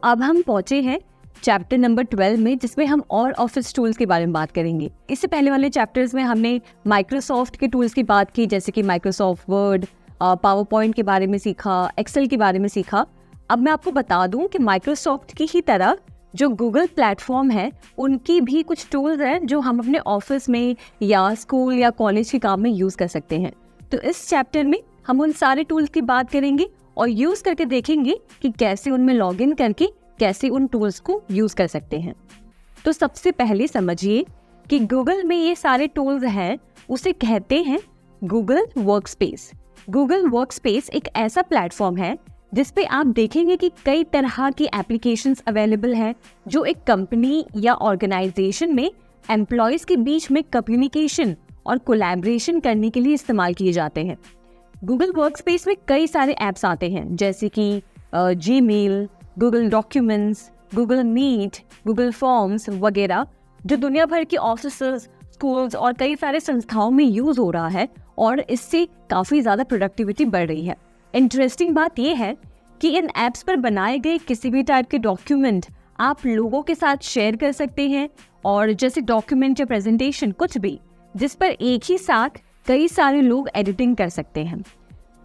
अब हम पहुंचे हैं चैप्टर नंबर 12 में, जिसमें हम और ऑफिस टूल्स के बारे में बात करेंगे। इससे पहले वाले चैप्टर्स में हमने माइक्रोसॉफ्ट के टूल्स की बात की, जैसे कि माइक्रोसॉफ्ट वर्ड, पावर पॉइंट के बारे में सीखा, एक्सेल के बारे में सीखा। अब मैं आपको बता दूं कि माइक्रोसॉफ्ट की ही तरह जो गूगल प्लेटफॉर्म है, उनकी भी कुछ टूल्स हैं जो हम अपने ऑफिस में या स्कूल या कॉलेज के काम में यूज़ कर सकते हैं। तो इस चैप्टर में हम उन सारे टूल्स की बात करेंगे और यूज़ करके देखेंगे कि कैसे उनमें लॉग इन करके कैसे उन टूल्स को यूज़ कर सकते हैं। तो सबसे पहले समझिए कि गूगल में ये सारे टूल्स हैं, उसे कहते हैं गूगल वर्कस्पेस। गूगल वर्कस्पेस एक ऐसा प्लेटफॉर्म है जिस पे आप देखेंगे कि कई तरह की एप्लीकेशंस अवेलेबल हैं जो एक कंपनी या ऑर्गेनाइजेशन में एम्प्लॉयज़ के बीच में कम्युनिकेशन और कोलैबोरेशन करने के लिए इस्तेमाल किए जाते हैं। गूगल वर्कस्पेस में कई सारे ऐप्स आते हैं, जैसे कि Gmail, Google documents, Google Meet, Google forms वगैरह, जो दुनिया भर के ऑफिसेस, स्कूल्स और कई सारे संस्थाओं में यूज़ हो रहा है और इससे काफ़ी ज़्यादा प्रोडक्टिविटी बढ़ रही है। इंटरेस्टिंग बात यह है कि इन ऐप्स पर बनाए गए किसी भी टाइप के डॉक्यूमेंट आप लोगों के साथ शेयर कर सकते हैं, और जैसे डॉक्यूमेंट या प्रेजेंटेशन, कुछ भी जिस पर एक ही साथ कई सारे लोग एडिटिंग कर सकते हैं।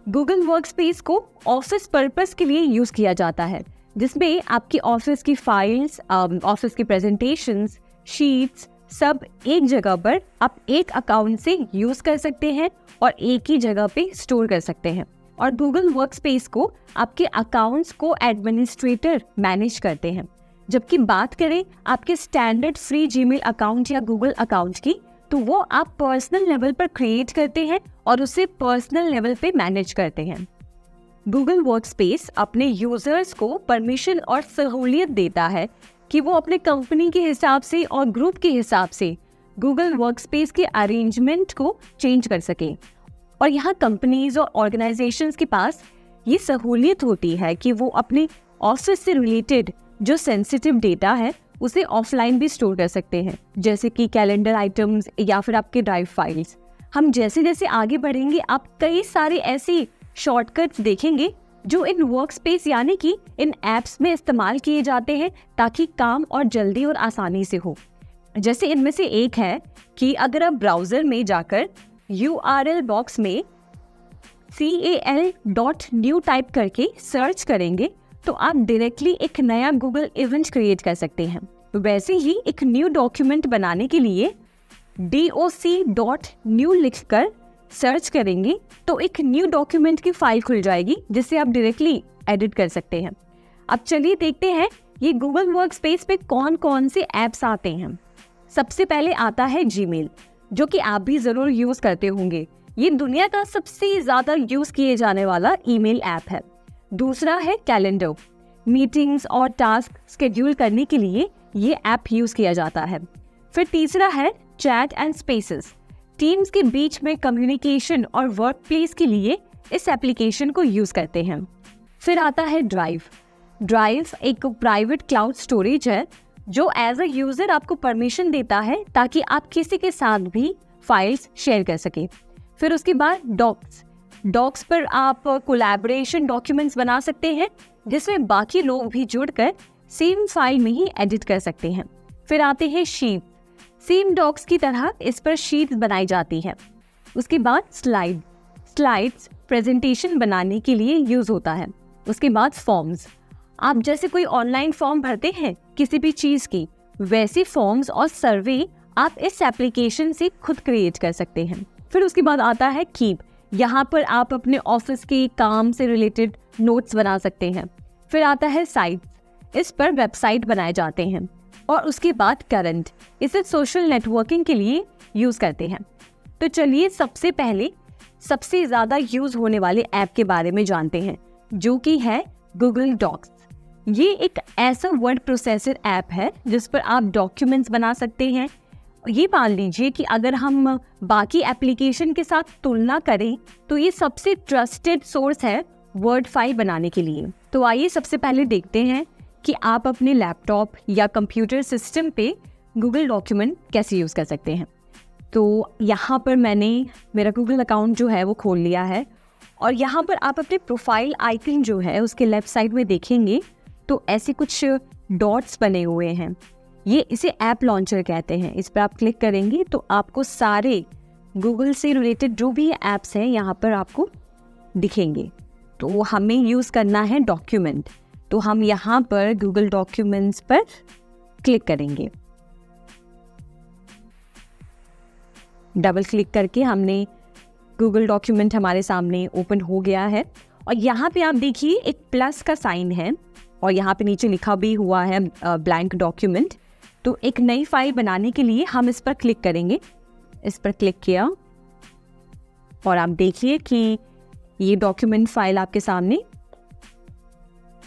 गूगल वर्कस्पेस को ऑफिस पर्पस के लिए यूज़ किया जाता है, जिसमें आपकी ऑफिस की फाइल्स, ऑफिस की प्रेजेंटेशंस, शीट्स सब एक जगह पर आप एक अकाउंट से यूज़ कर सकते हैं और एक ही जगह पे स्टोर कर सकते हैं। और गूगल वर्कस्पेस को आपके अकाउंट्स को एडमिनिस्ट्रेटर मैनेज करते हैं। जबकि बात करें आपके स्टैंडर्ड फ्री जीमेल अकाउंट या गूगल अकाउंट की, तो वो आप पर्सनल लेवल पर क्रिएट करते हैं और उसे पर्सनल लेवल पे मैनेज करते हैं। गूगल वर्कस्पेस अपने यूजर्स को परमिशन और सहूलियत देता है कि वो अपने कंपनी के हिसाब से और ग्रुप के हिसाब से गूगल वर्कस्पेस के अरेंजमेंट को चेंज कर सके। और यहाँ कंपनीज और ऑर्गेनाइजेशंस के पास ये सहूलियत होती है कि वो अपने ऑफिस से रिलेटेड जो सेंसिटिव डेटा है उसे ऑफलाइन भी स्टोर कर सकते हैं, जैसे कि कैलेंडर आइटम्स या फिर आपके ड्राइव फाइल्स। हम जैसे जैसे आगे बढ़ेंगे आप कई सारे ऐसे शॉर्टकट्स देखेंगे जो इन वर्कस्पेस यानी कि इन ऐप्स में इस्तेमाल किए जाते हैं ताकि काम और जल्दी और आसानी से हो। जैसे इनमें से एक है कि अगर आप ब्राउज़र में जाकर URL बॉक्स में cal.new टाइप करके सर्च करेंगे तो आप डायरेक्टली एक नया गूगल इवेंट क्रिएट कर सकते हैं। वैसे ही एक न्यू डॉक्यूमेंट बनाने के लिए doc.new लिखकर सर्च करेंगे तो एक न्यू डॉक्यूमेंट की फाइल खुल जाएगी जिसे आप डायरेक्टली एडिट कर सकते हैं। अब चलिए देखते हैं ये गूगल वर्कस्पेस पे कौन कौन से ऐप्स आते हैं। सबसे पहले आता है जीमेल, जो कि आप भी ज़रूर यूज़ करते होंगे। ये दुनिया का सबसे ज़्यादा यूज़ किए जाने वाला ईमेल ऐप है। दूसरा है कैलेंडर, मीटिंग्स और टास्क शेड्यूल करने के लिए ये ऐप यूज़ किया जाता है। फिर तीसरा है चैट एंड स्पेसेस, टीम्स के बीच में कम्युनिकेशन और वर्क प्लेस के लिए इस एप्लीकेशन को यूज़ करते हैं। फिर आता है ड्राइव। ड्राइव एक प्राइवेट क्लाउड स्टोरेज है जो एज अ यूज़र आपको परमिशन देता है ताकि आप किसी के साथ भी फाइल्स शेयर कर सके। फिर उसके बाद डॉक्स। डॉक्स पर आप कोलैबोरेशन डॉक्यूमेंट्स बना सकते हैं जिसमें बाकी लोग भी जुड़कर सेम फाइल में ही एडिट कर सकते हैं। फिर आते हैं शीट। सेम डॉक्स की तरह इस पर शीट्स बनाई जाती है। उसके बाद स्लाइड्स प्रेजेंटेशन बनाने के लिए यूज़ होता है। उसके बाद फॉर्म्स, आप जैसे कोई ऑनलाइन फॉर्म भरते हैं किसी भी चीज़ की, वैसे फॉर्म्स और सर्वे आप इस एप्लीकेशन से खुद क्रिएट कर सकते हैं। फिर उसके बाद आता है कीप, यहाँ पर आप अपने ऑफिस के काम से रिलेटेड नोट्स बना सकते हैं। फिर आता है साइट्स, इस पर वेबसाइट बनाए जाते हैं। और उसके बाद करंट, इसे सोशल नेटवर्किंग के लिए यूज़ करते हैं। तो चलिए सबसे पहले सबसे ज़्यादा यूज़ होने वाले ऐप के बारे में जानते हैं, जो कि है गूगल डॉक्स। ये एक ऐसा वर्ड प्रोसेसर ऐप है जिस पर आप डॉक्यूमेंट्स बना सकते हैं। ये मान लीजिए कि अगर हम बाकी एप्लीकेशन के साथ तुलना करें तो ये सबसे ट्रस्टेड सोर्स है वर्ड फाइल बनाने के लिए। तो आइए सबसे पहले देखते हैं कि आप अपने लैपटॉप या कंप्यूटर सिस्टम पे गूगल डॉक्यूमेंट कैसे यूज़ कर सकते हैं। तो यहाँ पर मैंने मेरा गूगल अकाउंट जो है वो खोल लिया है और यहाँ पर आप अपने प्रोफाइल आइकन जो है उसके लेफ्ट साइड में देखेंगे तो ऐसे कुछ डॉट्स बने हुए हैं, ये इसे ऐप लॉन्चर कहते हैं। इस पर आप क्लिक करेंगे तो आपको सारे गूगल से रिलेटेड जो भी ऐप्स हैं यहाँ पर आपको दिखेंगे। तो हमें यूज़ करना है डॉक्यूमेंट, तो हम यहाँ पर गूगल डॉक्यूमेंट्स पर क्लिक करेंगे। डबल क्लिक करके हमने गूगल डॉक्यूमेंट हमारे सामने ओपन हो गया है और यहाँ पे आप देखिए एक प्लस का साइन है और यहाँ पे नीचे लिखा भी हुआ है ब्लैंक डॉक्यूमेंट। तो एक नई फाइल बनाने के लिए हम इस पर क्लिक करेंगे। इस पर क्लिक किया और आप देखिए कि ये डॉक्यूमेंट फाइल आपके सामने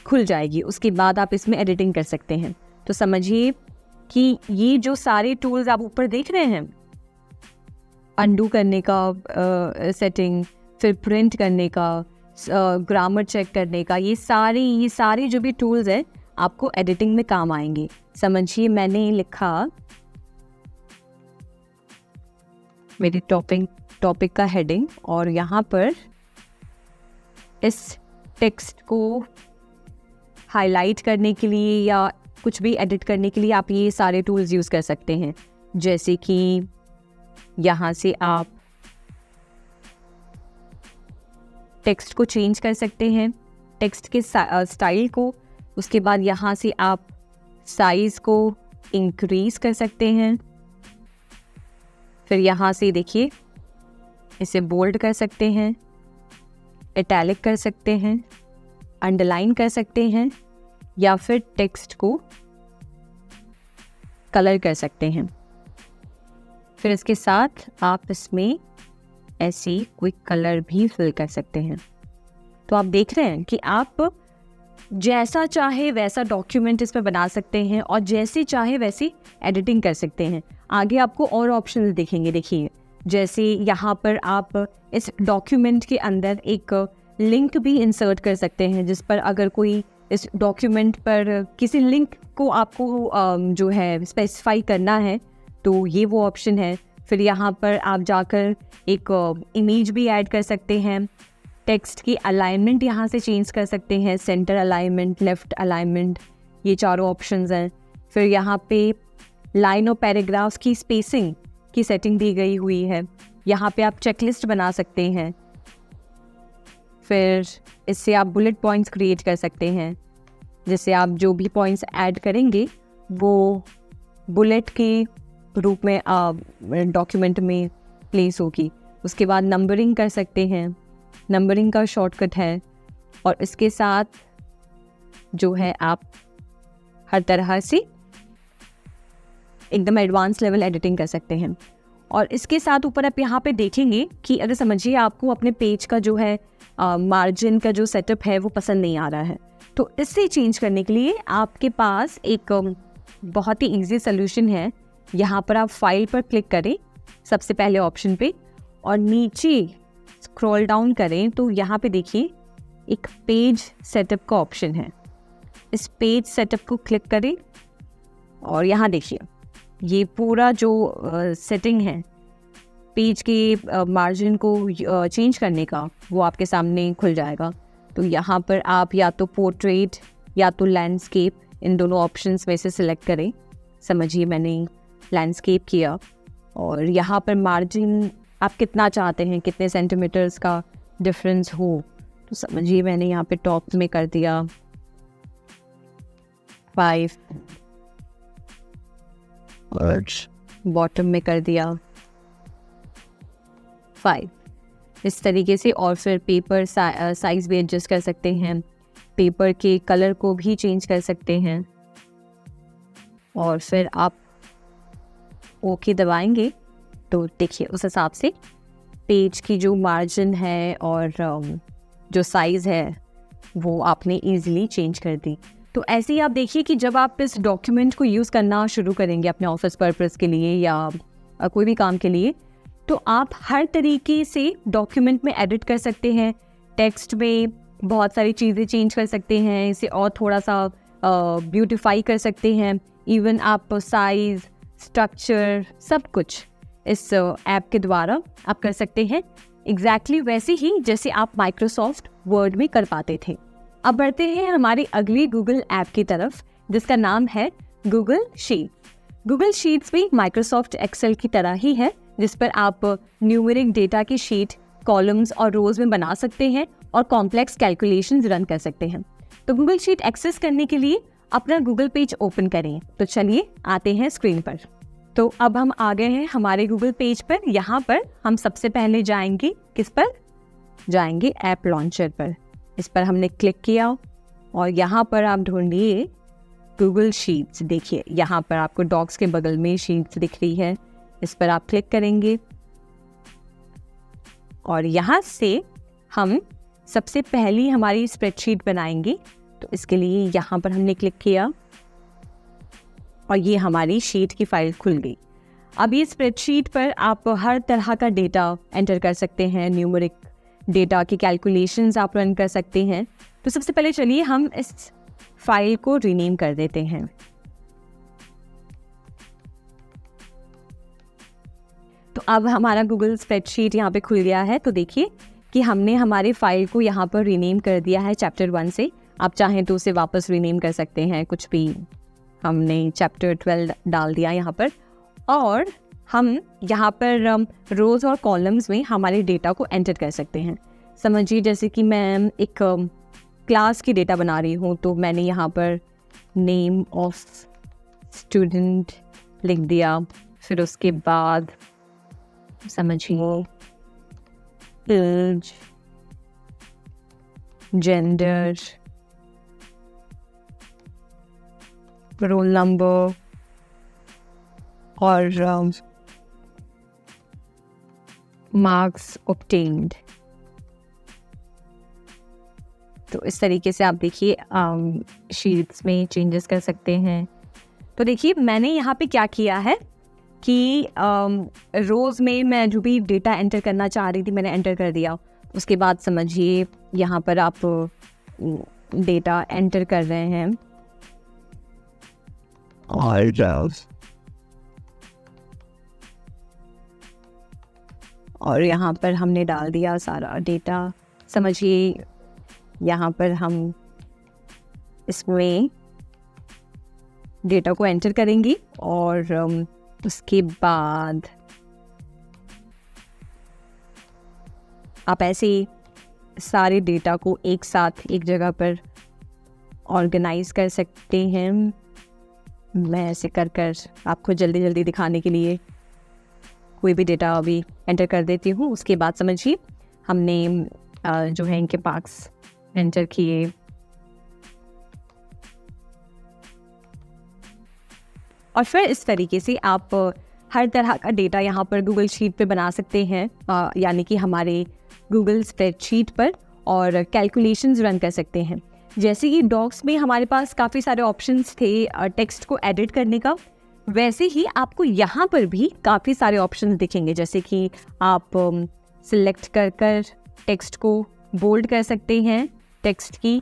खुल जाएगी। उसके बाद आप इसमें एडिटिंग कर सकते हैं। तो समझिए कि ये जो सारे टूल्स आप ऊपर देख रहे हैं, अंडू करने का सेटिंग, फिर प्रिंट करने का, ग्रामर चेक करने का, ये सारे जो भी टूल्स हैं आपको एडिटिंग में काम आएंगे। समझिए मैंने लिखा मेरे टॉपिक का हेडिंग और यहाँ पर इस टेक्स्ट को हाईलाइट करने के लिए या कुछ भी एडिट करने के लिए आप ये सारे टूल्स यूज़ कर सकते हैं। जैसे कि यहाँ से आप टेक्स्ट को चेंज कर सकते हैं, टेक्स्ट के स्टाइल को। उसके बाद यहाँ से आप साइज़ को इंक्रीज़ कर सकते हैं। फिर यहाँ से देखिए इसे बोल्ड कर सकते हैं, इटैलिक कर सकते हैं, अंडरलाइन कर सकते हैं या फिर टेक्स्ट को कलर कर सकते हैं। फिर इसके साथ आप इसमें ऐसी कोई कलर भी फिल कर सकते हैं। तो आप देख रहे हैं कि आप जैसा चाहे वैसा डॉक्यूमेंट इस पर बना सकते हैं और जैसे चाहे वैसी एडिटिंग कर सकते हैं। आगे आपको और ऑप्शंस दिखेंगे। देखिए जैसे यहाँ पर आप इस डॉक्यूमेंट के अंदर एक लिंक भी इंसर्ट कर सकते हैं, जिस पर अगर कोई इस डॉक्यूमेंट पर किसी लिंक को आपको जो है स्पेसिफाई करना है तो ये वो ऑप्शन है। फिर यहाँ पर आप जाकर एक इमेज भी ऐड कर सकते हैं। टेक्स्ट की अलाइनमेंट यहाँ से चेंज कर सकते हैं, सेंटर अलाइनमेंट, लेफ़्ट अलाइनमेंट, ये चारों ऑप्शंस हैं। फिर यहाँ पे लाइन और पैराग्राफ्स की स्पेसिंग की सेटिंग दी गई हुई है। यहाँ पे आप चेकलिस्ट बना सकते हैं। फिर इससे आप बुलेट पॉइंट्स क्रिएट कर सकते हैं, जिससे आप जो भी पॉइंट्स ऐड करेंगे वो बुलेट के रूप में डॉक्यूमेंट में प्लेस होगी। उसके बाद नंबरिंग कर सकते हैं, नंबरिंग का शॉर्टकट है। और इसके साथ जो है आप हर तरह से एकदम एडवांस लेवल एडिटिंग कर सकते हैं। और इसके साथ ऊपर आप यहाँ पे देखेंगे कि अगर समझिए आपको अपने पेज का जो है मार्जिन का जो सेटअप है वो पसंद नहीं आ रहा है, तो इससे चेंज करने के लिए आपके पास एक बहुत ही इजी सोल्यूशन है। यहाँ पर आप फाइल पर क्लिक करें सबसे पहले ऑप्शन पे और नीचे स्क्रॉल डाउन करें तो यहाँ पे देखिए एक पेज सेटअप का ऑप्शन है। इस पेज सेटअप को क्लिक करें और यहाँ देखिए ये पूरा जो सेटिंग है पेज के मार्जिन को चेंज करने का वो आपके सामने खुल जाएगा। तो यहाँ पर आप या तो पोर्ट्रेट या तो लैंडस्केप, इन दोनों ऑप्शंस में से सिलेक्ट करें। समझिए मैंने लैंडस्केप किया और यहाँ पर मार्जिन आप कितना चाहते हैं, कितने सेंटीमीटर्स का डिफरेंस हो, तो समझिए मैंने यहाँ पे टॉप में कर दिया 5 और बॉटम में कर दिया 5, इस तरीके से। और फिर पेपर साइज़ भी एडजस्ट कर सकते हैं, पेपर के कलर को भी चेंज कर सकते हैं। और फिर आप ओके दबाएंगे तो देखिए उस हिसाब से पेज की जो मार्जिन है और जो साइज़ है वो आपने इजीली चेंज कर दी। तो ऐसे ही आप देखिए कि जब आप इस डॉक्यूमेंट को यूज़ करना शुरू करेंगे अपने ऑफिस पर्पस के लिए या कोई भी काम के लिए, तो आप हर तरीके से डॉक्यूमेंट में एडिट कर सकते हैं। टेक्स्ट में बहुत सारी चीज़ें चेंज कर सकते हैं, इसे और थोड़ा सा ब्यूटीफाई कर सकते हैं। इवन आप साइज़, स्ट्रक्चर, सब कुछ इस ऐप के द्वारा आप कर सकते हैं, एग्जैक्टली वैसे ही जैसे आप माइक्रोसॉफ्ट वर्ड में कर पाते थे। अब बढ़ते हैं हमारी अगली गूगल ऐप की तरफ, जिसका नाम है गूगल शीट्स। गूगल शीट्स भी माइक्रोसॉफ्ट एक्सेल की तरह ही है, जिस पर आप न्यूमेरिक डेटा की शीट कॉलम्स और रोज में बना सकते हैं और कॉम्प्लेक्स कैलकुलेशंस रन कर सकते हैं। तो गूगल शीट एक्सेस करने के लिए अपना गूगल पेज ओपन करें। तो चलिए आते हैं स्क्रीन पर। तो अब हम आ गए हैं हमारे गूगल पेज पर। यहाँ पर हम सबसे पहले जाएंगे, किस पर जाएंगे? ऐप लॉन्चर पर। इस पर हमने क्लिक किया और यहाँ पर आप ढूंढिए गूगल शीट्स। देखिए यहाँ पर आपको डॉक्स के बगल में शीट्स दिख रही है, इस पर आप क्लिक करेंगे और यहाँ से हम सबसे पहली हमारी स्प्रेडशीट बनाएंगे। तो इसके लिए यहाँ पर हमने क्लिक किया और ये हमारी शीट की फाइल खुल गई। अब ये स्प्रेडशीट पर आप हर तरह का डेटा एंटर कर सकते हैं, न्यूमेरिक डेटा की कैलकुलेशंस आप रन कर सकते हैं। तो सबसे पहले चलिए हम इस फाइल को रीनेम कर देते हैं। तो अब हमारा गूगल स्प्रेडशीट यहाँ पे खुल गया है। तो देखिए कि हमने हमारे फाइल को यहाँ पर रीनेम कर दिया है चैप्टर 1 से। आप चाहें तो उसे वापस रीनेम कर सकते हैं, कुछ भी। हमने चैप्टर 12 डाल दिया यहाँ पर और हम यहाँ पर रोज़ और कॉलम्स में हमारे डेटा को एंटर कर सकते हैं। समझिए जैसे कि मैं एक क्लास की डेटा बना रही हूँ, तो मैंने यहाँ पर नेम ऑफ स्टूडेंट लिख दिया। फिर उसके बाद समझिए एज, जेंडर, रोल नंबर और मार्क्स ऑब्टेन्ड। तो इस तरीके से आप देखिए शीट्स में चेंजेस कर सकते हैं। तो देखिए मैंने यहाँ पे क्या किया है कि रोज़ में मैं जो भी डेटा एंटर करना चाह रही थी मैंने एंटर कर दिया। उसके बाद समझिए यहाँ पर आप डेटा एंटर कर रहे हैं और यहाँ पर हमने डाल दिया सारा डेटा। समझिए यहाँ पर हम इसमें डेटा को एंटर करेंगे और उसके बाद आप ऐसे सारे डेटा को एक साथ एक जगह पर ऑर्गेनाइज कर सकते हैं। मैं ऐसे कर कर आपको जल्दी जल्दी दिखाने के लिए कोई भी डेटा अभी एंटर कर देती हूँ। उसके बाद समझिए हमने जो है इनके मार्क्स एंटर किए और फिर इस तरीके से आप हर तरह का डेटा यहाँ पर गूगल शीट पे बना सकते हैं, यानी कि हमारे गूगल स्प्रेडशीट पर, और कैलकुलेशंस रन कर सकते हैं। जैसे कि डॉक्स में हमारे पास काफ़ी सारे ऑप्शंस थे टेक्स्ट को एडिट करने का, वैसे ही आपको यहाँ पर भी काफ़ी सारे ऑप्शंस दिखेंगे। जैसे कि आप सिलेक्ट कर कर टेक्स्ट को बोल्ड कर सकते हैं, टेक्स्ट की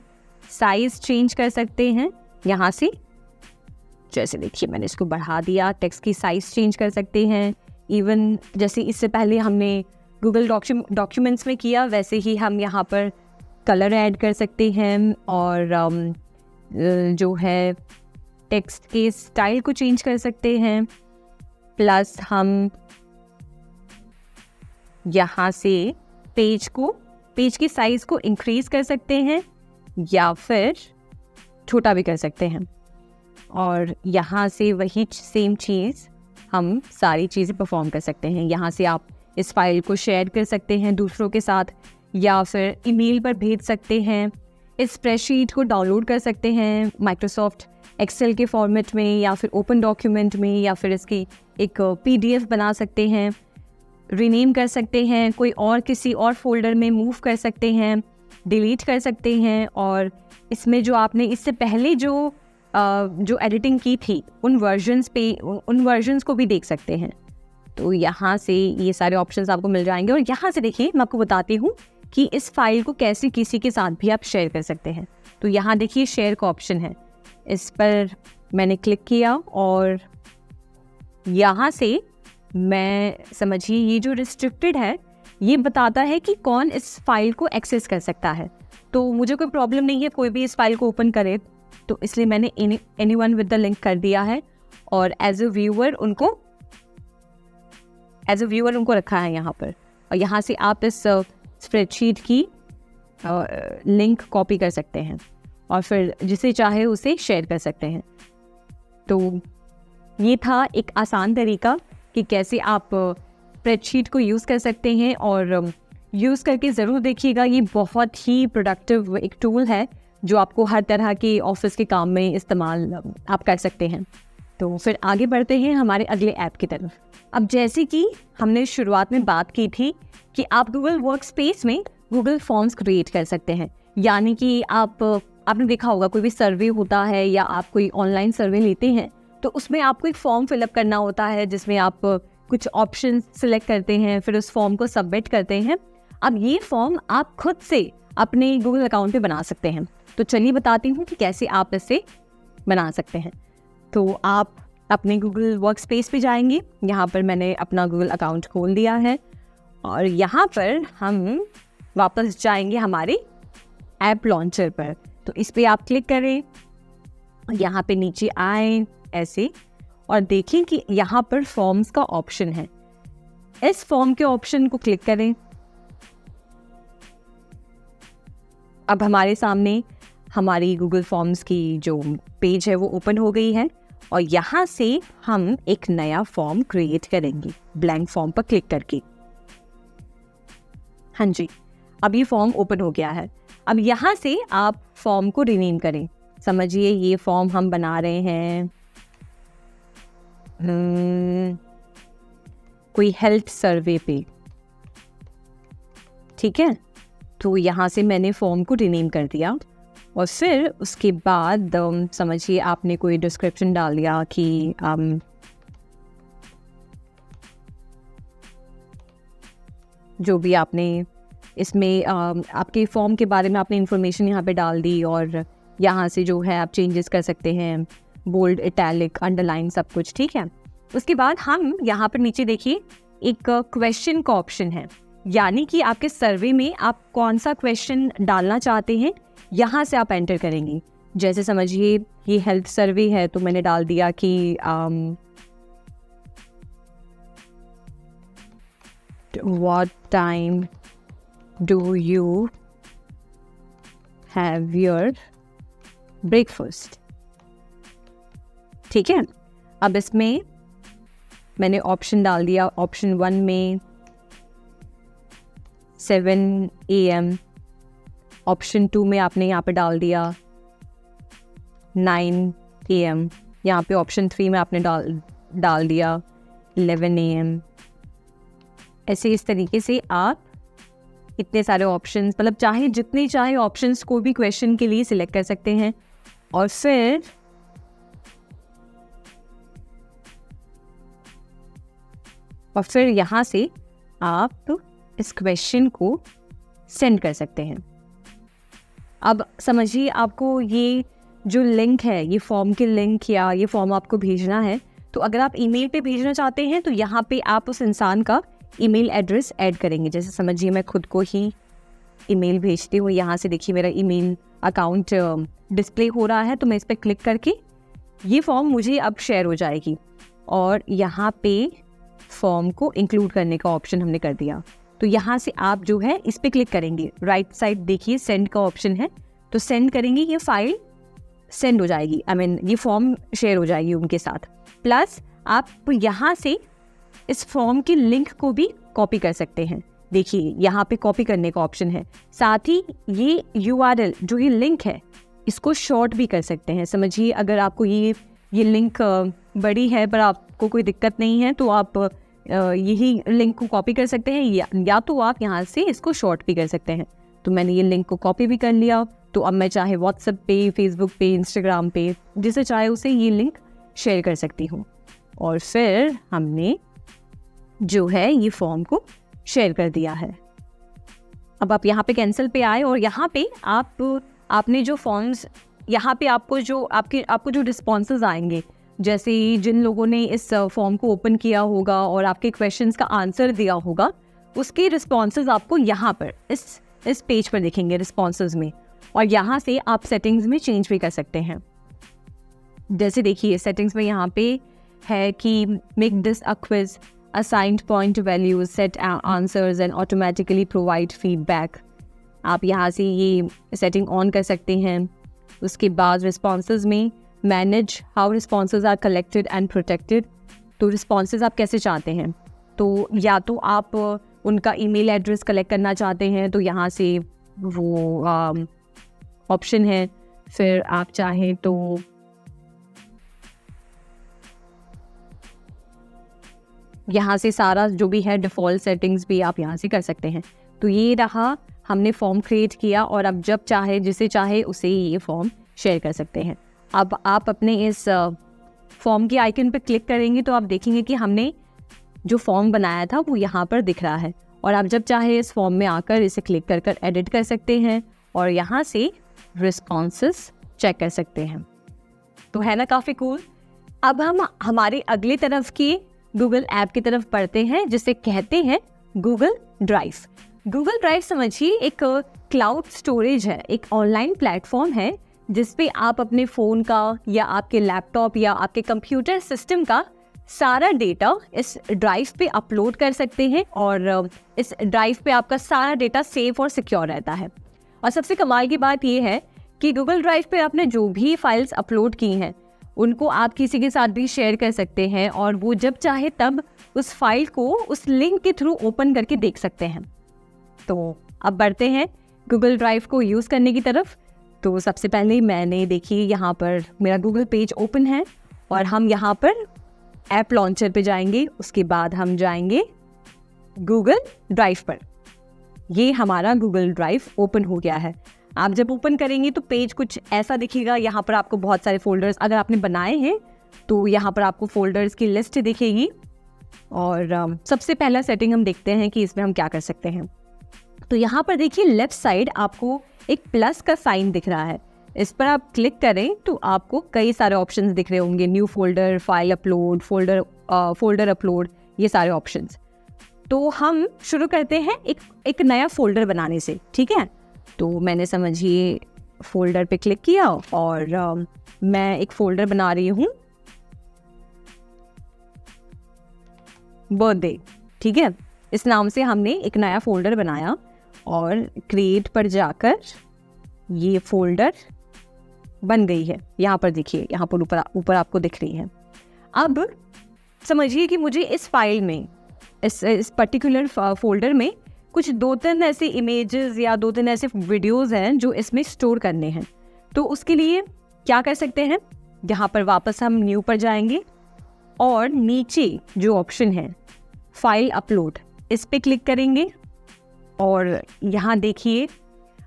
साइज़ चेंज कर सकते हैं यहाँ से। जैसे देखिए मैंने इसको बढ़ा दिया, टेक्स्ट की साइज़ चेंज कर सकते हैं। इवन जैसे इससे पहले हमने गूगल डॉक्यूमेंट्स में किया, वैसे ही हम यहाँ पर कलर ऐड कर सकते हैं और जो है टेक्स्ट के स्टाइल को चेंज कर सकते हैं। प्लस हम यहाँ से पेज की साइज़ को इंक्रीज़ कर सकते हैं या फिर छोटा भी कर सकते हैं। और यहाँ से वही सेम चीज़ हम सारी चीज़ें परफॉर्म कर सकते हैं। यहाँ से आप इस फाइल को शेयर कर सकते हैं दूसरों के साथ या फिर ईमेल पर भेज सकते हैं। इस स्प्रेडशीट को डाउनलोड कर सकते हैं माइक्रोसॉफ्ट एक्सेल के फॉर्मेट में या फिर ओपन डॉक्यूमेंट में, या फिर इसकी एक PDF बना सकते हैं, रीनेम कर सकते हैं, कोई और किसी और फोल्डर में मूव कर सकते हैं, डिलीट कर सकते हैं। और इसमें जो आपने इससे पहले जो एडिटिंग की थी उन वर्जन्स को भी देख सकते हैं। तो यहाँ से ये सारे ऑप्शंस आपको मिल जाएंगे। और यहाँ से देखिए मैं आपको बताती हूँ कि इस फाइल को कैसे किसी के साथ भी आप शेयर कर सकते हैं। तो यहाँ देखिए शेयर का ऑप्शन है, इस पर मैंने क्लिक किया और यहाँ से मैं समझिए ये जो रिस्ट्रिक्टेड है ये बताता है कि कौन इस फाइल को एक्सेस कर सकता है। तो मुझे कोई प्रॉब्लम नहीं है कोई भी इस फाइल को ओपन करे, तो इसलिए मैंने एनीवन विद द लिंक कर दिया है और एज अ व्यूअर उनको रखा है यहाँ पर। और यहाँ से आप इस स्प्रेडशीट की लिंक कॉपी कर सकते हैं और फिर जिसे चाहे उसे शेयर कर सकते हैं। तो ये था एक आसान तरीका कि कैसे आप स्प्रेडशीट को यूज़ कर सकते हैं, और यूज़ करके ज़रूर देखिएगा। ये बहुत ही प्रोडक्टिव एक टूल है जो आपको हर तरह के ऑफिस के काम में इस्तेमाल आप कर सकते हैं। तो फिर आगे बढ़ते हैं हमारे अगले ऐप की तरफ। अब जैसे कि हमने शुरुआत में बात की थी कि आप गूगल वर्कस्पेस में गूगल फॉर्म्स क्रिएट कर सकते हैं। यानी कि आपने देखा होगा कोई भी सर्वे होता है या आप कोई ऑनलाइन सर्वे लेते हैं तो उसमें आपको एक फॉर्म फिलअप करना होता है जिसमें आप कुछ ऑप्शन सिलेक्ट करते हैं, फिर उस फॉर्म को सबमिट करते हैं। अब ये फॉर्म आप खुद से अपने गूगल अकाउंट पे बना सकते हैं। तो चलिए बताती हूँ कि कैसे आप इसे बना सकते हैं। तो आप अपने गूगल वर्कस्पेस पे जाएंगे। यहाँ पर मैंने अपना गूगल अकाउंट खोल दिया है और यहाँ पर हम वापस जाएंगे हमारे ऐप लॉन्चर पर। तो इस पे आप क्लिक करें, यहाँ पे नीचे आए ऐसे और देखें कि यहाँ पर फॉर्म्स का ऑप्शन है। इस फॉर्म के ऑप्शन को क्लिक करें। अब हमारे सामने हमारी गूगल फॉर्म्स की जो पेज है वो ओपन हो गई है और यहाँ से हम एक नया फॉर्म क्रिएट करेंगे ब्लैंक फॉर्म पर क्लिक करके। हाँ जी, अब ये फॉर्म ओपन हो गया है। अब यहाँ से आप फॉर्म को रिनेम करें। समझिए ये फॉर्म हम बना रहे हैं कोई हेल्थ सर्वे पे, ठीक है। तो यहाँ से मैंने फॉर्म को रिनेम कर दिया और फिर उसके बाद समझिए आपने कोई डिस्क्रिप्शन डाल दिया कि जो भी आपने इसमें आपके फॉर्म के बारे में आपने इंफॉर्मेशन यहाँ पे डाल दी और यहाँ से जो है आप चेंजेस कर सकते हैं, बोल्ड, इटैलिक, अंडरलाइन, सब कुछ, ठीक है। उसके बाद हम यहाँ पर नीचे देखिए एक क्वेश्चन का ऑप्शन है, यानी कि आपके सर्वे में आप कौन सा क्वेश्चन डालना चाहते हैं यहाँ से आप एंटर करेंगे। जैसे समझिए ये हेल्थ सर्वे है तो मैंने डाल दिया कि what time do you have your breakfast, ठीक है। अब इसमें मैंने ऑप्शन डाल दिया। ऑप्शन 1 में 7 AM, ऑप्शन 2 में आपने यहाँ पे डाल दिया 9 AM, यहाँ पे ऑप्शन 3 में आपने डाल दिया 11 AM। ऐसे इस तरीके से आप इतने सारे ऑप्शंस, मतलब चाहे जितने चाहे ऑप्शंस को भी क्वेश्चन के लिए सिलेक्ट कर सकते हैं और फिर यहाँ से आप इस क्वेश्चन को सेंड कर सकते हैं। अब समझिए आपको ये जो लिंक है, ये फॉर्म के लिंक या ये फॉर्म आपको भेजना है, तो अगर आप ईमेल पे भेजना चाहते हैं तो यहाँ पे आप उस इंसान का ईमेल एड्रेस ऐड करेंगे। जैसे समझिए मैं खुद को ही ईमेल भेजती हूँ। यहाँ से देखिए मेरा ईमेल अकाउंट डिस्प्ले हो रहा है, तो मैं इस पर क्लिक करके ये फॉर्म मुझे अब शेयर हो जाएगी और यहाँ पे फॉर्म को इंक्लूड करने का ऑप्शन हमने कर दिया। तो यहाँ से आप जो है इस पर क्लिक करेंगे, राइट साइड देखिए सेंड का ऑप्शन है, तो सेंड करेंगे, ये फाइल सेंड हो जाएगी, ये फॉर्म शेयर हो जाएगी उनके साथ। प्लस आप यहाँ से इस फॉर्म की लिंक को भी कॉपी कर सकते हैं। देखिए यहाँ पे कॉपी करने का ऑप्शन है, साथ ही ये URL जो ये लिंक है इसको शॉर्ट भी कर सकते हैं। समझिए अगर आपको ये लिंक बड़ी है पर आपको कोई दिक्कत नहीं है तो आप यही लिंक को कॉपी कर सकते हैं या तो आप यहाँ से इसको शॉर्ट भी कर सकते हैं। तो मैंने ये लिंक को कॉपी भी कर लिया, तो अब मैं चाहे व्हाट्सएप पे, फेसबुक पे, इंस्टाग्राम पे, जिसे चाहे उसे ये लिंक शेयर कर सकती हूँ और फिर हमने जो है ये फॉर्म को शेयर कर दिया है। अब आप यहाँ पे कैंसिल पे आए और यहाँ पे आपने जो फॉर्म्स, यहाँ पे आपको जो रिस्पॉन्सेज आएंगे, जैसे जिन लोगों ने इस फॉर्म को ओपन किया होगा और आपके क्वेश्चंस का आंसर दिया होगा, उसके रिस्पॉन्सेज आपको यहाँ पर इस पेज पर दिखेंगे रिस्पॉन्सेज में। और यहाँ से आप सेटिंग्स में चेंज भी कर सकते हैं। जैसे देखिए सेटिंग्स में यहाँ पे है कि make this a quiz, assigned point values, set answers and automatically provide feedback. आप यहाँ से ये सेटिंग ऑन कर सकते हैं। उसके बाद रिस्पॉन्सेज में manage how responses are collected and protected. तो रिस्पॉन्सेज आप कैसे चाहते हैं, तो या तो आप उनका ईमेल एड्रेस कलेक्ट करना चाहते हैं तो यहाँ से वो ऑप्शन है। फिर आप चाहें तो यहाँ से सारा जो भी है डिफ़ॉल्ट सेटिंग्स भी आप यहाँ से कर सकते हैं। तो ये रहा, हमने फॉर्म क्रिएट किया और अब जब चाहे जिसे चाहे उसे ये फॉर्म शेयर कर सकते हैं। अब आप अपने इस फॉर्म के आइकन पर क्लिक करेंगे तो आप देखेंगे कि हमने जो फॉर्म बनाया था वो यहाँ पर दिख रहा है और आप जब चाहे इस फॉर्म में आकर इसे क्लिक कर कर एडिट कर सकते हैं और यहाँ से रिस्पॉन्सेस चेक कर सकते हैं। तो है ना काफ़ी कूल। अब हम हमारे अगली तरफ की गूगल ऐप की तरफ पढ़ते हैं जिसे कहते हैं गूगल ड्राइव। गूगल ड्राइव समझिए एक क्लाउड स्टोरेज है, एक ऑनलाइन प्लेटफॉर्म है जिस पे आप अपने फ़ोन का या आपके लैपटॉप या आपके कंप्यूटर सिस्टम का सारा डेटा इस ड्राइव पे अपलोड कर सकते हैं और इस ड्राइव पे आपका सारा डेटा सेफ और सिक्योर रहता है। और सबसे कमाल की बात यह है कि गूगल ड्राइव पे आपने जो भी फाइल्स अपलोड की हैं उनको आप किसी के साथ भी शेयर कर सकते हैं और वो जब चाहे तब उस फाइल को उस लिंक के थ्रू ओपन करके देख सकते हैं। तो अब बढ़ते हैं गूगल ड्राइव को यूज़ करने की तरफ। तो सबसे पहले मैंने देखिए यहाँ पर मेरा गूगल पेज ओपन है और हम यहाँ पर ऐप लॉन्चर पे जाएंगे। उसके बाद हम जाएंगे गूगल ड्राइव पर। ये हमारा गूगल ड्राइव ओपन हो गया है। आप जब ओपन करेंगे तो पेज कुछ ऐसा दिखेगा। यहाँ पर आपको बहुत सारे फोल्डर्स अगर आपने बनाए हैं तो यहाँ पर आपको फोल्डर्स की लिस्ट दिखेगी। और सबसे पहला सेटिंग हम देखते हैं कि इसमें हम क्या कर सकते हैं। तो यहाँ पर देखिए लेफ्ट साइड आपको एक प्लस का साइन दिख रहा है। इस पर आप क्लिक करें तो आपको कई सारे ऑप्शंस दिख रहे होंगे, new folder, file upload, folder upload, ये सारे ऑप्शंस। तो हम शुरू करते हैं एक नया फोल्डर बनाने से, ठीक है। तो मैंने समझिए फोल्डर पे क्लिक किया और मैं एक फोल्डर बना रही हूँ बर्थडे, ठीक है। इस नाम से हमने एक नया फोल्डर बनाया और क्रिएट पर जाकर ये फोल्डर बन गई है। यहाँ पर देखिए, यहाँ पर ऊपर आपको दिख रही है। अब समझिए कि मुझे इस फाइल में इस पर्टिकुलर फोल्डर में कुछ 2-3 ऐसे इमेजेस या 2-3 ऐसे वीडियोस हैं जो इसमें स्टोर करने हैं। तो उसके लिए क्या कर सकते हैं, यहाँ पर वापस हम न्यू पर जाएंगे और नीचे जो ऑप्शन है फाइल अपलोड, इस पे क्लिक करेंगे और यहाँ देखिए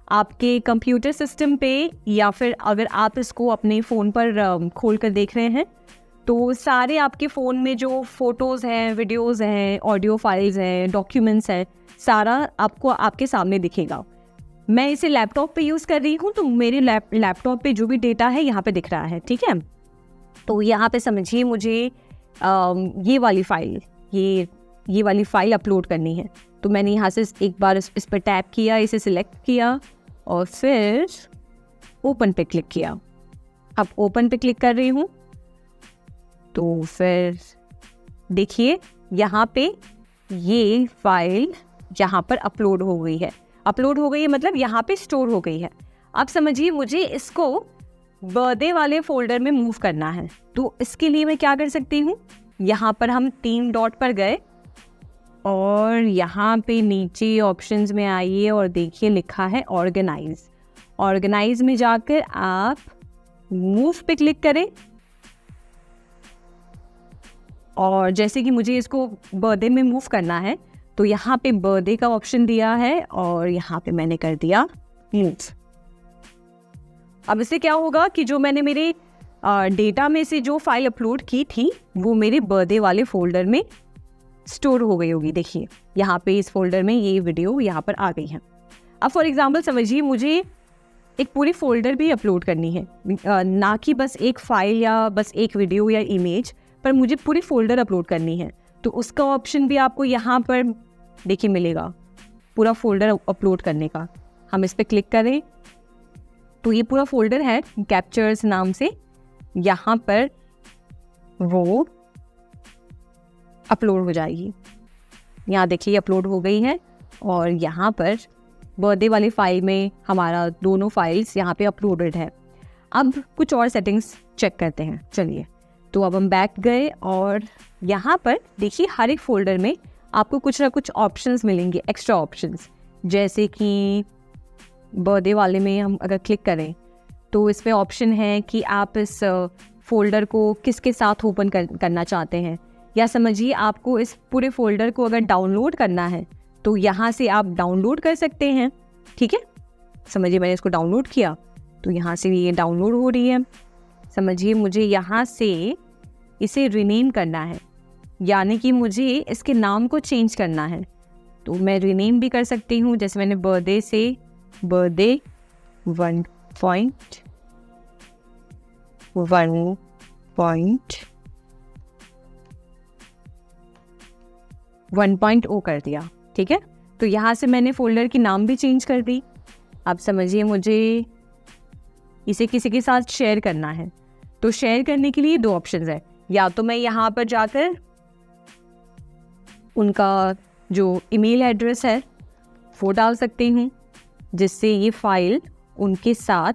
आपके कंप्यूटर सिस्टम पे या फिर अगर आप इसको अपने फ़ोन पर खोल कर देख रहे हैं तो सारे आपके फ़ोन में जो फ़ोटोज़ हैं, वीडियोज़ हैं, ऑडियो फाइल्स हैं, डॉक्यूमेंट्स हैं, सारा आपको आपके सामने दिखेगा। मैं इसे लैपटॉप पे यूज़ कर रही हूँ तो मेरे लैपटॉप पे जो भी डेटा है यहाँ पे दिख रहा है, ठीक है। तो यहाँ पे समझिए मुझे ये वाली फ़ाइल अपलोड करनी है। तो मैंने यहाँ से एक बार इस पर टैप किया, इसे सिलेक्ट किया और फिर ओपन पे क्लिक किया। अब ओपन पे क्लिक कर रही हूँ तो फिर देखिए यहाँ पे ये फाइल यहाँ पर अपलोड हो गई है। अपलोड हो गई है मतलब यहाँ पे स्टोर हो गई है। अब समझिए मुझे इसको बर्थडे वाले फोल्डर में मूव करना है। तो इसके लिए मैं क्या कर सकती हूँ, यहाँ पर हम 3 डॉट पर गए और यहाँ पे नीचे ऑप्शंस में आइए और देखिए लिखा है ऑर्गेनाइज। ऑर्गेनाइज में जाकर आप मूव पे क्लिक करें और जैसे कि मुझे इसको बर्थडे में मूव करना है तो यहाँ पे बर्थडे का ऑप्शन दिया है और यहाँ पे मैंने कर दिया मूव। अब इससे क्या होगा कि जो मैंने मेरे डेटा में से जो फाइल अपलोड की थी वो मेरे बर्थडे वाले फोल्डर में स्टोर हो गई होगी। देखिए यहाँ पे इस फोल्डर में ये वीडियो यहाँ पर आ गई है। अब फॉर एग्जांपल समझिए मुझे एक पूरी फोल्डर भी अपलोड करनी है, ना कि बस एक फाइल या बस एक वीडियो या इमेज, पर मुझे पूरी फोल्डर अपलोड करनी है। तो उसका ऑप्शन भी आपको यहाँ पर देखिए मिलेगा, पूरा फोल्डर अपलोड करने का। हम इस पर क्लिक करें तो ये पूरा फोल्डर है कैप्चर्स नाम से, यहाँ पर वो अपलोड हो जाएगी। यहाँ देखिए अपलोड हो गई है और यहाँ पर बर्थडे वाली फाइल में हमारा दोनों फाइल्स यहाँ पे अपलोडेड है। अब कुछ और सेटिंग्स चेक करते हैं, चलिए। तो अब हम बैक गए और यहाँ पर देखिए हर एक फोल्डर में आपको कुछ ना कुछ ऑप्शंस मिलेंगे, एक्स्ट्रा ऑप्शंस। जैसे कि बर्थडे वाले में हम अगर क्लिक करें तो इसमें ऑप्शन है कि आप इस फोल्डर को किसके साथ ओपन करना चाहते हैं, या समझिए आपको इस पूरे फोल्डर को अगर डाउनलोड करना है तो यहाँ से आप डाउनलोड कर सकते हैं। ठीक है, समझिए मैंने इसको डाउनलोड किया तो यहाँ से ये डाउनलोड हो रही है। समझिए मुझे यहाँ से इसे रीनेम करना है, यानी कि मुझे इसके नाम को चेंज करना है, तो मैं रीनेम भी कर सकती हूँ। जैसे मैंने बर्थडे से बर्थडे 1.0 कर दिया। ठीक है, तो यहाँ से मैंने फोल्डर की नाम भी चेंज कर दी। अब समझिए मुझे इसे किसी के साथ शेयर करना है, तो शेयर करने के लिए दो ऑप्शंस है। या तो मैं यहाँ पर जाकर उनका जो ईमेल एड्रेस है वो डाल सकती हूँ, जिससे ये फाइल उनके साथ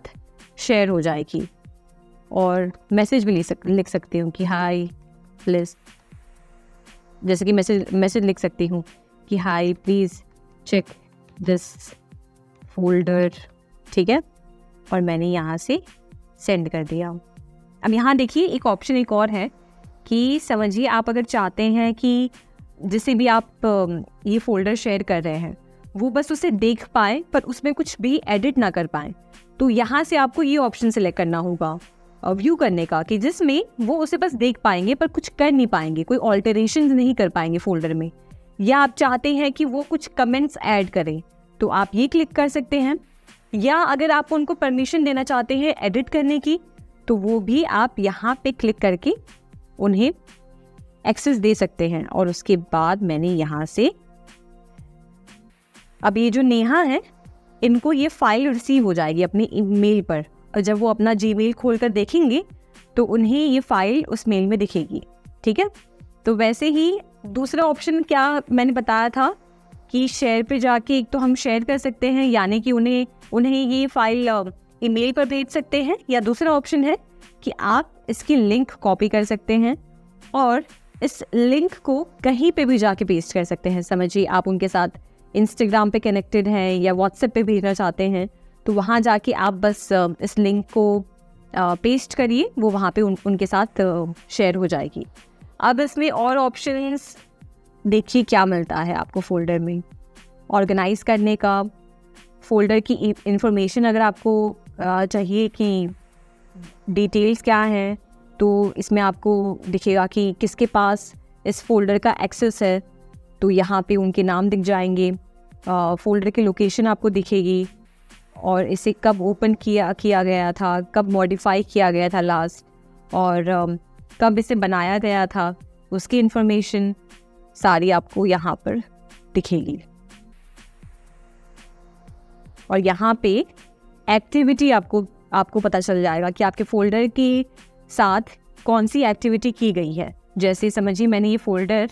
शेयर हो जाएगी, और मैसेज भी लिख सकती हूँ कि हाय प्लीज़, जैसे कि मैसेज लिख सकती हूँ कि हाय प्लीज़ चेक दिस फोल्डर। ठीक है, और मैंने यहाँ से सेंड कर दिया। अब यहाँ देखिए एक ऑप्शन एक और है कि समझिए आप अगर चाहते हैं कि जिसे भी आप ये फोल्डर शेयर कर रहे हैं वो बस उसे देख पाए पर उसमें कुछ भी एडिट ना कर पाए, तो यहाँ से आपको ये ऑप्शन सेलेक्ट करना होगा व्यू करने का, कि जिसमें वो उसे बस देख पाएंगे पर कुछ कर नहीं पाएंगे, कोई ऑल्टरेशन नहीं कर पाएंगे फोल्डर में। या आप चाहते हैं कि वो कुछ कमेंट्स ऐड करें तो आप ये क्लिक कर सकते हैं, या अगर आप उनको परमिशन देना चाहते हैं एडिट करने की तो वो भी आप यहाँ पे क्लिक करके उन्हें एक्सेस दे सकते हैं। और उसके बाद मैंने यहाँ से, अब ये जो नेहा है इनको ये फाइल रिसीव हो जाएगी अपनी ईमेल पर, और जब वो अपना जीमेल खोलकर देखेंगे तो उन्हें ये फाइल उस मेल में दिखेगी। ठीक है, तो वैसे ही दूसरा ऑप्शन क्या मैंने बताया था कि शेयर पे जाके एक तो हम शेयर कर सकते हैं, यानी कि उन्हें ये फाइल ईमेल पर भेज सकते हैं, या दूसरा ऑप्शन है कि आप इसकी लिंक कॉपी कर सकते हैं और इस लिंक को कहीं पे भी जाके पेस्ट कर सकते हैं। समझिए आप उनके साथ इंस्टाग्राम पे कनेक्टेड हैं या व्हाट्सएप पे भेजना चाहते हैं, तो वहाँ जाके आप बस इस लिंक को पेस्ट करिए, वो वहाँ पे उनके साथ शेयर हो जाएगी। अब इसमें और ऑप्शंस देखिए क्या मिलता है आपको फोल्डर में। ऑर्गेनाइज करने का, फोल्डर की इंफॉर्मेशन अगर आपको चाहिए कि डिटेल्स क्या हैं, तो इसमें आपको दिखेगा कि किसके पास इस फोल्डर का एक्सेस है, तो यहाँ पे उनके नाम दिख जाएंगे। फोल्डर की लोकेशन आपको दिखेगी, और इसे कब ओपन किया गया था, कब मॉडिफाई किया गया था लास्ट, और कब इसे बनाया गया था, उसकी इंफॉर्मेशन सारी आपको यहाँ पर दिखेगी। और यहाँ पे एक्टिविटी आपको पता चल जाएगा कि आपके फोल्डर के साथ कौन सी एक्टिविटी की गई है। जैसे समझिए मैंने ये फोल्डर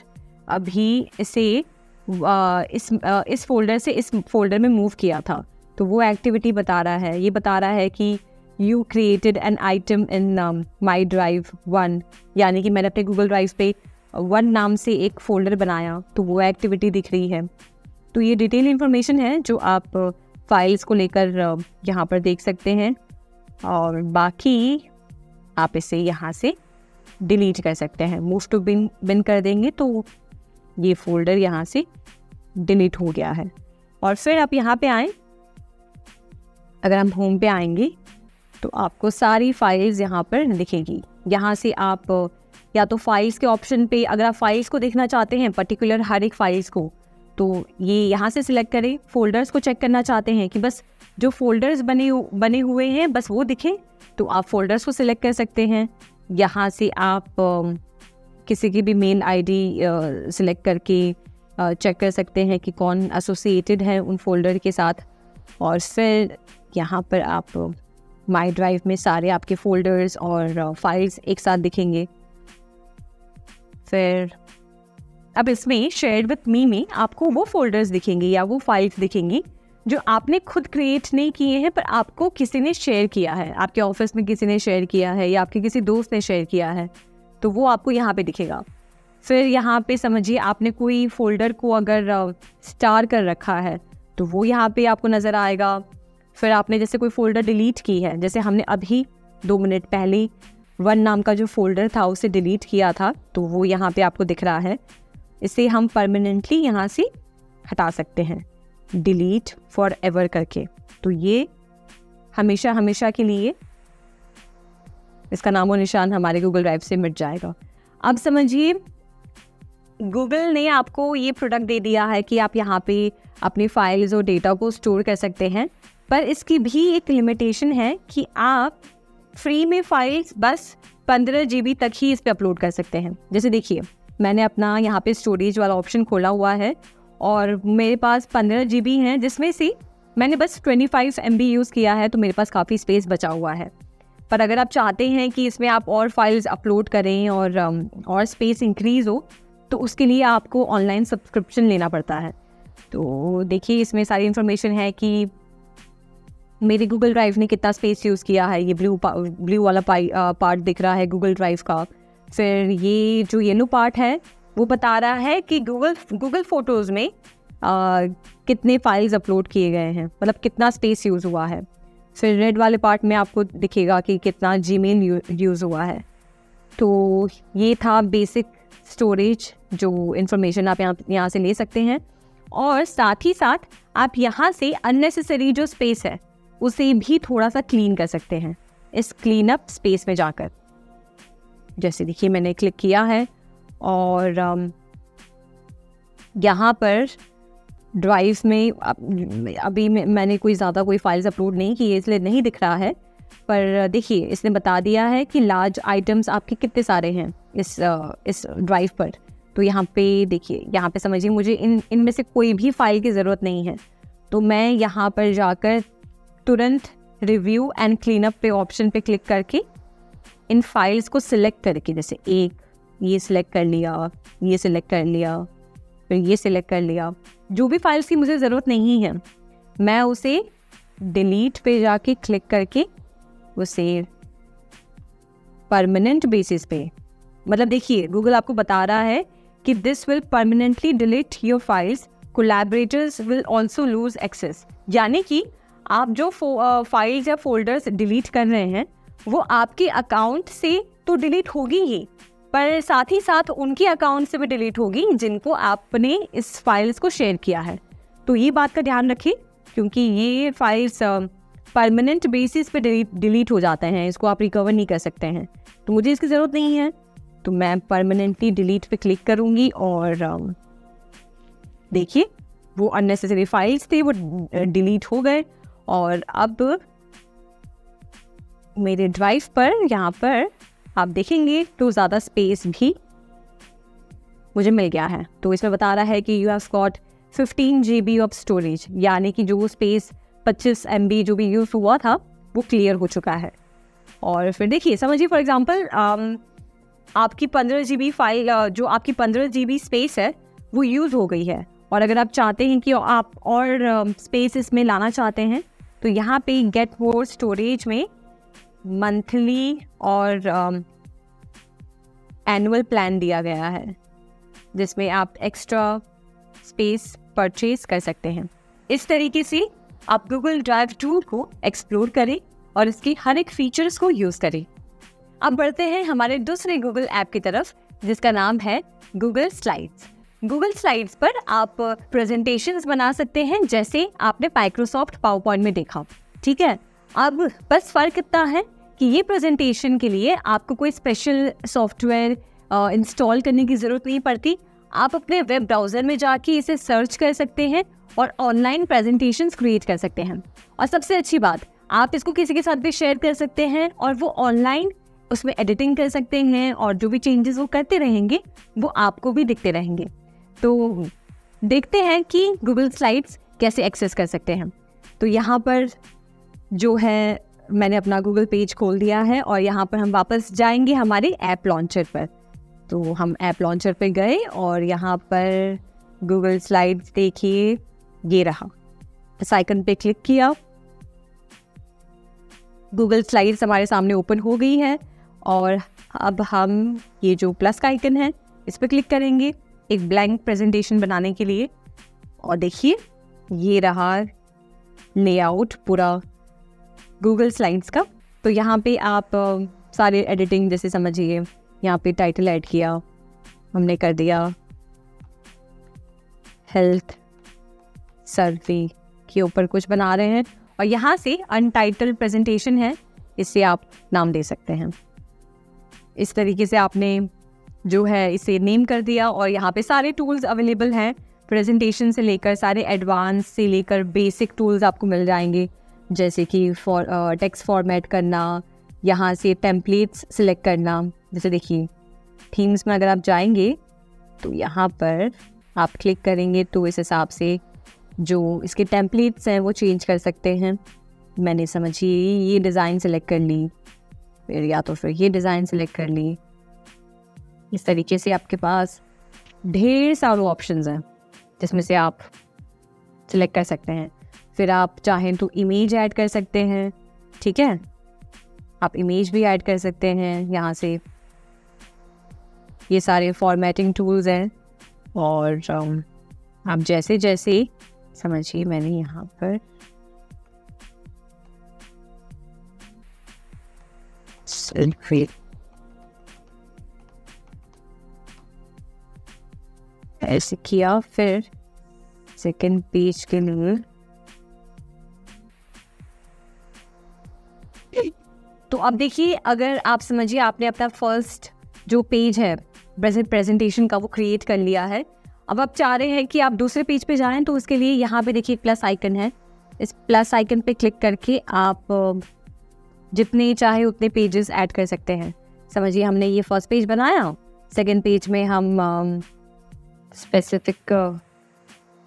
अभी इसे इस फोल्डर से इस फोल्डर में मूव किया था, तो वो एक्टिविटी बता रहा है। ये बता रहा है कि you created an item in my drive 1, यानी कि मैंने अपने गूगल ड्राइव पे 1 नाम से एक फ़ोल्डर बनाया, तो वो एक्टिविटी दिख रही है। तो ये डिटेल इन्फॉर्मेशन है जो आप फाइल्स को लेकर यहाँ पर देख सकते हैं, और बाकी आप इसे यहाँ से डिलीट कर सकते हैं। मूव टू बिन कर देंगे तो ये फोल्डर यहाँ से डिलीट हो गया है। और फिर आप यहाँ पे आएँ, अगर हम होम पे आएंगे तो आपको सारी फाइल्स यहाँ पर दिखेगी। यहाँ से आप या तो फाइल्स के ऑप्शन पे, अगर आप फाइल्स को देखना चाहते हैं पर्टिकुलर हर एक फाइल्स को, तो ये यहाँ से सिलेक्ट करें। फोल्डर्स को चेक करना चाहते हैं कि बस जो फोल्डर्स बने हुए हैं बस वो दिखें, तो आप फोल्डर्स को सिलेक्ट कर सकते हैं। यहाँ से आप किसी की भी मेल आईडी सिलेक्ट करके चेक कर सकते हैं कि कौन एसोसिएटेड है उन फोल्डर के साथ। और फिर यहाँ पर आप माई ड्राइव में सारे आपके फोल्डर्स और फाइल्स एक साथ दिखेंगे। फिर अब इसमें शेयर विथ मी में आपको वो फोल्डर्स दिखेंगे या वो फाइल्स दिखेंगी जो आपने खुद क्रिएट नहीं किए हैं, पर आपको किसी ने शेयर किया है, आपके ऑफिस में किसी ने शेयर किया है या आपके किसी दोस्त ने शेयर किया है, तो वो आपको यहाँ पे दिखेगा। फिर यहाँ पे समझिए आपने कोई फोल्डर को अगर स्टार कर रखा है तो वो यहाँ पे आपको नज़र आएगा। फिर आपने जैसे कोई फ़ोल्डर डिलीट की है, जैसे हमने अभी 2 मिनट पहले 1 नाम का जो फ़ोल्डर था उसे डिलीट किया था, तो वो यहाँ पे आपको दिख रहा है। इसे हम परमानेंटली यहाँ से हटा सकते हैं, डिलीट फॉर एवर करके। तो ये हमेशा हमेशा के लिए इसका नामो निशान हमारे गूगल ड्राइव से मिट जाएगा। अब समझिए गूगल ने आपको ये प्रोडक्ट दे दिया है कि आप यहाँ पे अपनी फाइल्स और डेटा को स्टोर कर सकते हैं, पर इसकी भी एक लिमिटेशन है कि आप फ्री में फाइल्स बस 15 GB तक ही इस पे अपलोड कर सकते हैं। जैसे देखिए मैंने अपना यहाँ पे स्टोरेज वाला ऑप्शन खोला हुआ है और मेरे पास 15 GB हैं, जिसमें से मैंने बस 25 MB यूज़ किया है, तो मेरे पास काफ़ी स्पेस बचा हुआ है। पर अगर आप चाहते हैं कि इसमें आप और फाइल्स अपलोड करें और स्पेस इंक्रीज़ हो, तो उसके लिए आपको ऑनलाइन सब्सक्रिप्शन लेना पड़ता है। तो देखिए इसमें सारी इन्फॉर्मेशन है कि मेरे गूगल ड्राइव ने कितना स्पेस यूज़ किया है। ये ब्लू वाला पार्ट दिख रहा है गूगल ड्राइव का। फिर ये जो येलो पार्ट है वो बता रहा है कि गूगल फ़ोटोज़ में कितने फाइल्स अपलोड किए गए हैं, मतलब कितना स्पेस यूज़ हुआ है। फिर रेड वाले पार्ट में आपको दिखेगा कि कितना जीमेल यूज़ हुआ है। तो ये था बेसिक स्टोरेज, जो इन्फॉर्मेशन आप यहाँ से ले सकते हैं। और साथ ही साथ आप यहाँ से अननेसेसरी जो स्पेस है उसे भी थोड़ा सा क्लीन कर सकते हैं इस क्लीन अप स्पेस में जाकर। जैसे देखिए मैंने क्लिक किया है और यहाँ पर ड्राइव में अभी मैंने कोई फाइल्स अपलोड नहीं की है इसलिए नहीं दिख रहा है, पर देखिए इसने बता दिया है कि लार्ज आइटम्स आपके कितने सारे हैं इस ड्राइव पर। तो यहाँ पे देखिए, यहाँ पे समझिए मुझे इनमें से कोई भी फाइल की ज़रूरत नहीं है, तो मैं यहाँ पर जाकर तुरंत रिव्यू एंड क्लीन अप पे ऑप्शन पे क्लिक करके इन फाइल्स को सिलेक्ट करके, जैसे एक ये सिलेक्ट कर लिया, ये सिलेक्ट कर लिया, फिर ये सिलेक्ट कर लिया, जो भी फाइल्स की मुझे ज़रूरत नहीं है मैं उसे डिलीट पे जाके क्लिक करके उसे परमानेंट बेसिस पे, मतलब देखिए गूगल आपको बता रहा है कि this will permanently delete your files, collaborators will also lose access. यानी कि आप जो फाइल्स या फोल्डर्स डिलीट कर रहे हैं वो आपके अकाउंट से तो डिलीट होगी ही, पर साथ ही साथ उनके अकाउंट से भी डिलीट होगी जिनको आपने इस फाइल्स को शेयर किया है। तो ये बात का ध्यान रखिए, क्योंकि ये फाइल्स परमानेंट बेसिस पे डिलीट हो जाते हैं, इसको आप रिकवर नहीं कर सकते हैं। तो मुझे इसकी ज़रूरत नहीं है, तो मैं परमानेंटली डिलीट पे क्लिक करूँगी और देखिए वो अननेसेसरी फाइल्स थे वो डिलीट हो गए। और अब मेरे ड्राइव पर यहाँ पर आप देखेंगे तो ज़्यादा स्पेस भी मुझे मिल गया है। तो इसमें बता रहा है कि you have got 15 GB of storage, यानी कि जो स्पेस 25 MB जो भी यूज़ हुआ था वो क्लियर हो चुका है। और फिर देखिए समझिए फॉर एग्जांपल आपकी 15 GB फाइल, जो आपकी 15 GB स्पेस है वो यूज़ हो गई है, और अगर आप चाहते हैं कि आप और स्पेस इसमें लाना चाहते हैं तो यहाँ पे गेट मोर स्टोरेज में मंथली और एनुअल प्लान दिया गया है, जिसमें आप एक्स्ट्रा स्पेस परचेज कर सकते हैं। इस तरीके से आप गूगल ड्राइव टूल को एक्सप्लोर करें और इसके हर एक फीचर्स को यूज़ करें। अब बढ़ते हैं हमारे दूसरे गूगल ऐप की तरफ, जिसका नाम है गूगल स्लाइड्स। गूगल स्लाइड्स पर आप प्रेजेंटेशंस बना सकते हैं, जैसे आपने माइक्रोसॉफ्ट पावर पॉइंट में देखा, ठीक है। अब बस फ़र्क इतना है कि ये प्रेजेंटेशन के लिए आपको कोई स्पेशल सॉफ्टवेयर इंस्टॉल करने की ज़रूरत नहीं पड़ती। आप अपने वेब ब्राउज़र में जाके इसे सर्च कर सकते हैं और ऑनलाइन प्रेजेंटेशंस क्रिएट कर सकते हैं। और सबसे अच्छी बात, आप इसको किसी के साथ भी शेयर कर सकते हैं और वो ऑनलाइन उसमें एडिटिंग कर सकते हैं, और जो भी चेंजेस वो करते रहेंगे वो आपको भी दिखते रहेंगे। तो देखते हैं कि गूगल स्लाइड्स कैसे एक्सेस कर सकते हैं। तो यहाँ पर जो है मैंने अपना गूगल पेज खोल दिया है और यहाँ पर हम वापस जाएंगे हमारे ऐप लॉन्चर पर। तो हम ऐप लॉन्चर पे गए और यहाँ पर गूगल स्लाइड्स देखिए, ये रहा। इस आइकन पे क्लिक किया, गूगल स्लाइड्स हमारे सामने ओपन हो गई है और अब हम ये जो प्लस का आइकन है इस पर क्लिक करेंगे एक ब्लैंक प्रेजेंटेशन बनाने के लिए। और देखिए ये रहा लेआउट पूरा गूगल स्लाइड्स का। तो यहाँ पे आप सारे एडिटिंग जैसे समझिए, यहाँ पे टाइटल ऐड किया हमने, कर दिया हेल्थ सर्वे के ऊपर कुछ बना रहे हैं और यहाँ से अनटाइटल्ड प्रेजेंटेशन है, इससे आप नाम दे सकते हैं। इस तरीके से आपने जो है इसे नेम कर दिया और यहाँ पे सारे टूल्स अवेलेबल हैं, प्रेजेंटेशन से लेकर सारे एडवांस से लेकर बेसिक टूल्स आपको मिल जाएंगे, जैसे कि टेक्स्ट फॉर्मेट करना, यहाँ से टेम्पलेट्स सिलेक्ट करना। जैसे देखिए थीम्स में अगर आप जाएंगे तो यहाँ पर आप क्लिक करेंगे तो इस हिसाब से जो इसके टेम्पलेट्स हैं वो चेंज कर सकते हैं। मैंने समझिए ये डिज़ाइन सेलेक्ट कर ली, फिर या तो फिर ये डिज़ाइन सेलेक्ट कर ली। इस तरीके से आपके पास ढेर सारे ऑप्शंस हैं जिसमें से आप सिलेक्ट कर सकते हैं। फिर आप चाहें तो इमेज ऐड कर सकते हैं, ठीक है, आप इमेज भी ऐड कर सकते हैं यहाँ से। ये सारे फॉर्मेटिंग टूल्स हैं और आप जैसे जैसे समझिए, मैंने यहाँ पर ऐसे किया, फिर सेकंड पेज के लिए तो अब देखिए, अगर आप समझिए आपने अपना फर्स्ट जो पेज है प्रेजेंटेशन का वो क्रिएट कर लिया है, अब आप चाह रहे हैं कि आप दूसरे पेज पे जाएं, तो उसके लिए यहाँ पे देखिए प्लस आइकन है, इस प्लस आइकन पे क्लिक करके आप जितने चाहे उतने पेजेस ऐड कर सकते हैं। समझिए हमने ये फर्स्ट पेज बनाया, सेकंड पेज में हम स्पेसिफिक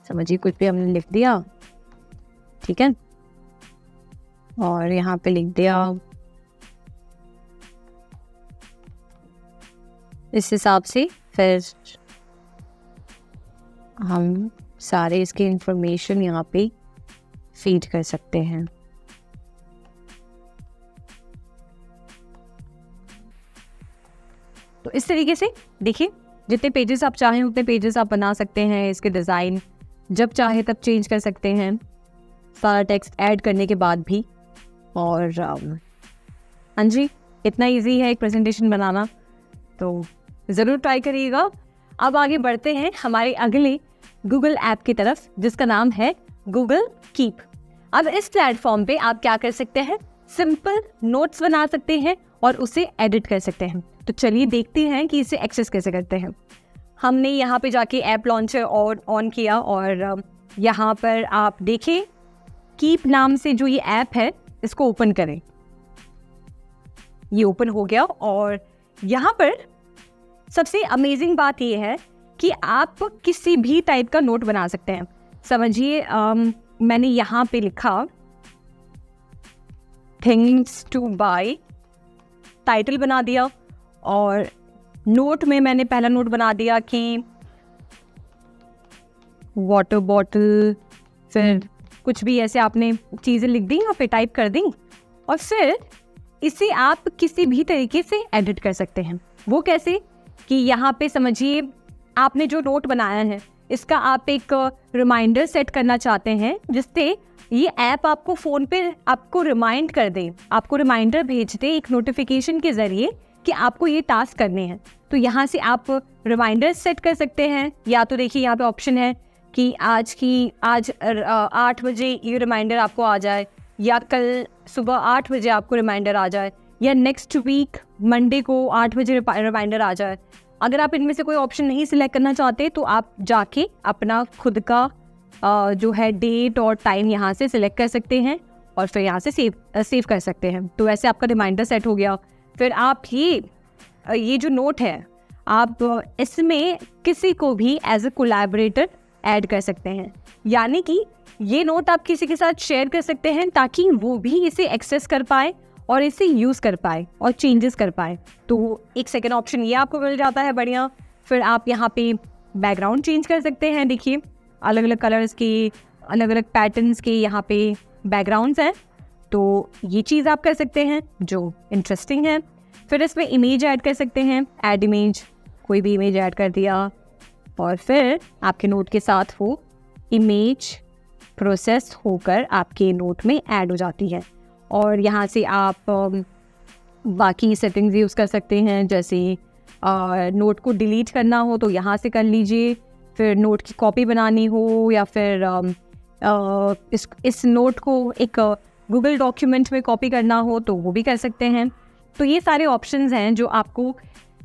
समझिए कुछ भी हमने लिख दिया, ठीक है, और यहाँ पे लिख दिया इस हिसाब से। फिर हम सारे इसके इंफॉर्मेशन यहाँ पे फीड कर सकते हैं। तो इस तरीके से देखिए जितने पेजेस आप चाहें उतने पेजेस आप बना सकते हैं। इसके डिज़ाइन जब चाहे तब चेंज कर सकते हैं, सारा टेक्स्ट ऐड करने के बाद भी। और हाँ जी, इतना इजी है एक प्रेजेंटेशन बनाना, तो ज़रूर ट्राई करिएगा। अब आगे बढ़ते हैं हमारे अगले गूगल ऐप की तरफ, जिसका नाम है गूगल कीप। अब इस प्लेटफॉर्म पे आप क्या कर सकते हैं, सिंपल नोट्स बना सकते हैं और उसे एडिट कर सकते हैं। तो चलिए देखते हैं कि इसे एक्सेस कैसे करते हैं। हमने यहाँ पे जाके ऐप लॉन्चर और ऑन किया और यहाँ पर आप देखें कीप नाम से जो ये ऐप है इसको ओपन करें। ये ओपन हो गया और यहाँ पर सबसे अमेजिंग बात ये है कि आप किसी भी टाइप का नोट बना सकते हैं। समझिए मैंने यहाँ पे लिखा थिंग्स टू बाय, टाइटल बना दिया और नोट में मैंने पहला नोट बना दिया कि वाटर बॉटल, फिर कुछ भी ऐसे आपने चीज़ें लिख दी, यहाँ पे टाइप कर दी और फिर इसे आप किसी भी तरीके से एडिट कर सकते हैं। वो कैसे कि यहाँ पे समझिए आपने जो नोट बनाया है इसका आप एक रिमाइंडर सेट करना चाहते हैं, जिससे ये ऐप आपको फ़ोन पे आपको रिमाइंड कर दे, आपको रिमाइंडर भेज दे एक नोटिफिकेशन के ज़रिए कि आपको ये टास्क करने हैं। तो यहाँ से आप रिमाइंडर सेट कर सकते हैं, या तो देखिए यहाँ पे ऑप्शन है कि आज 8 बजे ये रिमाइंडर आपको आ जाए, या कल सुबह 8 बजे आपको रिमाइंडर आ जाए, या नेक्स्ट वीक मंडे को 8 बजे रिमाइंडर आ जाए। अगर आप इनमें से कोई ऑप्शन नहीं सिलेक्ट करना चाहते तो आप जाके अपना खुद का जो है डेट और टाइम यहाँ से सिलेक्ट कर सकते हैं और फिर यहाँ से सेव कर सकते हैं। तो वैसे आपका रिमाइंडर सेट हो गया। फिर आप ये जो नोट है आप इसमें किसी को भी एज ए कोलैबोरेटर ऐड कर सकते हैं। यानी कि ये नोट आप किसी के साथ शेयर कर सकते हैं ताकि वो भी इसे एक्सेस कर पाए और इसे यूज़ कर पाए और चेंजेस कर पाए। तो एक सेकेंड ऑप्शन ये आपको मिल जाता है बढ़िया। फिर आप यहाँ पे बैकग्राउंड चेंज कर सकते हैं। देखिए अलग अलग कलर्स के, अलग अलग पैटर्न्स के यहाँ पे बैकग्राउंड्स हैं, तो ये चीज़ आप कर सकते हैं जो इंटरेस्टिंग है। फिर इसमें इमेज ऐड कर सकते हैं, ऐड इमेज, कोई भी इमेज ऐड कर दिया और फिर आपके नोट के साथ वो इमेज प्रोसेस होकर आपके नोट में ऐड हो जाती है। और यहाँ से आप बाकी सेटिंग्स यूज़ कर सकते हैं, जैसे नोट को डिलीट करना हो तो यहाँ से कर लीजिए। फिर नोट की कॉपी बनानी हो या फिर इस नोट को एक गूगल डॉक्यूमेंट में कॉपी करना हो तो वो भी कर सकते हैं। तो ये सारे ऑप्शंस हैं जो आपको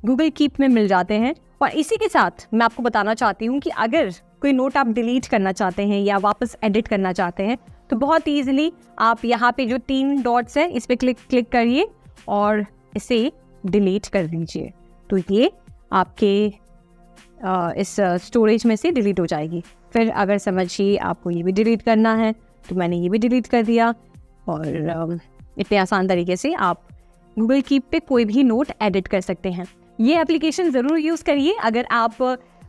गूगल कीप में मिल जाते हैं। और इसी के साथ मैं आपको बताना चाहती हूँ कि अगर कोई नोट आप डिलीट करना चाहते हैं या वापस एडिट करना चाहते हैं तो बहुत ईजिली आप यहाँ पे जो 3 डॉट्स हैं इस पर क्लिक करिए और इसे डिलीट कर दीजिए, तो ये आपके इस स्टोरेज में से डिलीट हो जाएगी। फिर अगर समझिए आपको ये भी डिलीट करना है तो मैंने ये भी डिलीट कर दिया। और इतने आसान तरीके से आप गूगल कीप पे कोई भी नोट एडिट कर सकते हैं। ये एप्लीकेशन ज़रूर यूज़ करिए अगर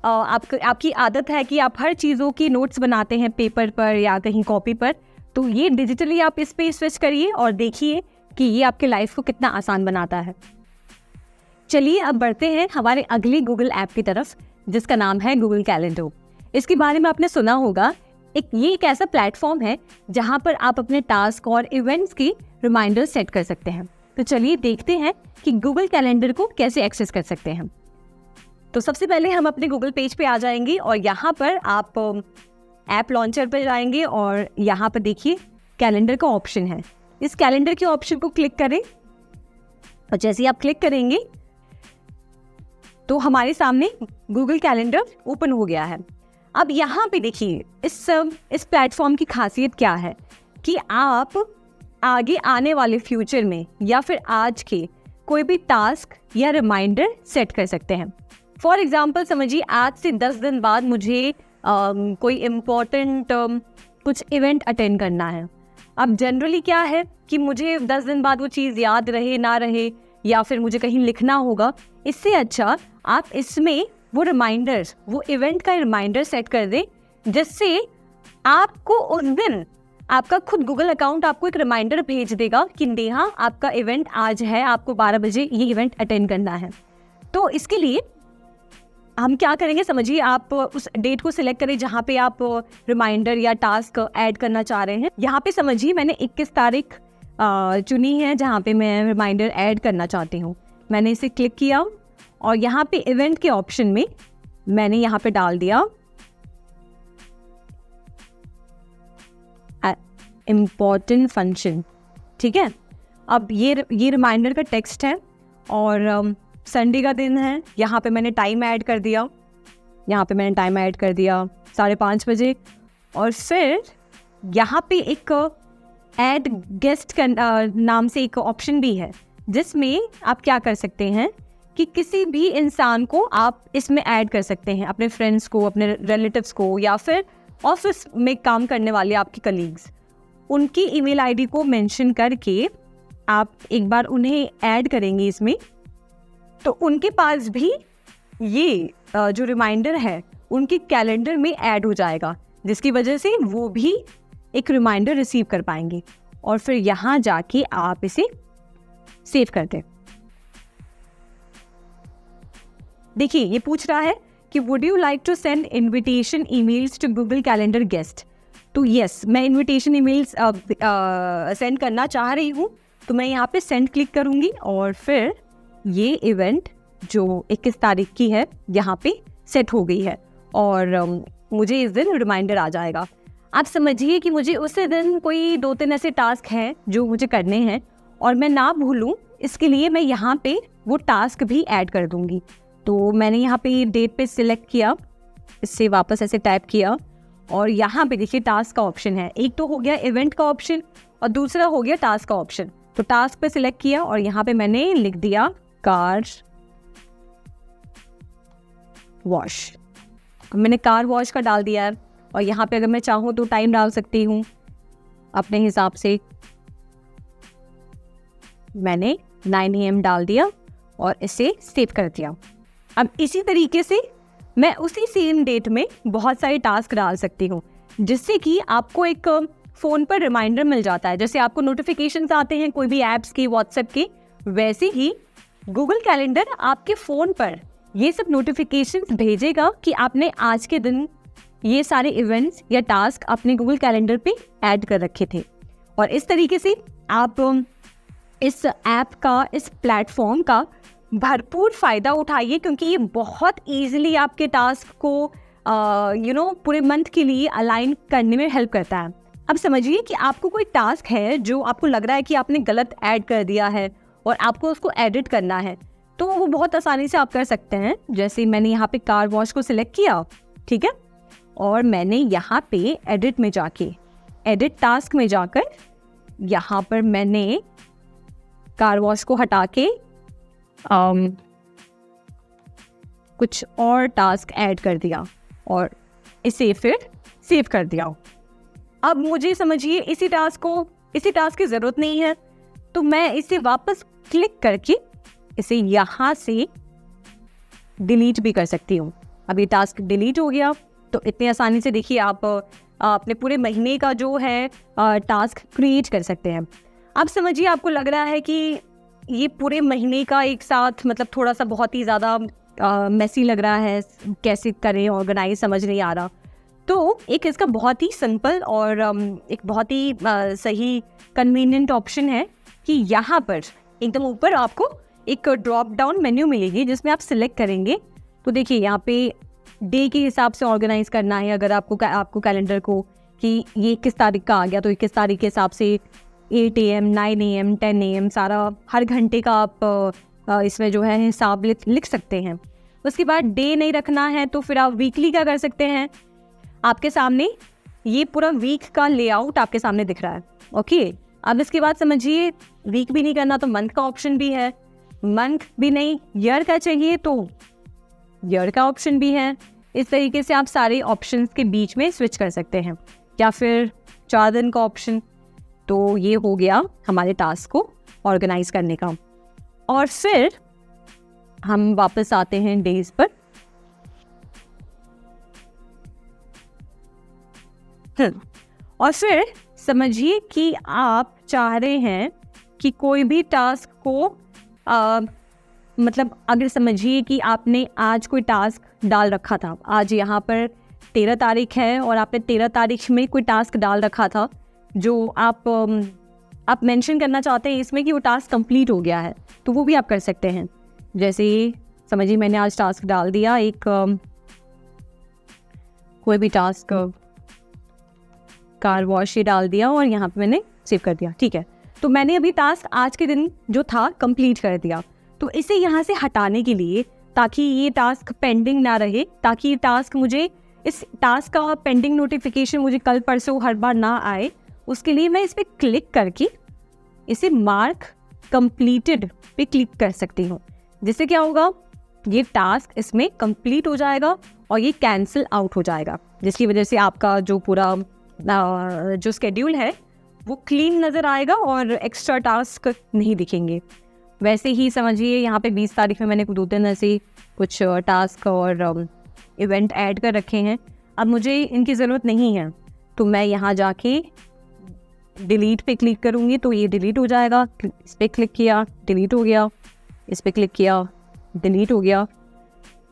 आपकी आदत है कि आप हर चीज़ों की नोट्स बनाते हैं पेपर पर या कहीं कॉपी पर, तो ये डिजिटली आप इस पे स्विच करिए और देखिए कि ये आपके लाइफ को कितना आसान बनाता है। चलिए अब बढ़ते हैं हमारे अगले गूगल ऐप की तरफ जिसका नाम है गूगल कैलेंडर। इसके बारे में आपने सुना होगा। ये एक ऐसा प्लेटफॉर्म है जहाँ पर आप अपने टास्क और इवेंट्स की रिमाइंडर सेट कर सकते हैं। तो चलिए देखते हैं कि गूगल कैलेंडर को कैसे एक्सेस कर सकते हैं। तो सबसे पहले हम अपने गूगल पेज पे आ जाएंगे और यहाँ पर आप ऐप लॉन्चर पर जाएंगे और यहाँ पर देखिए कैलेंडर का ऑप्शन है। इस कैलेंडर के ऑप्शन को क्लिक करें और जैसे ही आप क्लिक करेंगे तो हमारे सामने गूगल कैलेंडर ओपन हो गया है। अब यहाँ पे देखिए इस प्लेटफॉर्म की खासियत क्या है कि आप आगे आने वाले फ्यूचर में या फिर आज के कोई भी टास्क या रिमाइंडर सेट कर सकते हैं। फॉर एग्जाम्पल समझिए आज से 10 दिन बाद मुझे कोई इम्पोर्टेंट कुछ इवेंट अटेंड करना है। अब जनरली क्या है कि मुझे 10 दिन बाद वो चीज़ याद रहे ना रहे या फिर मुझे कहीं लिखना होगा, इससे अच्छा आप इसमें वो रिमाइंडर, वो इवेंट का रिमाइंडर सेट कर दें जिससे आपको उस दिन आपका खुद गूगल अकाउंट आपको एक रिमाइंडर भेज देगा कि नेहा आपका इवेंट आज है, आपको 12 बजे ये इवेंट अटेंड करना है। तो इसके लिए हम क्या करेंगे, समझिए आप उस डेट को सिलेक्ट करें जहाँ पे आप रिमाइंडर या टास्क ऐड करना चाह रहे हैं। यहाँ पे समझिए मैंने 21 तारीख चुनी है जहाँ पे मैं रिमाइंडर ऐड करना चाहती हूँ। मैंने इसे क्लिक किया और यहाँ पे इवेंट के ऑप्शन में मैंने यहाँ पे डाल दिया इम्पॉर्टेंट फंक्शन। ठीक है, अब ये रिमाइंडर का टेक्स्ट है और संडे का दिन है। यहाँ पे मैंने टाइम ऐड कर दिया, 5:30 बजे। और फिर यहाँ पे एक ऐड गेस्ट नाम से एक ऑप्शन भी है जिसमें आप क्या कर सकते हैं कि किसी भी इंसान को आप इसमें ऐड कर सकते हैं, अपने फ्रेंड्स को, अपने रिलेटिव्स को, या फिर ऑफिस में काम करने वाले आपके कलीग्स, उनकी ईमेल आईडी को मेंशन करके आप एक बार उन्हें ऐड करेंगे इसमें, तो उनके पास भी ये जो रिमाइंडर है उनके कैलेंडर में ऐड हो जाएगा, जिसकी वजह से वो भी एक रिमाइंडर रिसीव कर पाएंगे और फिर यहाँ जाके आप इसे सेव कर दें। देखिए ये पूछ रहा है कि would you like to send invitation emails to Google calendar guest. तो यस, मैं इन्विटेशन ईमेल्स सेंड करना चाह रही हूँ, तो मैं यहाँ पे सेंड क्लिक करूँगी और फिर ये इवेंट जो 21 तारीख की है यहाँ पे सेट हो गई है और मुझे इस दिन रिमाइंडर आ जाएगा। आप समझिए कि मुझे उसी दिन कोई 2-3 ऐसे टास्क हैं जो मुझे करने हैं और मैं ना भूलूं, इसके लिए मैं यहाँ पे वो टास्क भी ऐड कर दूँगी। तो मैंने यहाँ पे डेट पे सिलेक्ट किया, इससे वापस ऐसे टाइप किया और यहाँ पे देखिए टास्क का ऑप्शन है। एक तो हो गया इवेंट का ऑप्शन और दूसरा हो गया टास्क का ऑप्शन। तो टास्क पे सिलेक्ट किया और यहाँ पे मैंने लिख दिया कार वॉश। मैंने कार वॉश का डाल दिया है और यहाँ पे अगर मैं चाहूँ तो टाइम डाल सकती हूँ अपने हिसाब से। मैंने 9 AM डाल दिया और इसे सेव कर दिया। अब इसी तरीके से मैं उसी सेम डेट में बहुत सारे टास्क डाल सकती हूँ, जिससे कि आपको एक फ़ोन पर रिमाइंडर मिल जाता है। जैसे आपको नोटिफिकेशंस आते हैं कोई भी ऐप्स के, व्हाट्सएप के, वैसे ही गूगल कैलेंडर आपके फ़ोन पर ये सब नोटिफिकेशंस भेजेगा कि आपने आज के दिन ये सारे इवेंट्स या टास्क अपने गूगल कैलेंडर पे ऐड कर रखे थे। और इस तरीके से आप इस ऐप का, इस प्लेटफॉर्म का भरपूर फ़ायदा उठाइए, क्योंकि ये बहुत ईजिली आपके टास्क को पूरे मंथ के लिए अलाइन करने में हेल्प करता है। अब समझिए कि आपको कोई टास्क है जो आपको लग रहा है कि आपने गलत ऐड कर दिया है और आपको उसको एडिट करना है, तो वो बहुत आसानी से आप कर सकते हैं। जैसे मैंने यहाँ पे कार वॉश को सिलेक्ट किया, ठीक है, और मैंने यहाँ पे एडिट में जाके, एडिट टास्क में जाकर यहाँ पर मैंने कार वॉश को हटा के कुछ और टास्क ऐड कर दिया और इसे फिर सेव कर दिया। अब मुझे समझिए इसी टास्क की ज़रूरत नहीं है, तो मैं इसे वापस क्लिक करके इसे यहाँ से डिलीट भी कर सकती हूँ। अब ये टास्क डिलीट हो गया, तो इतनी आसानी से देखिए आप अपने पूरे महीने का जो है टास्क क्रिएट कर सकते हैं। अब समझिए आपको लग रहा है कि ये पूरे महीने का एक साथ मतलब थोड़ा सा बहुत ही ज़्यादा मैसी लग रहा है, कैसे करें ऑर्गेनाइज, समझ नहीं आ रहा। तो एक इसका बहुत ही सिंपल और एक बहुत ही सही कन्वीनियंट ऑप्शन है कि यहाँ पर एकदम ऊपर आपको एक ड्रॉप डाउन मेन्यू मिलेगी, जिसमें आप सिलेक्ट करेंगे तो देखिए यहाँ पे डे के हिसाब से ऑर्गेनाइज करना है। अगर आपको कैलेंडर को कि ये किस तारीख का आ गया, तो किस तारीख के हिसाब से 8 AM, 9 AM, 10 AM सारा हर घंटे का आप इसमें जो है हिसाब लिख सकते हैं। उसके बाद डे नहीं रखना है तो फिर आप वीकली क्या कर सकते हैं, आपके सामने ये पूरा वीक का लेआउट आपके सामने दिख रहा है। ओके, अब इसके बाद समझिए वीक भी नहीं करना तो मंथ का ऑप्शन भी है, मंथ भी नहीं ईयर का चाहिए तो ईयर का ऑप्शन भी है। इस तरीके से आप सारे ऑप्शंस के बीच में स्विच कर सकते हैं, या फिर 4 दिन का ऑप्शन। तो ये हो गया हमारे टास्क को ऑर्गेनाइज करने का। और फिर हम वापस आते हैं डेज पर। और फिर समझिए कि आप चाह रहे हैं कि कोई भी टास्क को मतलब अगर समझिए कि आपने आज कोई टास्क डाल रखा था, आज यहाँ पर 13 तारीख है और आपने 13 तारीख में कोई टास्क डाल रखा था जो आप मेंशन करना चाहते हैं इसमें कि वो टास्क कंप्लीट हो गया है, तो वो भी आप कर सकते हैं। जैसे समझिए मैंने आज टास्क डाल दिया, एक कोई भी टास्क कार वॉश ही डाल दिया और यहाँ पे मैंने सेव कर दिया, ठीक है। तो मैंने अभी टास्क आज के दिन जो था कंप्लीट कर दिया। तो इसे यहाँ से हटाने के लिए, ताकि ये टास्क पेंडिंग ना रहे, ताकि ये टास्क मुझे, इस टास्क का पेंडिंग नोटिफिकेशन मुझे कल परसों हर बार ना आए, उसके लिए मैं इस पर क्लिक करके इसे मार्क कंप्लीटेड पे क्लिक कर सकती हूँ। जिससे क्या होगा, ये टास्क इसमें कंप्लीट हो जाएगा और ये कैंसिल आउट हो जाएगा, जिसकी वजह से आपका जो पूरा जो स्केड्यूल है वो क्लीन नज़र आएगा और एक्स्ट्रा टास्क नहीं दिखेंगे। वैसे ही समझिए यहाँ पे 20 तारीख में मैंने 2 दिन ऐसे कुछ टास्क और इवेंट ऐड कर रखे हैं। अब मुझे इनकी ज़रूरत नहीं है, तो मैं यहाँ जाके डिलीट पे क्लिक करूँगी तो ये डिलीट हो जाएगा। इस पर क्लिक किया, डिलीट हो गया, इस पर क्लिक किया, डिलीट हो गया।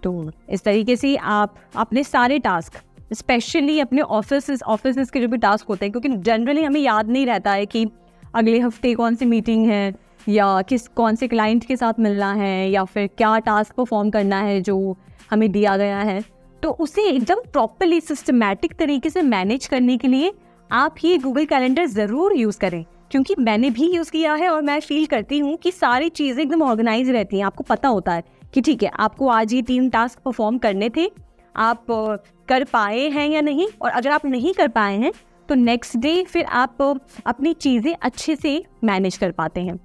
तो इस तरीके से आप अपने सारे टास्क, स्पेशली अपने ऑफिस के जो भी टास्क होते हैं, क्योंकि जनरली हमें याद नहीं रहता है कि अगले हफ्ते कौन सी मीटिंग है या कौन से क्लाइंट के साथ मिलना है या फिर क्या टास्क परफॉर्म करना है जो हमें दिया गया है। तो उसे एकदम प्रॉपरली सिस्टमैटिक तरीके से मैनेज करने के लिए आप ये गूगल कैलेंडर ज़रूर यूज़ करें, क्योंकि मैंने भी यूज़ किया है और मैं फील करती हूँ कि सारी चीज़ें एकदम ऑर्गेनाइज रहती हैं। आपको पता होता है कि ठीक है, आपको आज ये 3 टास्क परफॉर्म करने थे, आप कर पाए हैं या नहीं, और अगर आप नहीं कर पाए हैं तो नेक्स्ट डे फिर आप अपनी चीज़ें अच्छे से मैनेज कर पाते हैं।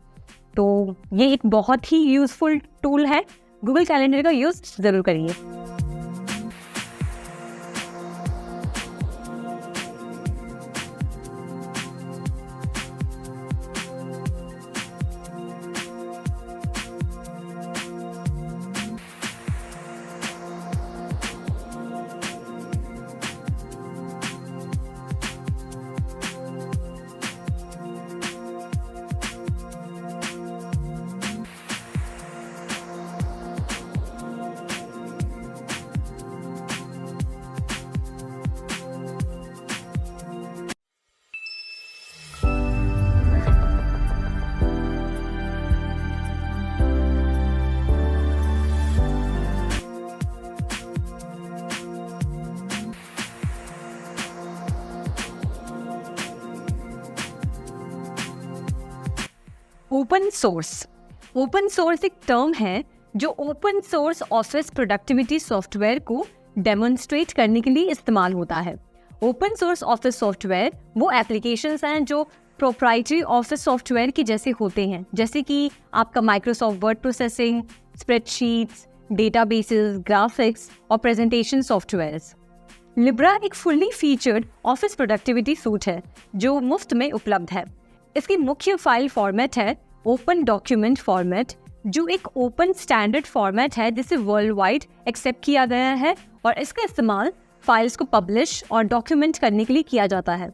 तो ये एक बहुत ही यूज़फुल टूल है, गूगल कैलेंडर का यूज़ ज़रूर करिए। ओपन सोर्स एक टर्म है जो open source office productivity software को डेमोन्स्ट्रेट करने के लिए इस्तेमाल होता है। ओपन सोर्स ऑफिस सॉफ्टवेयर वो एप्लीकेशंस हैं जो प्रोप्राइटरी ऑफिस सॉफ्टवेयर के जैसे होते हैं, जैसे कि आपका Microsoft word processing, spreadsheets, databases, graphics और प्रेजेंटेशन सॉफ्टवेयर्स। लिब्रा एक fully featured office productivity suit है जो मुफ्त में उपलब्ध है। इसकी मुख्य फाइल फॉर्मेट है ओपन डॉक्यूमेंट फॉर्मेट, जो एक ओपन स्टैंडर्ड फॉर्मेट है जिसे वर्ल्ड वाइड एक्सेप्ट किया गया है और इसका इस्तेमाल फाइल्स को पब्लिश और डॉक्यूमेंट करने के लिए किया जाता है।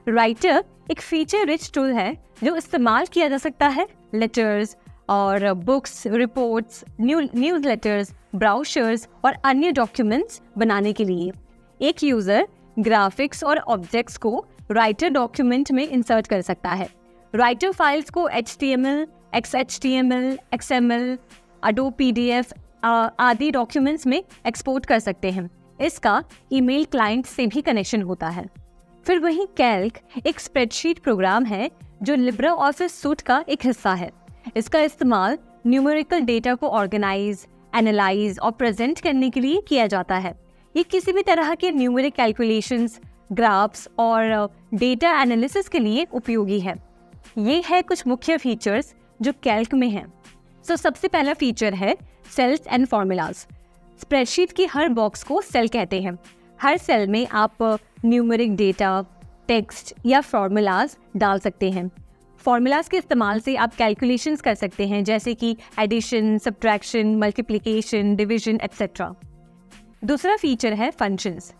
राइटर एक फीचर रिच टूल है जो इस्तेमाल किया जा सकता है लेटर्स और बुक्स, रिपोर्ट्स, न्यूज़लेटर्स, ब्राउशर्स और अन्य डॉक्यूमेंट्स बनाने के लिए। एक यूज़र ग्राफिक्स और ऑब्जेक्ट्स को राइटर डॉक्यूमेंट में इंसर्ट कर सकता है। राइटर फाइल्स को HTML, XHTML, XML, Adobe PDF आदि डॉक्यूमेंट्स में एक्सपोर्ट कर सकते हैं। इसका ईमेल क्लाइंट से भी कनेक्शन होता है। फिर वहीं कैल्क एक स्प्रेडशीट प्रोग्राम है जो लिब्रा ऑफिस सूट का एक हिस्सा है। इसका इस्तेमाल न्यूमेरिकल डेटा को ऑर्गेनाइज, एनालाइज और प्रेजेंट करने के लिए किया जाता है। ये किसी भी तरह के न्यूमेरिक कैलकुलेशंस, ग्राफ्स और डेटा एनालिसिस के लिए उपयोगी है। ये है कुछ मुख्य फीचर्स जो कैल्क में हैं। सबसे पहला फीचर है सेल्स एंड फॉर्मूलाज। स्प्रेडशीट की हर बॉक्स को सेल कहते हैं। हर सेल में आप न्यूमेरिक डेटा, टेक्स्ट या फॉर्मूलाज डाल सकते हैं। फॉर्मूलाज के इस्तेमाल से आप कैलकुलेशंस कर सकते हैं, जैसे कि addition, subtraction, multiplication, division etcetera. दूसरा फीचर है फंक्शंस।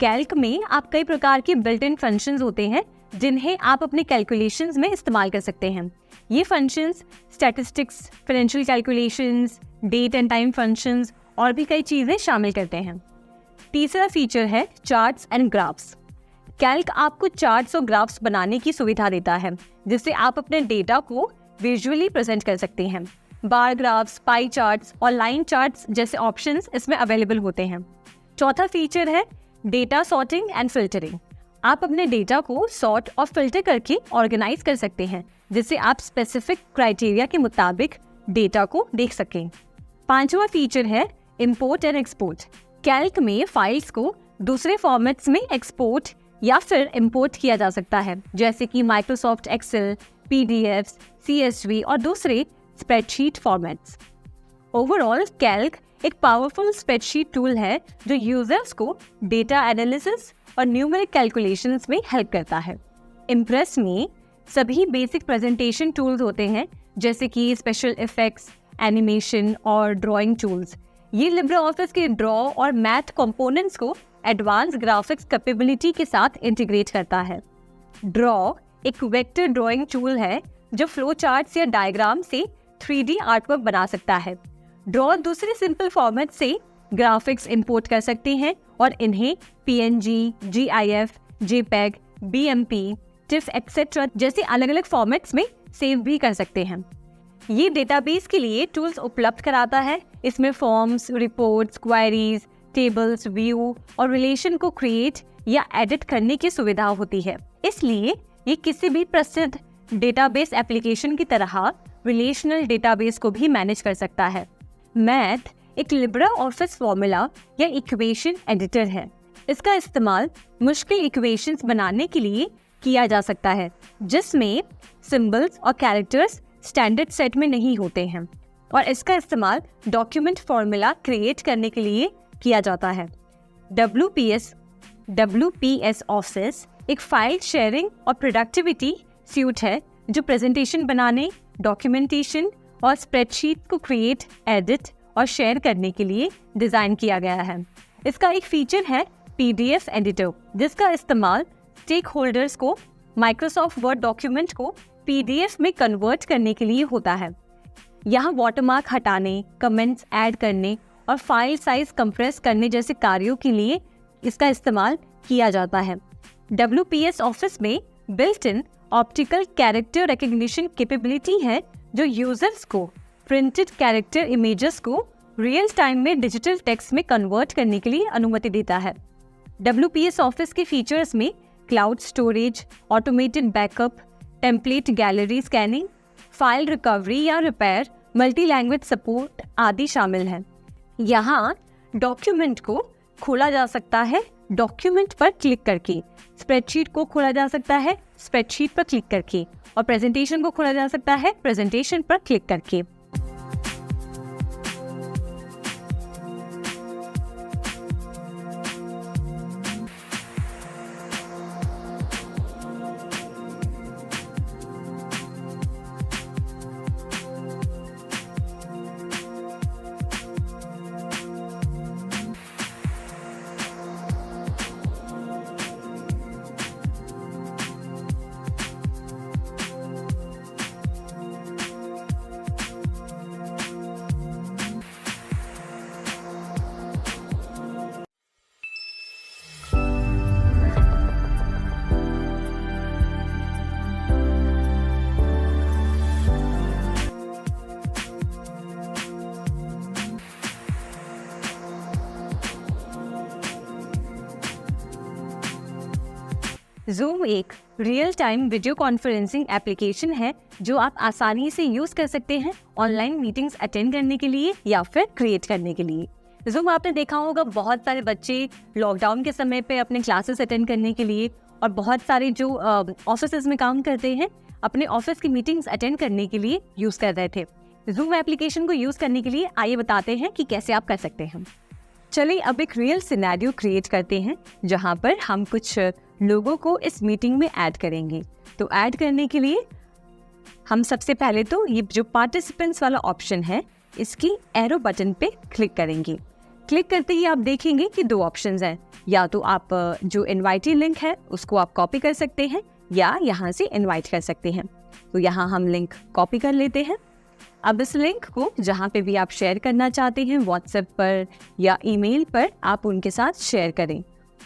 कैल्क में आप कई प्रकार के बिल्ट इन फंक्शंस होते हैं जिन्हें आप अपने कैलकुलेशंस में इस्तेमाल कर सकते हैं। ये functions statistics, financial calculations, date and time functions और भी कई चीज़ें शामिल करते हैं। तीसरा फीचर है चार्ट्स एंड ग्राफ्स। कैल्क आपको चार्ट्स और ग्राफ्स बनाने की सुविधा देता है, जिससे आप अपने डेटा को विजुअली प्रेजेंट कर सकते हैं। बार ग्राफ्स, पाई चार्ट्स और लाइन चार्ट्स जैसे ऑप्शंस इसमें अवेलेबल होते हैं। चौथा फीचर है डेटा सॉर्टिंग एंड फिल्टरिंग। आप अपने डेटा को सॉर्ट और फिल्टर करके ऑर्गेनाइज कर सकते हैं, जिससे आप स्पेसिफिक क्राइटेरिया के मुताबिक डेटा को देख सकें। पांचवा फीचर है इंपोर्ट एंड एक्सपोर्ट। कैल्क में फाइल्स को दूसरे फॉर्मेट्स में एक्सपोर्ट या फिर इंपोर्ट किया जा सकता है, जैसे कि माइक्रोसॉफ्ट एक्सेल, PDFs, CSV और दूसरे स्प्रेडशीट फॉर्मेट्स। ओवरऑल कैल्क एक पावरफुल स्प्रेडशीट टूल है जो यूजर्स को डेटा एनालिसिस और न्यूमेरिक कैलकुलेशंस में हेल्प करता है। इम्प्रेस में सभी बेसिक प्रेजेंटेशन टूल्स होते हैं, जैसे कि स्पेशल इफेक्ट्स, एनिमेशन और ड्राइंग टूल्स। ये लिब्रा ऑफिस के ड्रॉ और मैथ कंपोनेंट्स को एडवांस ग्राफिक्स कैपेबिलिटी के साथ इंटीग्रेट करता है। ड्रॉ एक वेक्टर ड्राइंग टूल है जो फ्लो चार्ट्स या डायग्राम से 3D आर्टवर्क बना सकता है। ड्रॉ दूसरे सिंपल फॉर्मेट से ग्राफिक्स इंपोर्ट कर सकते हैं और इन्हें PNG, GIF, JPEG, BMP, TIFF etcetera जैसे अलग अलग फॉर्मेट्स में सेव भी कर सकते हैं। ये डेटाबेस के लिए टूल्स उपलब्ध कराता है। इसमें forms, reports, queries, tables, view और रिलेशन को क्रिएट या एडिट करने की सुविधा होती है। इसलिए ये किसी भी प्रसिद्ध डेटाबेस एप्लीकेशन की तरह रिलेशनल डेटाबेस को भी मैनेज कर सकता है। मैथ एक लिब्रा ऑफिस फॉर्मूला या इक्वेशन एडिटर है। इसका इस्तेमाल मुश्किल इक्वेशंस बनाने के लिए किया जा सकता है, जिसमें सिंबल्स और कैरेक्टर्स स्टैंडर्ड सेट में नहीं होते हैं, और इसका इस्तेमाल डॉक्यूमेंट फॉर्मूला क्रिएट करने के लिए किया जाता है। WPS ऑफिस एक फाइल शेयरिंग और प्रोडक्टिविटी सूट है जो प्रेजेंटेशन बनाने, डॉक्यूमेंटेशन और स्प्रेडशीट को क्रिएट, एडिट और शेयर करने के लिए डिज़ाइन किया गया है। इसका एक फीचर है PDF एडिटर, जिसका इस्तेमाल स्टेक होल्डर्स को माइक्रोसॉफ्ट वर्ड डॉक्यूमेंट को PDF में कन्वर्ट करने के लिए होता है। यहाँ वाटरमार्क हटाने, कमेंट्स ऐड करने और फाइल साइज कंप्रेस करने जैसे कार्यों के लिए इसका इस्तेमाल किया जाता है। WPS ऑफिस में built in optical character recognition capability है जो यूजर्स को प्रिंटेड कैरेक्टर इमेजेस को रियल टाइम में डिजिटल टेक्स्ट में कन्वर्ट करने के लिए अनुमति देता है। WPS ऑफिस के फीचर्स में cloud storage, automated backup, template gallery scanning, file recovery या रिपेयर, मल्टी लैंग्वेज सपोर्ट आदि शामिल हैं। यहाँ डॉक्यूमेंट को खोला जा सकता है डॉक्यूमेंट पर क्लिक करके, स्प्रेडशीट को खोला जा सकता है स्प्रेडशीट पर क्लिक करके, और प्रेजेंटेशन को खोला जा सकता है प्रेजेंटेशन पर क्लिक करके। Zoom एक real time video conferencing application है जो आप आसानी से यूज कर सकते हैं ऑनलाइन मीटिंग्स अटेंड करने के लिए या फिर क्रिएट करने के लिए। Zoom आपने देखा होगा, बहुत सारे बच्चे लॉकडाउन के समय पे अपने क्लासेस अटेंड करने के लिए, और बहुत सारे जो ऑफिसेज में काम करते हैं अपने ऑफिस की मीटिंग्स अटेंड करने के लिए यूज कर रहे थे। Zoom एप्लीकेशन को यूज करने के लिए आइए बताते हैं कि कैसे आप कर सकते हैं। चलिए अब एक रियल सिनेरियो क्रिएट करते हैं जहाँ पर हम कुछ लोगों को इस मीटिंग में ऐड करेंगे। तो ऐड करने के लिए हम सबसे पहले तो ये जो पार्टिसिपेंट्स वाला ऑप्शन है इसकी एरो बटन पे क्लिक करेंगे। क्लिक करते ही आप देखेंगे कि दो ऑप्शंस हैं, या तो आप जो इनवाइटी लिंक है उसको आप कॉपी कर सकते हैं या यहाँ से इनवाइट कर सकते हैं। तो यहाँ हम लिंक कॉपी कर लेते हैं। अब इस लिंक को जहाँ पे भी आप शेयर करना चाहते हैं, व्हाट्सएप पर या ईमेल पर, आप उनके साथ शेयर करें।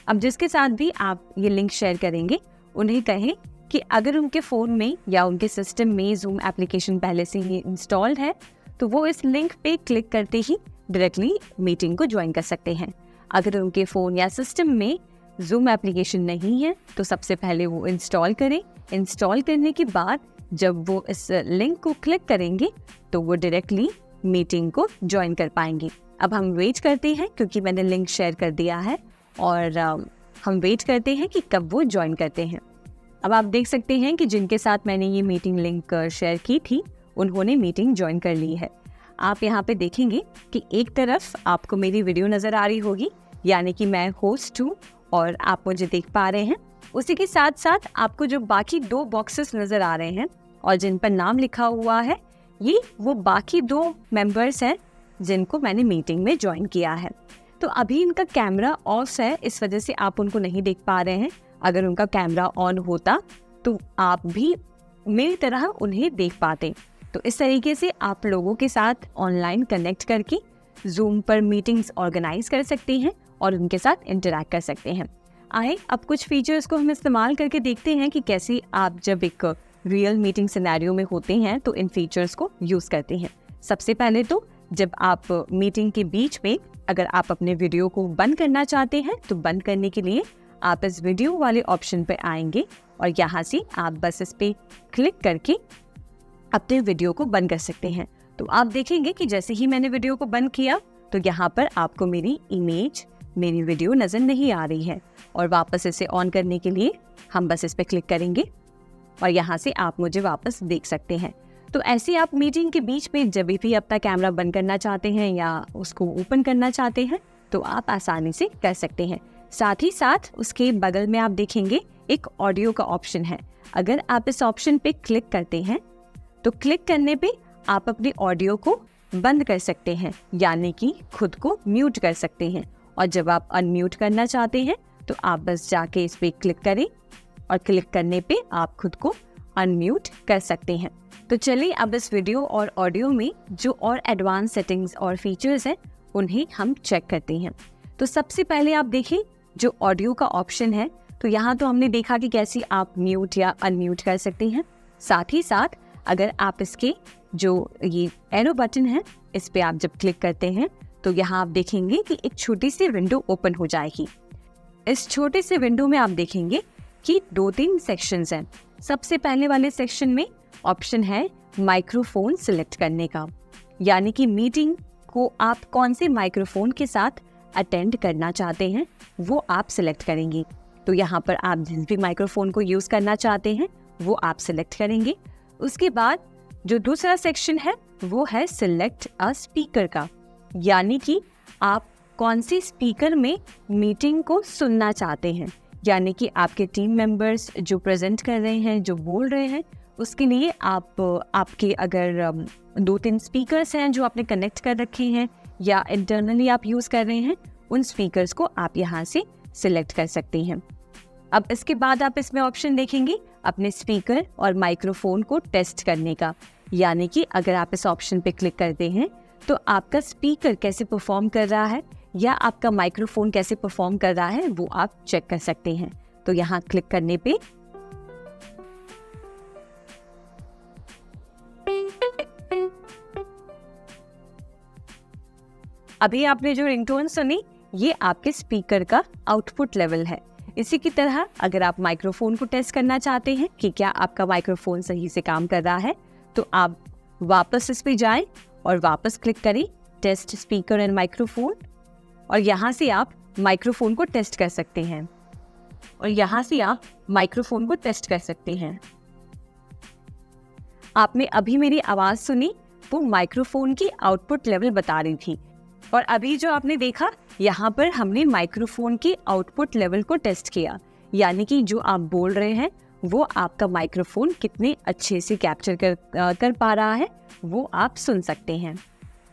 अब जिसके साथ भी आप ये लिंक शेयर करेंगे उन्हें कहें कि अगर उनके फ़ोन में या उनके सिस्टम में Zoom एप्लीकेशन पहले से ही इंस्टॉल्ड है तो वो इस लिंक पे क्लिक करते ही डायरेक्टली मीटिंग को ज्वाइन कर सकते हैं। अगर उनके फ़ोन या सिस्टम में Zoom एप्लीकेशन नहीं है तो सबसे पहले वो इंस्टॉल करें। इंस्टॉल करने के बाद जब वो इस लिंक को क्लिक करेंगे तो वो डायरेक्टली मीटिंग को ज्वाइन कर पाएंगे। अब हम वेट करते हैं क्योंकि मैंने लिंक शेयर कर दिया है, और हम वेट करते हैं कि कब वो ज्वाइन करते हैं। अब आप देख सकते हैं कि जिनके साथ मैंने ये मीटिंग लिंक शेयर की थी उन्होंने मीटिंग ज्वाइन कर ली है। आप यहाँ पे देखेंगे कि एक तरफ आपको मेरी वीडियो नज़र आ रही होगी, यानी कि मैं होस्ट हूँ और आप मुझे देख पा रहे हैं। उसी के साथ साथ आपको जो बाकी दो बॉक्सेस नज़र आ रहे हैं और जिन पर नाम लिखा हुआ है, ये वो बाकी दो मेंबर्स हैं जिनको मैंने मीटिंग में ज्वाइन किया है। तो अभी इनका कैमरा ऑफ है, इस वजह से आप उनको नहीं देख पा रहे हैं। अगर उनका कैमरा ऑन होता तो आप भी मेरी तरह उन्हें देख पाते। तो इस तरीके से आप लोगों के साथ ऑनलाइन कनेक्ट करके Zoom पर मीटिंग्स ऑर्गेनाइज कर सकते हैं और उनके साथ इंटरैक्ट कर सकते हैं। आए अब कुछ फीचर्स को हम इस्तेमाल करके देखते हैं कि कैसे आप जब एक रियल मीटिंग सिनेरियो में होते हैं तो इन फीचर्स को यूज़ करते हैं। सबसे पहले तो जब आप मीटिंग के बीच में अगर आप अपने वीडियो को बंद करना चाहते हैं तो बंद करने के लिए आप इस वीडियो वाले ऑप्शन पर आएंगे और यहाँ से आप बस इस पर क्लिक करके अपने वीडियो को बंद कर सकते हैं। तो आप देखेंगे कि जैसे ही मैंने वीडियो को बंद किया तो यहाँ पर आपको मेरी इमेज, मेरी वीडियो नज़र नहीं आ रही है, और वापस इसे ऑन करने के लिए हम बस इस पर क्लिक करेंगे और यहाँ से आप मुझे वापस देख सकते हैं। तो ऐसे आप मीटिंग के बीच में जब भी अपना कैमरा बंद करना चाहते हैं या उसको ओपन करना चाहते हैं तो आप आसानी से कर सकते हैं। साथ ही साथ उसके बगल में आप देखेंगे एक ऑडियो का ऑप्शन है। अगर आप इस ऑप्शन पे क्लिक करते हैं तो क्लिक करने पे आप अपने ऑडियो को बंद कर सकते हैं, यानी कि खुद को म्यूट कर सकते हैं। और जब आप अनम्यूट करना चाहते हैं तो आप बस जाके इस पे क्लिक करें और क्लिक करने पे आप खुद को अनम्यूट कर सकते हैं। तो चलिए अब इस वीडियो और ऑडियो में जो और एडवांस सेटिंग्स और फीचर्स हैं उन्हें हम चेक करते हैं। तो सबसे पहले आप देखें जो ऑडियो का ऑप्शन है, तो यहाँ तो हमने देखा कि कैसे आप म्यूट या अनम्यूट कर सकते हैं। साथ ही साथ अगर आप इसके जो ये एरो बटन है इस पे आप जब क्लिक करते हैं तो यहाँ आप देखेंगे कि एक छोटी सी विंडो ओपन हो जाएगी। इस छोटे से विंडो में आप देखेंगे कि 2-3 सेक्शंस हैं। सबसे पहले वाले सेक्शन में ऑप्शन है माइक्रोफोन सिलेक्ट करने का, यानी कि मीटिंग को आप कौन से माइक्रोफोन के साथ अटेंड करना चाहते हैं वो आप सिलेक्ट करेंगे। तो यहाँ पर आप जिस भी माइक्रोफोन को यूज़ करना चाहते हैं वो आप सिलेक्ट करेंगे। उसके बाद जो दूसरा सेक्शन है वो है सिलेक्ट अ स्पीकर का, यानी कि आप कौन सी स्पीकर में मीटिंग को सुनना चाहते हैं, यानी कि आपके टीम मेंबर्स जो प्रेजेंट कर रहे हैं, जो बोल रहे हैं, उसके लिए आपके अगर 2-3 स्पीकर्स हैं जो आपने कनेक्ट कर रखे हैं या इंटरनली आप यूज़ कर रहे हैं, उन स्पीकर्स को आप यहाँ से सिलेक्ट कर सकते हैं। अब इसके बाद आप इसमें ऑप्शन देखेंगे अपने स्पीकर और माइक्रोफोन को टेस्ट करने का, यानी कि अगर आप इस ऑप्शन पे क्लिक करते हैं तो आपका स्पीकर कैसे परफॉर्म कर रहा है या आपका माइक्रोफोन कैसे परफॉर्म कर रहा है वो आप चेक कर सकते हैं। तो यहाँ क्लिक करने पे अभी आपने जो रिंगटोन सुनी ये आपके स्पीकर का आउटपुट लेवल है। इसी की तरह अगर आप माइक्रोफोन को टेस्ट करना चाहते हैं कि क्या आपका माइक्रोफोन सही से काम कर रहा है, तो आप वापस इस पे जाएं और वापस क्लिक करें टेस्ट स्पीकर एंड माइक्रोफोन, और यहाँ से आप माइक्रोफोन को टेस्ट कर सकते हैं आपने अभी मेरी आवाज़ सुनी, वो माइक्रोफोन की आउटपुट लेवल बता रही थी, और अभी जो आपने देखा यहाँ पर हमने माइक्रोफोन की आउटपुट लेवल को टेस्ट किया, यानी कि जो आप बोल रहे हैं वो आपका माइक्रोफोन कितने अच्छे से कैप्चर कर पा रहा है वो आप सुन सकते हैं।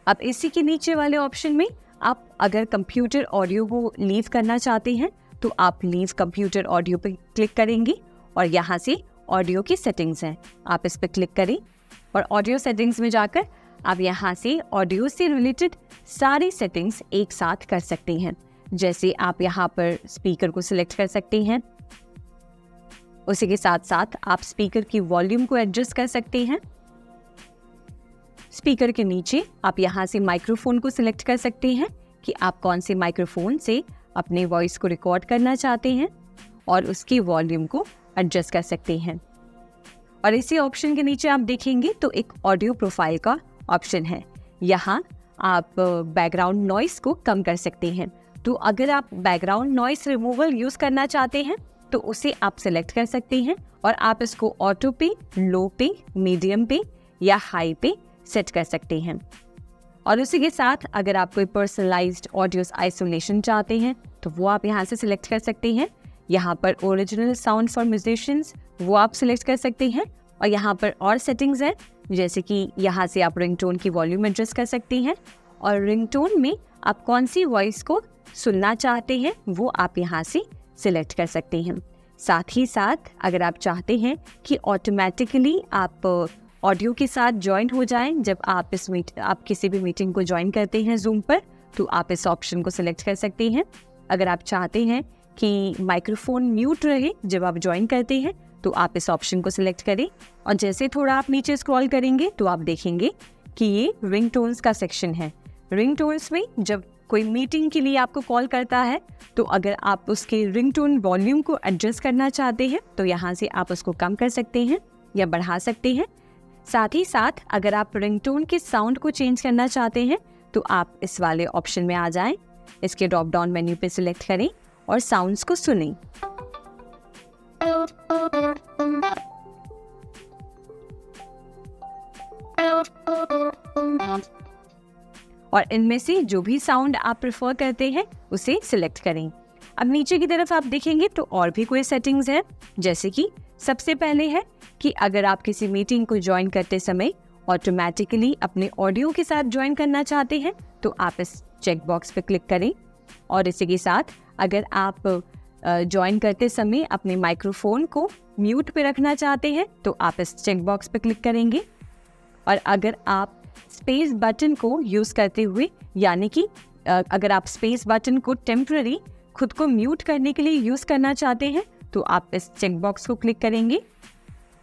अब इसी के नीचे वाले ऑप्शन में आप अगर कंप्यूटर ऑडियो को लीव करना चाहते हैं तो आप लीव कंप्यूटर ऑडियो पे क्लिक करेंगे और यहाँ से ऑडियो की सेटिंग्स हैं, आप इस पर क्लिक करें और ऑडियो सेटिंग्स में जाकर आप यहाँ से ऑडियो से रिलेटेड सारी सेटिंग्स एक साथ कर सकते हैं। जैसे आप यहाँ पर स्पीकर को सिलेक्ट कर सकते हैं, उसी के साथ साथ आप स्पीकर की वॉल्यूम को एडजस्ट कर सकते हैं। स्पीकर के नीचे आप यहाँ से माइक्रोफोन को सिलेक्ट कर सकते हैं कि आप कौन से माइक्रोफोन से अपने वॉइस को रिकॉर्ड करना चाहते हैं और उसकी वॉल्यूम को एडजस्ट कर सकते हैं। और इसी ऑप्शन के नीचे आप देखेंगे तो एक ऑडियो प्रोफाइल का ऑप्शन है। यहाँ आप बैकग्राउंड नॉइस को कम कर सकते हैं। तो अगर आप बैकग्राउंड नॉइस रिमूवल यूज़ करना चाहते हैं तो उसे आप सिलेक्ट कर सकते हैं और आप इसको ऑटो पे, लो पे, मीडियम पे या हाई पे सेट कर सकते हैं। और उसी के साथ अगर आप कोई पर्सनलाइज्ड ऑडियो आइसोलेशन चाहते हैं तो वो आप यहाँ से सिलेक्ट कर सकते हैं। यहाँ पर ओरिजिनल साउंड फॉर म्यूजिशियंस वो आप सिलेक्ट कर सकते हैं और यहाँ पर और सेटिंग्स हैं, जैसे कि यहाँ से आप रिंगटोन की वॉल्यूम एडजस्ट कर सकते हैं और रिंगटोन में आप कौन सी वॉइस को सुनना चाहते हैं वो आप यहाँ से सिलेक्ट कर सकते हैं। साथ ही साथ अगर आप चाहते हैं कि ऑटोमेटिकली आप ऑडियो के साथ ज्वाइन हो जाएं जब आप आप किसी भी मीटिंग को ज्वाइन करते हैं जूम पर, तो आप इस ऑप्शन को सिलेक्ट कर सकते हैं। अगर आप चाहते हैं कि माइक्रोफोन म्यूट रहे जब आप ज्वाइन करते हैं तो आप इस ऑप्शन को सिलेक्ट करें और जैसे थोड़ा आप नीचे स्क्रॉल करेंगे तो आप देखेंगे कि ये रिंगटोन्स का सेक्शन है। रिंगटोन्स में जब कोई मीटिंग के लिए आपको कॉल करता है तो अगर आप उसके रिंगटोन वॉल्यूम को एडजस्ट करना चाहते हैं तो यहाँ से आप उसको कम कर सकते हैं या बढ़ा सकते हैं। साथ ही साथ अगर आप रिंगटोन के साउंड को चेंज करना चाहते हैं तो आप इस वाले ऑप्शन में आ जाएं, इसके ड्रॉप डाउन मेन्यू पे सिलेक्ट करें और साउंड्स को सुनें। और इनमें से जो भी साउंड आप प्रेफर करते हैं उसे सिलेक्ट करें। अब नीचे की तरफ आप देखेंगे तो और भी कोई सेटिंग्स हैं, जैसे कि सबसे पहले है कि अगर आप किसी मीटिंग को ज्वाइन करते समय ऑटोमेटिकली अपने ऑडियो के साथ ज्वाइन करना चाहते हैं तो आप इस चेक बॉक्स पर क्लिक करें और इसी के साथ अगर आप ज्वाइन करते समय अपने माइक्रोफोन को म्यूट पे रखना चाहते हैं तो आप इस चेक बॉक्स पे क्लिक करेंगे। और अगर आप स्पेस बटन को यूज़ करते हुए, यानी कि अगर आप स्पेस बटन को टेम्पररी खुद को म्यूट करने के लिए यूज़ करना चाहते हैं तो आप इस चेक बॉक्स को क्लिक करेंगे।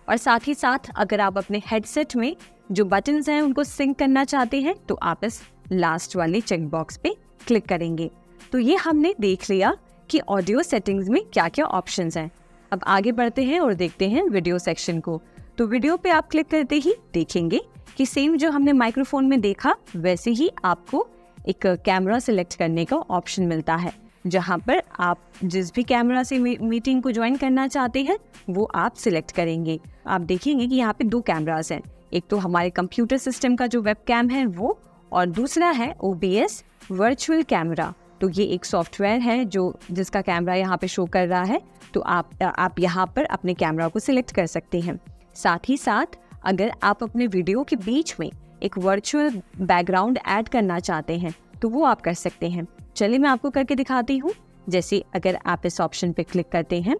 और साथ ही साथ अगर आप अपने हेडसेट में जो बटन्स हैं उनको सिंक करना चाहते हैं तो आप इस लास्ट वाले चेक बॉक्स पे क्लिक करेंगे। तो ये हमने देख लिया कि ऑडियो सेटिंग्स में क्या क्या ऑप्शंस हैं। अब आगे बढ़ते हैं और देखते हैं वीडियो सेक्शन को। तो वीडियो पे आप क्लिक करते ही देखेंगे कि सेम जो हमने माइक्रोफोन में देखा वैसे ही आपको एक कैमरा सिलेक्ट करने का ऑप्शन मिलता है, जहां पर आप जिस भी कैमरा से मीटिंग को ज्वाइन करना चाहते हैं वो आप सिलेक्ट करेंगे। आप देखेंगे कि यहाँ पे 2 कैमरास हैं, एक तो हमारे कंप्यूटर सिस्टम का जो वेब कैम है वो, और दूसरा है OBS वर्चुअल कैमरा। तो ये एक सॉफ्टवेयर है जिसका कैमरा यहाँ पे शो कर रहा है। तो आप यहाँ पर अपने कैमरा को सिलेक्ट कर सकते हैं। साथ ही साथ अगर आप अपने वीडियो के बीच में एक वर्चुअल बैकग्राउंड ऐड करना चाहते हैं तो वो आप कर सकते हैं। चलिए मैं आपको करके दिखाती हूँ। जैसे अगर आप इस ऑप्शन पे क्लिक करते हैं,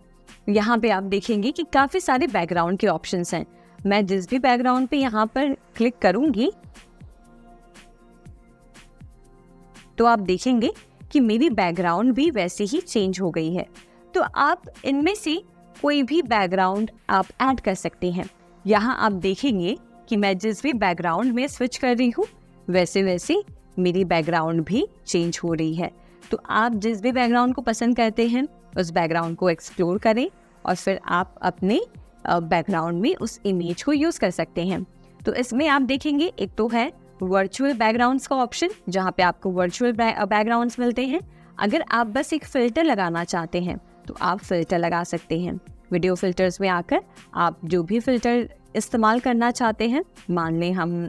यहाँ पे आप देखेंगे कि काफ़ी सारे बैकग्राउंड के ऑप्शंस हैं। मैं जिस भी बैकग्राउंड पे यहाँ पर क्लिक करूँगी तो आप देखेंगे कि मेरी बैकग्राउंड भी वैसे ही चेंज हो गई है। तो आप इनमें से कोई भी बैकग्राउंड आप ऐड कर सकते हैं। यहाँ आप देखेंगे कि मैं जिस भी बैकग्राउंड में स्विच कर रही हूँ वैसे वैसे मेरी बैकग्राउंड भी चेंज हो रही है। तो आप जिस भी बैकग्राउंड को पसंद करते हैं उस बैकग्राउंड को एक्सप्लोर करें और फिर आप अपने बैकग्राउंड में उस इमेज को यूज़ कर सकते हैं। तो इसमें आप देखेंगे एक तो है वर्चुअल बैकग्राउंड्स का ऑप्शन, जहाँ पे आपको वर्चुअल बैकग्राउंड्स मिलते हैं। अगर आप बस एक फ़िल्टर लगाना चाहते हैं तो आप फ़िल्टर लगा सकते हैं। वीडियो फ़िल्टर्स में आकर आप जो भी फ़िल्टर इस्तेमाल करना चाहते हैं, मान लें हम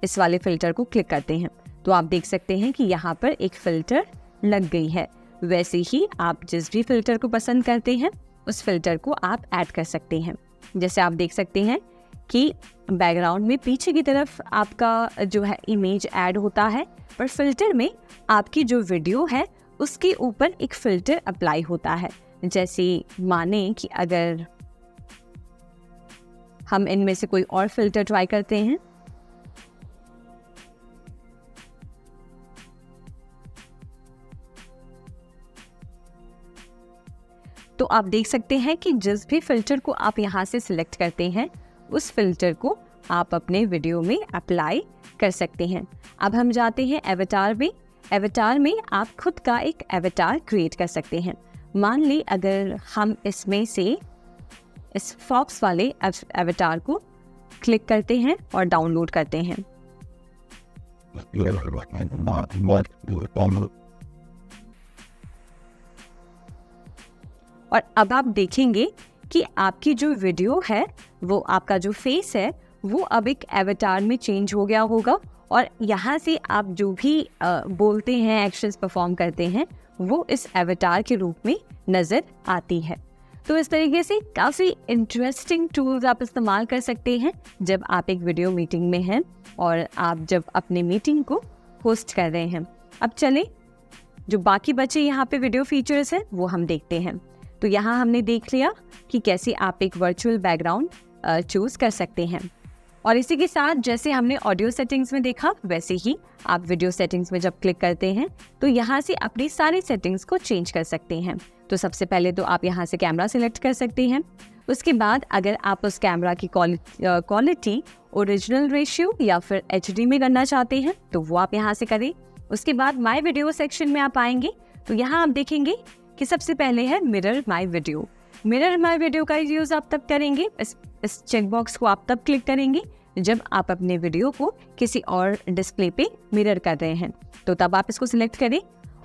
इस वाले फ़िल्टर को क्लिक करते हैं तो आप देख सकते हैं कि यहाँ पर एक फ़िल्टर लग गई है। वैसे ही आप जिस भी फ़िल्टर को पसंद करते हैं उस फ़िल्टर को आप ऐड कर सकते हैं। जैसे आप देख सकते हैं कि बैकग्राउंड में पीछे की तरफ आपका जो है इमेज ऐड होता है, पर फ़िल्टर में आपकी जो वीडियो है उसके ऊपर एक फ़िल्टर अप्लाई होता है। जैसे माने कि अगर हम इनमें से कोई और फ़िल्टर ट्राई करते हैं, तो आप देख सकते हैं कि जिस भी फ़िल्टर को आप यहाँ से सिलेक्ट करते हैं उस फ़िल्टर को आप अपने वीडियो में अप्लाई कर सकते हैं। अब हम जाते हैं एवटार में। एवटार में आप खुद का एक एवटार क्रिएट कर सकते हैं। मान ली अगर हम इसमें से इस फॉक्स वाले एवटार को क्लिक करते हैं और डाउनलोड करते हैं, और अब आप देखेंगे कि आपकी जो वीडियो है वो, आपका जो फेस है वो अब एक एवटार में चेंज हो गया होगा, और यहाँ से आप जो भी बोलते हैं, एक्शंस परफॉर्म करते हैं, वो इस एवटार के रूप में नज़र आती है। तो इस तरीके से काफ़ी इंटरेस्टिंग टूल्स आप इस्तेमाल कर सकते हैं जब आप एक वीडियो मीटिंग में हैं और आप जब अपने मीटिंग को होस्ट कर रहे हैं। अब चलें, जो बाकी बचे यहाँ पे वीडियो फीचर्स हैं वो हम देखते हैं। तो यहाँ हमने देख लिया कि कैसे आप एक वर्चुअल बैकग्राउंड चूज़ कर सकते हैं, और इसी के साथ जैसे हमने ऑडियो सेटिंग्स में देखा वैसे ही आप वीडियो सेटिंग्स में जब क्लिक करते हैं तो यहाँ से अपनी सारी सेटिंग्स को चेंज कर सकते हैं। तो सबसे पहले तो आप यहाँ से कैमरा सिलेक्ट कर सकते हैं। उसके बाद अगर आप उस कैमरा की क्वालिटी ओरिजिनल रेशियो या फिर HD में करना चाहते हैं तो वो आप यहाँ से करें। उसके बाद माय वीडियो सेक्शन में आप आएंगे तो यहाँ आप देखेंगे कि सबसे पहले है mirror my video. Mirror my video का यूज़ आप तब करेंगे, इस चेकबॉक्स को आप तब क्लिक करेंगे जब आप अपने वीडियो को किसी और डिस्प्ले पे मिरर कर रहे हैं, तो तब आप इसको सिलेक्ट करें।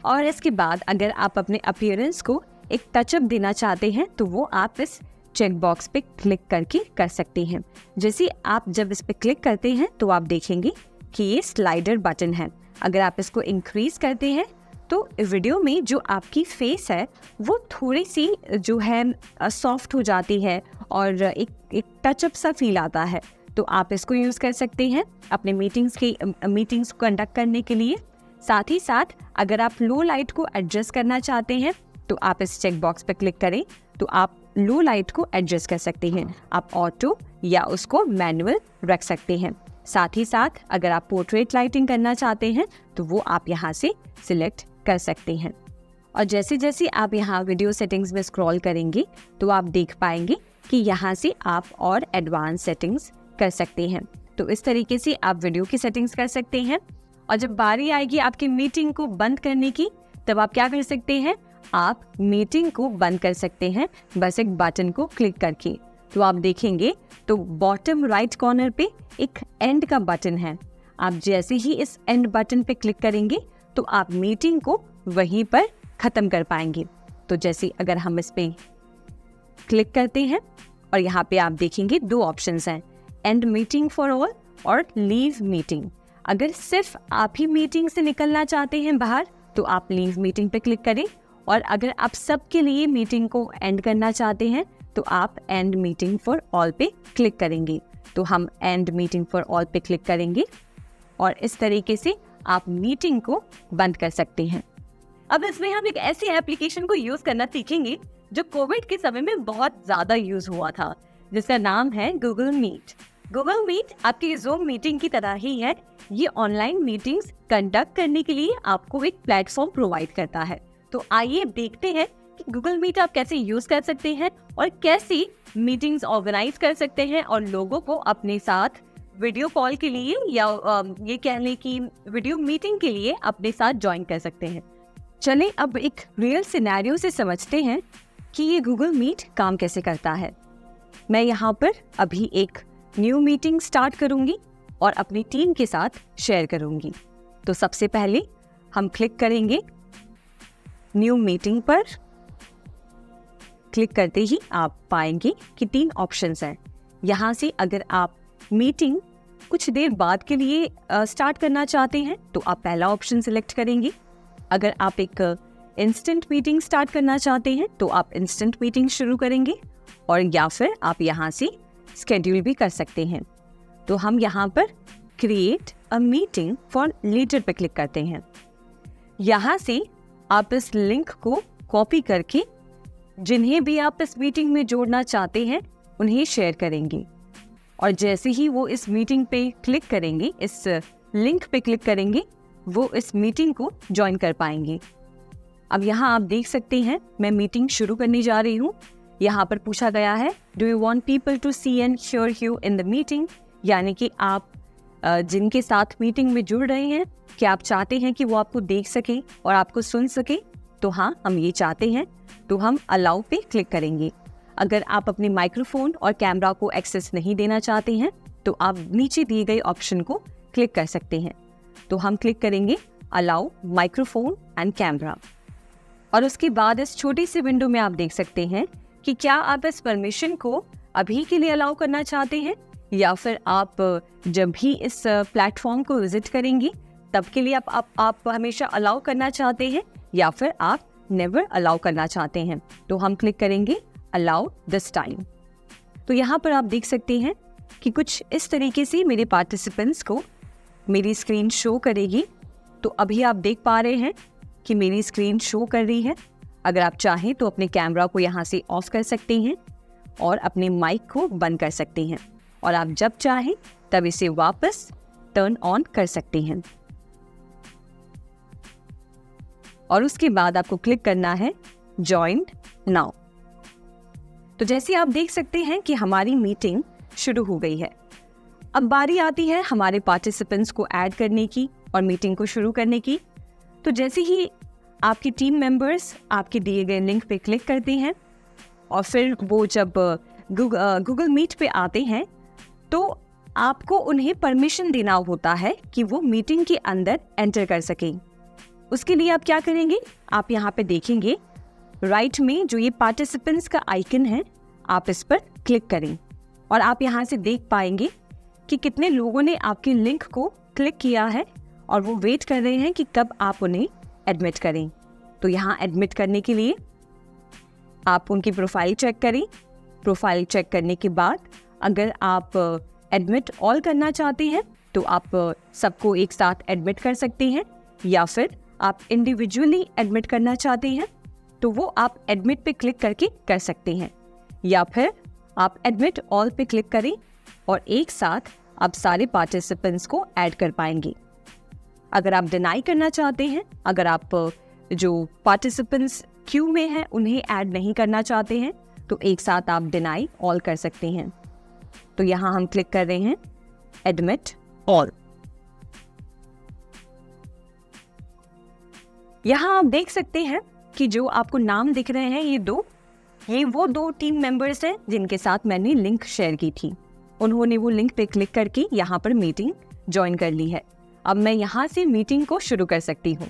और इसके बाद अगर आप अपने अपीयरेंस को एक टचअप देना चाहते हैं तो वो आप इस चेकबॉक्स पे क्लिक करके कर सकते हैं। जैसे आप जब इस पे क्लिक करते हैं तो आप देखेंगे कि ये स्लाइडर बटन है। अगर आप इसको इंक्रीज करते हैं तो वीडियो में जो आपकी फेस है वो थोड़ी सी जो है सॉफ्ट हो जाती है और एक टचअप सा फील आता है। तो आप इसको यूज़ कर सकते हैं अपने मीटिंग्स को कंडक्ट करने के लिए। साथ ही साथ अगर आप लो लाइट को एडजस्ट करना चाहते हैं तो आप इस चेक बॉक्स पर क्लिक करें तो आप लो लाइट को एडजस्ट कर सकते हैं। आप ऑटो या उसको मैनुअल रख सकते हैं। साथ ही साथ अगर आप पोर्ट्रेट लाइटिंग करना चाहते हैं तो वो आप यहाँ से सिलेक्ट कर सकते हैं। और जैसे जैसे आप यहाँ वीडियो सेटिंग्स में स्क्रॉल करेंगे तो आप देख पाएंगे कि यहाँ से आप और एडवांस सेटिंग्स कर सकते हैं। तो इस तरीके से आप वीडियो की सेटिंग्स कर सकते हैं। और जब बारी आएगी आपकी मीटिंग को बंद करने की तब आप क्या कर सकते हैं, आप मीटिंग को बंद कर सकते हैं बस एक बटन को क्लिक करके। तो आप देखेंगे तो बॉटम राइट कॉर्नर पे एक एंड का बटन है। आप जैसे ही इस एंड बटन पे क्लिक करेंगे तो आप मीटिंग को वहीं पर ख़त्म कर पाएंगे। तो जैसे अगर हम इस पे क्लिक करते हैं और यहाँ पे आप देखेंगे 2 ऑप्शंस हैं, एंड मीटिंग फॉर ऑल और लीव मीटिंग। अगर सिर्फ आप ही मीटिंग से निकलना चाहते हैं बाहर तो आप लीव मीटिंग पे क्लिक करें, और अगर आप सबके लिए मीटिंग को एंड करना चाहते हैं तो आप एंड मीटिंग फॉर ऑल पे क्लिक करेंगे। तो हम एंड मीटिंग फॉर ऑल पे क्लिक करेंगे और इस तरीके से आप मीटिंग को बंद कर सकते हैं। अब इसमें हम एक ऐसी एप्लीकेशन को यूज करना सीखेंगे जो कोविड के समय में बहुत ज्यादा यूज हुआ था, जिसका नाम है गूगल मीट। गूगल मीट आपकी ज़ूम मीटिंग की तरह ही है। ये ऑनलाइन मीटिंग्स कंडक्ट करने के लिए आपको एक प्लेटफॉर्म प्रोवाइड करता है। तो आइए देखते हैं कि गूगल मीट आप कैसे यूज कर सकते हैं और कैसी मीटिंग्स ऑर्गेनाइज कर सकते हैं और लोगों को अपने साथ वीडियो कॉल के लिए या ये कह लें कि वीडियो मीटिंग के लिए अपने साथ ज्वाइन कर सकते हैं। चलें अब एक रियल सिनेरियो से समझते हैं कि ये गूगल मीट काम कैसे करता है। मैं यहाँ पर अभी एक न्यू मीटिंग स्टार्ट करूँगी और अपनी टीम के साथ शेयर करूँगी। तो सबसे पहले हम क्लिक करेंगे न्यू मीटिंग पर। क्लिक करते ही आप पाएंगे कि 3 ऑप्शंस हैं। यहाँ से अगर आप मीटिंग कुछ देर बाद के लिए स्टार्ट करना चाहते हैं तो आप पहला ऑप्शन सिलेक्ट करेंगे। अगर आप एक इंस्टेंट मीटिंग स्टार्ट करना चाहते हैं तो आप इंस्टेंट मीटिंग शुरू करेंगे, और या फिर आप यहाँ से स्केड्यूल भी कर सकते हैं। तो हम यहाँ पर create a meeting for later पे क्लिक करते हैं। यहाँ से आप इस लिंक को कॉपी करके जिन्हें भी आप इस मीटिंग में जोड़ना चाहते हैं उन्हें शेयर करेंगे, और जैसे ही वो इस मीटिंग पे क्लिक करेंगे, इस लिंक पे क्लिक करेंगे, वो इस मीटिंग को ज्वाइन कर पाएंगे। अब यहाँ आप देख सकते हैं मैं मीटिंग शुरू करने जा रही हूँ। यहाँ पर पूछा गया है do you want people to see and hear you in the meeting, यानी कि आप जिनके साथ मीटिंग में जुड़ रहे हैं क्या आप चाहते हैं कि वो आपको देख सके और आपको सुन सके। तो हाँ, हम ये चाहते हैं, तो हम अलाउ पे क्लिक करेंगे। अगर आप अपने माइक्रोफोन और कैमरा को एक्सेस नहीं देना चाहते हैं तो आप नीचे दिए गए ऑप्शन को क्लिक कर सकते हैं। तो हम क्लिक करेंगे अलाउ माइक्रोफोन एंड कैमरा, और उसके बाद इस छोटी सी विंडो में आप देख सकते हैं कि क्या आप इस परमिशन को अभी के लिए अलाउ करना चाहते हैं, या फिर आप जब भी इस प्लेटफॉर्म को विजिट करेंगे तब के लिए आप हमेशा अलाउ करना चाहते हैं, या फिर आप नेवर अलाउ करना चाहते हैं। तो हम क्लिक करेंगे अलाउ दिस टाइम। तो यहाँ पर आप देख सकते हैं कि कुछ इस तरीके से मेरे पार्टिसिपेंट्स को मेरी स्क्रीन शो करेगी। तो अभी आप देख पा रहे हैं कि मेरी स्क्रीन शो कर रही है। अगर आप चाहें तो अपने कैमरा को यहाँ से ऑफ कर सकते हैं और अपने माइक को बंद कर सकते हैं, और आप जब चाहें तब इसे वापस टर्न ऑन कर सकते हैं। और उसके बाद आपको क्लिक करना है जॉइन नाउ। तो जैसे आप देख सकते हैं कि हमारी मीटिंग शुरू हो गई है। अब बारी आती है हमारे पार्टिसिपेंट्स को ऐड करने की और मीटिंग को शुरू करने की। तो जैसे ही आपकी टीम मेंबर्स आपके दिए गए लिंक पे क्लिक करते हैं और फिर वो जब गूगल मीट पे आते हैं तो आपको उन्हें परमिशन देना होता है कि वो मीटिंग के अंदर एंटर कर सकें। उसके लिए आप क्या करेंगे, आप यहाँ पे देखेंगे राइट में जो ये पार्टिसिपेंट्स का आइकन है, आप इस पर क्लिक करें और आप यहाँ से देख पाएंगे कि कितने लोगों ने आपके लिंक को क्लिक किया है और वो वेट कर रहे हैं कि कब आप उन्हें एडमिट करें। तो यहाँ एडमिट करने के लिए आप उनकी प्रोफाइल चेक करें। प्रोफाइल चेक करने के बाद अगर आप एडमिट ऑल करना चाहते हैं तो आप सबको एक साथ एडमिट कर सकते हैं, या फिर आप इंडिविजुअली एडमिट करना चाहते हैं तो वो आप एडमिट पे क्लिक करके कर सकते हैं, या फिर आप एडमिट ऑल पे क्लिक करें और एक साथ आप सारे पार्टिसिपेंट्स को ऐड कर पाएंगे। अगर आप डिनाई करना चाहते हैं, अगर आप जो पार्टिसिपेंट्स क्यू में हैं उन्हें ऐड नहीं करना चाहते हैं तो एक साथ आप डिनाई ऑल कर सकते हैं। तो यहाँ हम क्लिक कर रहे हैं एडमिट ऑल। यहाँ आप देख सकते हैं कि जो आपको नाम दिख रहे हैं ये 2, ये वो 2 टीम मेंबर्स हैं जिनके साथ मैंने लिंक शेयर की थी। उन्होंने वो लिंक पे क्लिक करके यहाँ पर मीटिंग ज्वाइन कर ली है। अब मैं यहाँ से मीटिंग को शुरू कर सकती हूँ।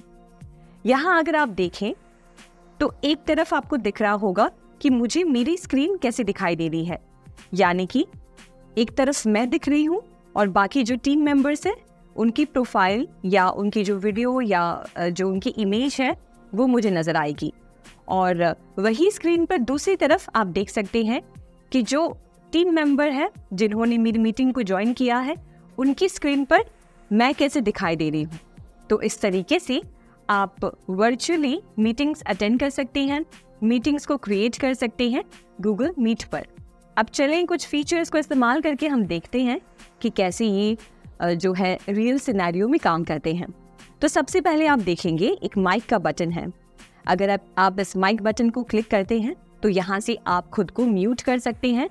यहाँ अगर आप देखें तो एक तरफ आपको दिख रहा होगा कि मुझे मेरी स्क्रीन कैसे दिखाई दे रही है, यानी कि एक तरफ मैं दिख रही हूँ और बाकी जो टीम मेंबर्स हैं उनकी प्रोफाइल या उनकी जो वीडियो या जो उनकी इमेज है वो मुझे नज़र आएगी। और वही स्क्रीन पर दूसरी तरफ आप देख सकते हैं कि जो टीम मेंबर है जिन्होंने मेरी मीटिंग को ज्वाइन किया है उनकी स्क्रीन पर मैं कैसे दिखाई दे रही हूँ। तो इस तरीके से आप वर्चुअली मीटिंग्स अटेंड कर सकते हैं, मीटिंग्स को क्रिएट कर सकते हैं गूगल मीट पर। अब चलें कुछ फीचर्स को इस्तेमाल करके हम देखते हैं कि कैसे ये जो है रियल सिनेरियो में काम करते हैं। तो सबसे पहले आप देखेंगे एक माइक का बटन है। अगर आप इस माइक बटन को क्लिक करते हैं तो यहाँ से आप खुद को म्यूट कर सकते हैं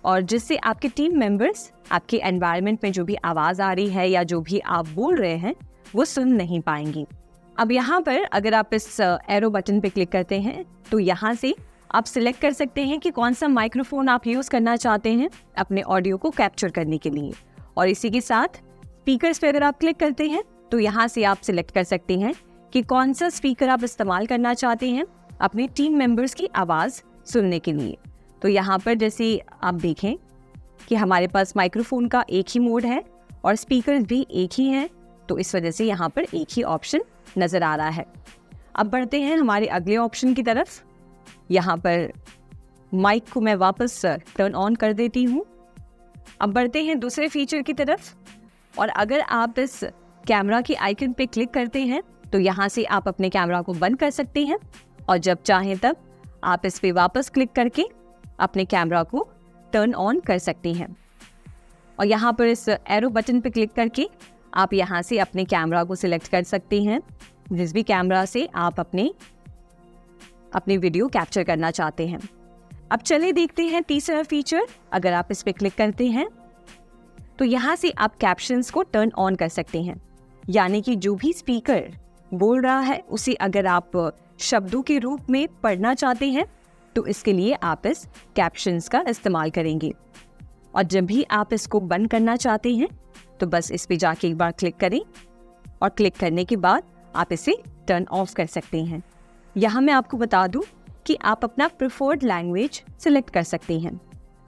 और जिससे आपके टीम मेंबर्स आपके एनवायरनमेंट में जो भी आवाज़ आ रही है या जो भी आप बोल रहे हैं वो सुन नहीं पाएंगी। अब यहाँ पर अगर आप इस एरो बटन पे क्लिक करते हैं तो यहाँ से आप सिलेक्ट कर सकते हैं कि कौन सा माइक्रोफोन आप यूज़ करना चाहते हैं अपने ऑडियो को कैप्चर करने के लिए। और इसी के साथ स्पीकर्स पे अगर आप क्लिक करते हैं तो यहाँ से आप सिलेक्ट कर सकते हैं कि कौन सा स्पीकर आप इस्तेमाल करना चाहते हैं अपने टीम मेंबर्स की आवाज़ सुनने के लिए। तो यहाँ पर जैसे आप देखें कि हमारे पास माइक्रोफोन का एक ही मोड है और स्पीकर भी एक ही हैं, तो इस वजह से यहाँ पर एक ही ऑप्शन नज़र आ रहा है। अब बढ़ते हैं हमारे अगले ऑप्शन की तरफ। यहाँ पर माइक को मैं वापस टर्न ऑन कर देती हूँ। अब बढ़ते हैं दूसरे फीचर की तरफ और अगर आप इस कैमरा की आइकन पे क्लिक करते हैं तो यहाँ से आप अपने कैमरा को बंद कर सकते हैं और जब चाहें तब आप इस पे वापस क्लिक करके अपने कैमरा को टर्न ऑन कर सकते हैं। और यहाँ पर इस एरो बटन पे क्लिक करके आप यहाँ से अपने कैमरा को सिलेक्ट कर सकते हैं, जिस भी कैमरा से आप अपनी वीडियो कैप्चर करना चाहते हैं। अब चलिए देखते हैं तीसरा फीचर। अगर आप इस पे क्लिक करते हैं तो यहाँ से आप कैप्शंस को टर्न ऑन कर सकते हैं, यानी कि जो भी स्पीकर बोल रहा है उसे अगर आप शब्दों के रूप में पढ़ना चाहते हैं तो इसके लिए आप इस कैप्शंस का इस्तेमाल करेंगे। और जब भी आप इसको बंद करना चाहते हैं तो बस इस पे जाके एक बार क्लिक करें और क्लिक करने के बाद आप इसे टर्न ऑफ कर सकते हैं। यहाँ मैं आपको बता दूं कि आप अपना प्रेफर्ड लैंग्वेज सिलेक्ट कर सकते हैं।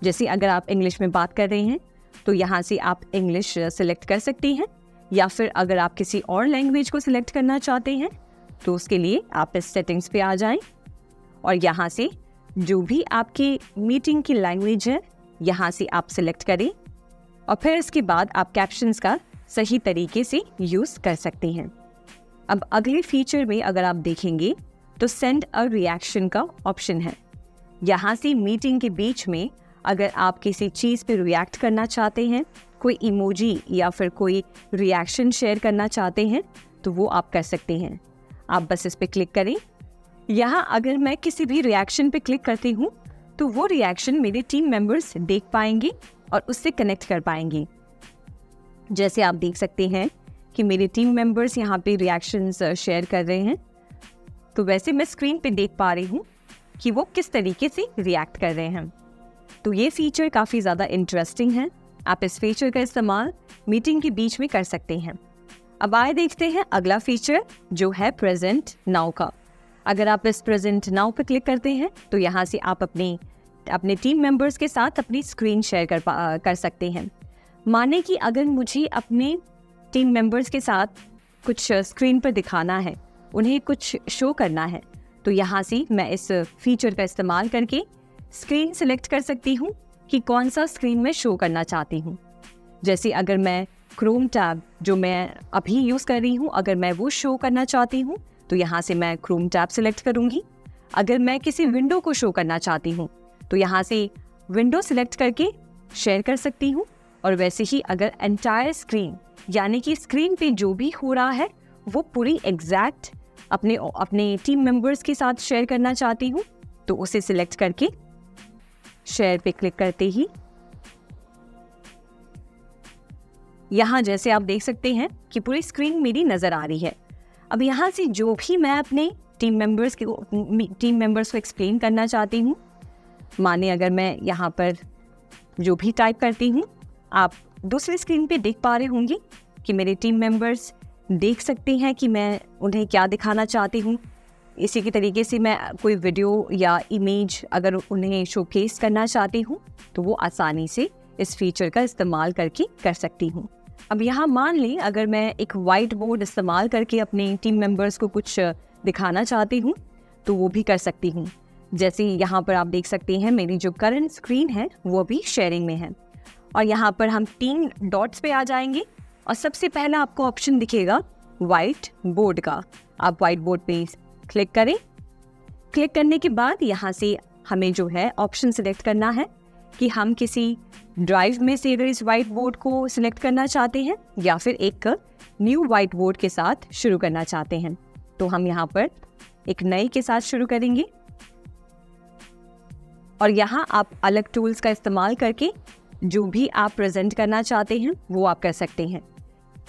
जैसे अगर आप इंग्लिश में बात कर रहे हैं तो यहाँ से आप इंग्लिश सिलेक्ट कर सकते हैं, या फिर अगर आप किसी और लैंग्वेज को सिलेक्ट करना चाहते हैं तो उसके लिए आप इस सेटिंग्स पे आ जाएं और यहाँ से जो भी आपकी मीटिंग की लैंग्वेज है यहाँ से आप सिलेक्ट करें और फिर इसके बाद आप कैप्शंस का सही तरीके से यूज़ कर सकते हैं। अब अगले फीचर में अगर आप देखेंगे तो सेंड अ रिएक्शन का ऑप्शन है। यहाँ से मीटिंग के बीच में अगर आप किसी चीज़ पे रिएक्ट करना चाहते हैं, कोई इमोजी या फिर कोई रिएक्शन शेयर करना चाहते हैं तो वो आप कर सकते हैं। आप बस इस पे क्लिक करें। यहाँ अगर मैं किसी भी रिएक्शन पे क्लिक करती हूँ तो वो रिएक्शन मेरे टीम मेंबर्स देख पाएंगे और उससे कनेक्ट कर पाएंगे। जैसे आप देख सकते हैं कि मेरे टीम मेंबर्स यहाँ पे रिएक्शंस शेयर कर रहे हैं, तो वैसे मैं स्क्रीन पे देख पा रही हूँ कि वो किस तरीके से रिएक्ट कर रहे हैं। तो ये फीचर काफ़ी ज़्यादा इंटरेस्टिंग है। आप इस फीचर का इस्तेमाल मीटिंग के बीच में कर सकते हैं। अब आए देखते हैं अगला फीचर जो है प्रेजेंट नाउ का। अगर आप इस प्रेजेंट नाउ पे क्लिक करते हैं तो यहाँ से आप अपने टीम मेंबर्स के साथ अपनी स्क्रीन शेयर कर सकते हैं। माने कि अगर मुझे अपने टीम मेंबर्स के साथ कुछ स्क्रीन पर दिखाना है, उन्हें कुछ शो करना है, तो यहाँ से मैं इस फीचर का इस्तेमाल करके स्क्रीन सेलेक्ट कर सकती हूँ कि कौन सा स्क्रीन में शो करना चाहती हूँ। जैसे अगर मैं क्रोम टैब जो मैं अभी यूज़ कर रही हूँ, अगर मैं वो शो करना चाहती हूँ तो यहाँ से मैं क्रोम टैब सेलेक्ट करूँगी। अगर मैं किसी विंडो को शो करना चाहती हूँ तो यहाँ से विंडो सेलेक्ट करके शेयर कर सकती हूँ। और वैसे ही अगर एंटायर स्क्रीन यानी कि स्क्रीन पे जो भी हो रहा है वो पूरी एग्जैक्ट अपने टीम मेंबर्स के साथ शेयर करना चाहती हूँ तो उसे सिलेक्ट करके शेयर पे क्लिक करते ही यहाँ जैसे आप देख सकते हैं कि पूरी स्क्रीन मेरी नज़र आ रही है। अब यहाँ से जो भी मैं अपने टीम मेंबर्स को एक्सप्लेन करना चाहती हूँ माने अगर मैं यहाँ पर जो भी टाइप करती हूँ, आप दूसरी स्क्रीन पे देख पा रहे होंगे कि मेरे टीम मेंबर्स देख सकते हैं कि मैं उन्हें क्या दिखाना चाहती हूँ। इसी के तरीके से मैं कोई वीडियो या इमेज अगर उन्हें शोकेस करना चाहती हूँ तो वो आसानी से इस फीचर का इस्तेमाल करके कर सकती हूँ। अब यहाँ मान लें अगर मैं एक वाइट बोर्ड इस्तेमाल करके अपने टीम मेंबर्स को कुछ दिखाना चाहती हूँ तो वो भी कर सकती हूँ। जैसे यहाँ पर आप देख सकते हैं मेरी जो करंट स्क्रीन है वो भी शेयरिंग में है, और यहाँ पर हम 3 डॉट्स पे आ जाएंगे और सबसे पहला आपको ऑप्शन दिखेगा वाइट बोर्ड का। आप वाइट बोर्ड पे क्लिक करें। क्लिक करने के बाद यहाँ से हमें जो है ऑप्शन सिलेक्ट करना है कि हम किसी ड्राइव में से अगर इस वाइट बोर्ड को सिलेक्ट करना चाहते हैं या फिर एक न्यू वाइट बोर्ड के साथ शुरू करना चाहते हैं। तो हम यहाँ पर एक नए के साथ शुरू करेंगे और यहाँ आप अलग टूल्स का इस्तेमाल करके जो भी आप प्रेजेंट करना चाहते हैं वो आप कर सकते हैं।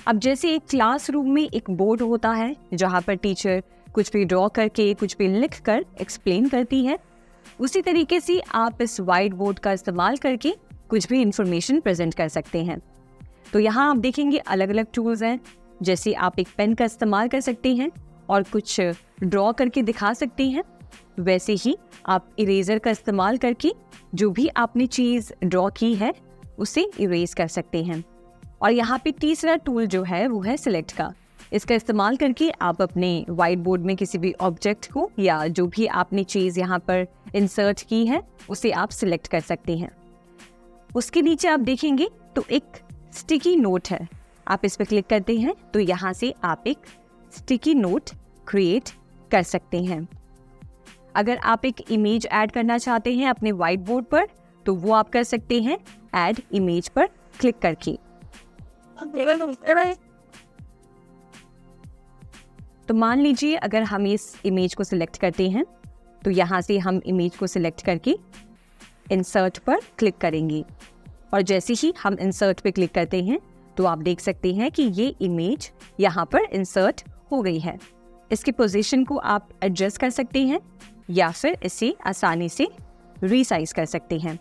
अब जैसे एक क्लासरूम में एक बोर्ड होता है जहाँ पर टीचर कुछ भी ड्रॉ करके कुछ भी लिख कर एक्सप्लेन करती है, उसी तरीके से आप इस वाइट बोर्ड का इस्तेमाल करके कुछ भी इंफॉर्मेशन प्रेजेंट कर सकते हैं। तो यहाँ आप देखेंगे अलग अलग टूल्स हैं। जैसे आप एक पेन का इस्तेमाल कर सकते हैं और कुछ ड्रॉ करके दिखा सकते हैं, वैसे ही आप इरेजर का इस्तेमाल करके जो भी आपने चीज़ ड्रॉ की है उसे इरेज कर सकते हैं। और यहाँ पे तीसरा टूल जो है वो है सिलेक्ट का। इसका इस्तेमाल करके आप अपने वाइट बोर्ड में किसी भी ऑब्जेक्ट को या जो भी आपने चीज़ यहाँ पर इंसर्ट की है उसे आप सिलेक्ट कर सकते हैं। उसके नीचे आप देखेंगे तो एक स्टिकी नोट है, आप इस पर क्लिक करते हैं तो यहाँ से आप एक स्टिकी नोट क्रिएट कर सकते हैं। अगर आप एक इमेज ऐड करना चाहते हैं अपने वाइट बोर्ड पर तो वो आप कर सकते हैं ऐड इमेज पर क्लिक करके। तो मान लीजिए अगर हम इस इमेज को सिलेक्ट करते हैं तो यहाँ से हम इमेज को सिलेक्ट करके इंसर्ट पर क्लिक करेंगे और जैसे ही हम इंसर्ट पे क्लिक करते हैं तो आप देख सकते हैं कि ये इमेज यहाँ पर इंसर्ट हो गई है। इसकी पोजीशन को आप एडजस्ट कर सकते हैं या फिर इसे आसानी से रीसाइज कर सकते हैं।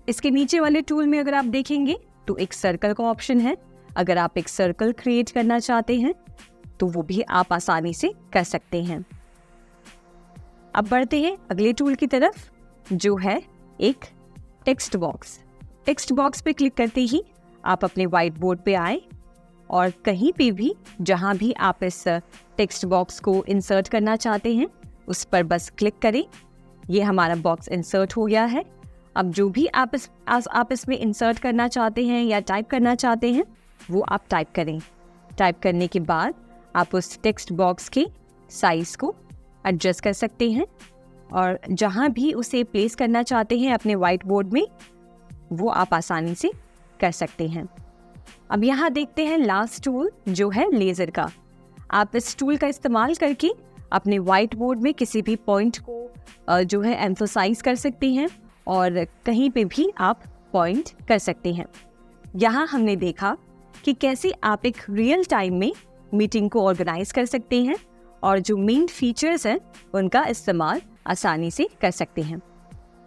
इसके नीचे वाले टूल में अगर आप देखेंगे तो एक सर्कल का ऑप्शन है। अगर आप एक सर्कल क्रिएट करना चाहते हैं तो वो भी आप आसानी से कर सकते हैं। अब बढ़ते हैं अगले टूल की तरफ जो है एक टेक्स्ट बॉक्स। टेक्स्ट बॉक्स पे क्लिक करते ही आप अपने वाइट बोर्ड पे आए और कहीं पे भी जहां भी आप इस टेक्स्ट बॉक्स को इंसर्ट करना चाहते हैं उस पर बस क्लिक करें। ये हमारा बॉक्स इंसर्ट हो गया है। अब जो भी आप इसमें इंसर्ट करना चाहते हैं या टाइप करना चाहते हैं वो आप टाइप करें। टाइप करने के बाद आप उस टेक्स्ट बॉक्स के साइज़ को एडजस्ट कर सकते हैं और जहाँ भी उसे प्लेस करना चाहते हैं अपने वाइट बोर्ड में वो आप आसानी से कर सकते हैं। अब यहाँ देखते हैं लास्ट टूल जो है लेज़र का। आप इस टूल का इस्तेमाल करके अपने वाइट बोर्ड में किसी भी पॉइंट को जो है एम्फसाइज कर सकते हैं और कहीं पे भी आप पॉइंट कर सकते हैं। यहाँ हमने देखा कि कैसे आप एक रियल टाइम में मीटिंग को ऑर्गेनाइज कर सकते हैं और जो मेन फीचर्स हैं उनका इस्तेमाल आसानी से कर सकते हैं।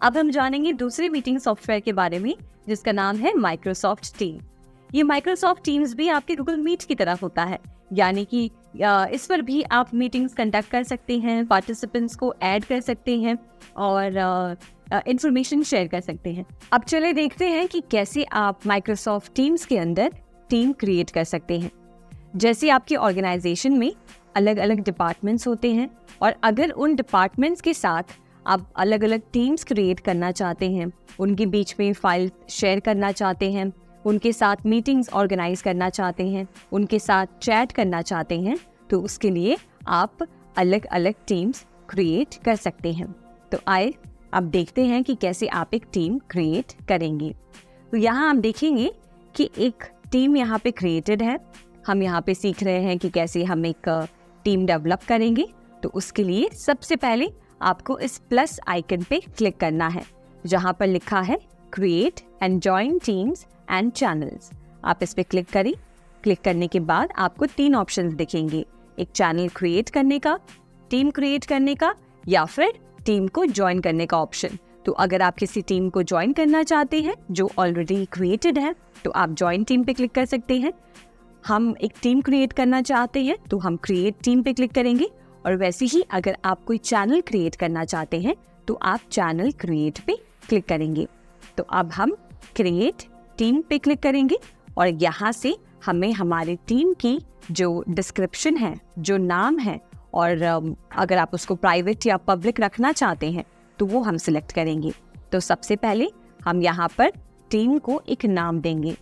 अब हम जानेंगे दूसरे मीटिंग सॉफ्टवेयर के बारे में जिसका नाम है माइक्रोसॉफ्ट टीम। ये माइक्रोसॉफ्ट टीम्स भी आपके गूगल मीट की तरह होता है, यानी कि इस पर भी आप मीटिंग्स कंडक्ट कर सकते हैं, पार्टिसिपेंट्स को ऐड कर सकते हैं और इंफॉर्मेशन शेयर कर सकते हैं। अब चले देखते हैं कि कैसे आप माइक्रोसॉफ्ट टीम्स के अंदर टीम क्रिएट कर सकते हैं। जैसे आपके ऑर्गेनाइजेशन में अलग अलग डिपार्टमेंट्स होते हैं और अगर उन डिपार्टमेंट्स के साथ आप अलग अलग टीम्स क्रिएट करना चाहते हैं, उनके बीच में फाइल शेयर करना चाहते हैं, उनके साथ मीटिंग्स ऑर्गेनाइज करना चाहते हैं, उनके साथ चैट करना चाहते हैं, तो उसके लिए आप अलग अलग टीम्स क्रिएट कर सकते हैं। तो आइए अब देखते हैं कि कैसे आप एक टीम क्रिएट करेंगे। तो यहाँ आप देखेंगे कि एक टीम यहाँ पे क्रिएटेड है। हम यहाँ पे सीख रहे हैं कि कैसे हम एक टीम डेवलप करेंगे। तो उसके लिए सबसे पहले आपको इस प्लस आइकन पे क्लिक करना है जहाँ पर लिखा है create and join teams and channels. आप इस पे क्लिक करें। क्लिक करने के बाद आपको 3 ऑप्शंस दिखेंगे, एक चैनल क्रिएट करने का, टीम क्रिएट करने का या फिर टीम को ज्वाइन करने का ऑप्शन। तो अगर आप किसी टीम को ज्वाइन करना चाहते हैं जो ऑलरेडी क्रिएटेड है तो आप ज्वाइन टीम पे क्लिक कर सकते हैं। हम एक टीम क्रिएट करना चाहते हैं तो हम क्रिएट टीम पे क्लिक करेंगे। और वैसे ही अगर आप कोई चैनल क्रिएट करना चाहते हैं तो आप चैनल क्रिएट पे क्लिक करेंगे। तो अब हम क्रिएट टीम पे क्लिक करेंगे और यहाँ से हमें हमारी टीम की जो डिस्क्रिप्शन है, जो नाम है, और अगर आप उसको प्राइवेट या पब्लिक रखना चाहते हैं तो वो हम सिलेक्ट करेंगे। तो सबसे पहले हम यहाँ पर टीम को एक नाम देंगे।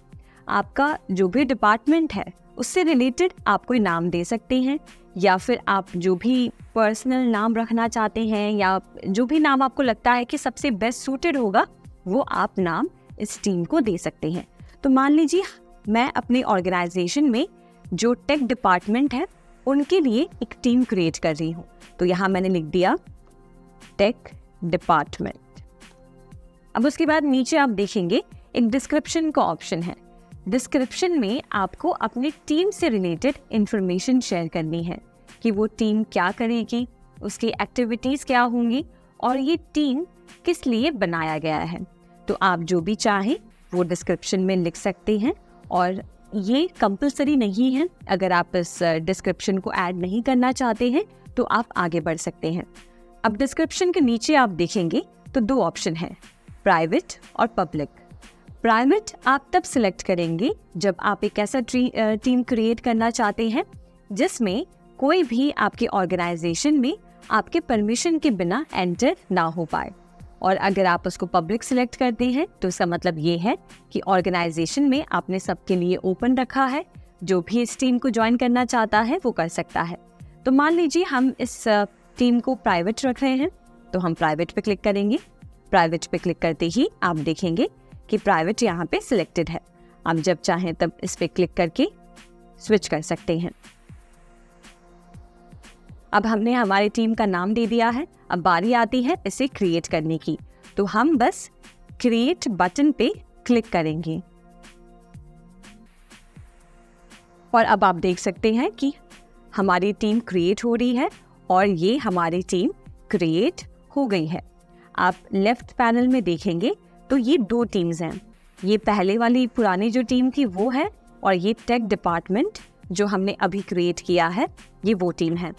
आपका जो भी डिपार्टमेंट है उससे रिलेटेड आप कोई नाम दे सकते हैं, या फिर आप जो भी पर्सनल नाम रखना चाहते हैं या जो भी नाम आपको लगता है कि सबसे बेस्ट सूटेड होगा वो आप नाम इस टीम को दे सकते हैं। तो मान लीजिए मैं अपने ऑर्गेनाइजेशन में जो टेक डिपार्टमेंट है उनके लिए एक टीम क्रिएट कर रही हूँ। तो यहाँ मैंने लिख दिया टेक डिपार्टमेंट। अब उसके बाद नीचे आप देखेंगे एक डिस्क्रिप्शन का ऑप्शन है। डिस्क्रिप्शन में आपको अपनी टीम से रिलेटेड इंफॉर्मेशन शेयर करनी है कि वो टीम क्या करेगी, उसकी एक्टिविटीज़ क्या होंगी और ये टीम किस लिए बनाया गया है। तो आप जो भी चाहें वो डिस्क्रिप्शन में लिख सकते हैं और ये कंपलसरी नहीं है। अगर आप इस डिस्क्रिप्शन को ऐड नहीं करना चाहते हैं तो आप आगे बढ़ सकते हैं। अब डिस्क्रिप्शन के नीचे आप देखेंगे तो दो ऑप्शन है, प्राइवेट और पब्लिक। प्राइवेट आप तब सिलेक्ट करेंगे जब आप एक ऐसा टीम क्रिएट करना चाहते हैं जिसमें कोई भी आपके ऑर्गेनाइजेशन में आपके परमिशन के बिना एंटर ना हो पाए। और अगर आप उसको पब्लिक सिलेक्ट करते हैं तो इसका मतलब ये है कि ऑर्गेनाइजेशन में आपने सबके लिए ओपन रखा है, जो भी इस टीम को ज्वाइन करना चाहता है वो कर सकता है। तो मान लीजिए हम इस टीम को प्राइवेट रख रहे हैं तो हम प्राइवेट पे क्लिक करेंगे। प्राइवेट पे क्लिक करते ही आप देखेंगे कि प्राइवेट यहाँ पे सिलेक्टेड है। आप जब चाहें तब इस पे क्लिक करके स्विच कर सकते हैं। अब हमने हमारी टीम का नाम दे दिया है। अब बारी आती है इसे क्रिएट करने की। तो हम बस क्रिएट बटन पे क्लिक करेंगे और अब आप देख सकते हैं कि हमारी टीम क्रिएट हो रही है और ये हमारी टीम क्रिएट हो गई है। आप लेफ्ट पैनल में देखेंगे तो ये दो टीम्स हैं। ये पहले वाली पुरानी जो टीम थी वो है और ये टेक डिपार्टमेंट जो हमने अभी क्रिएट किया है ये वो टीम है।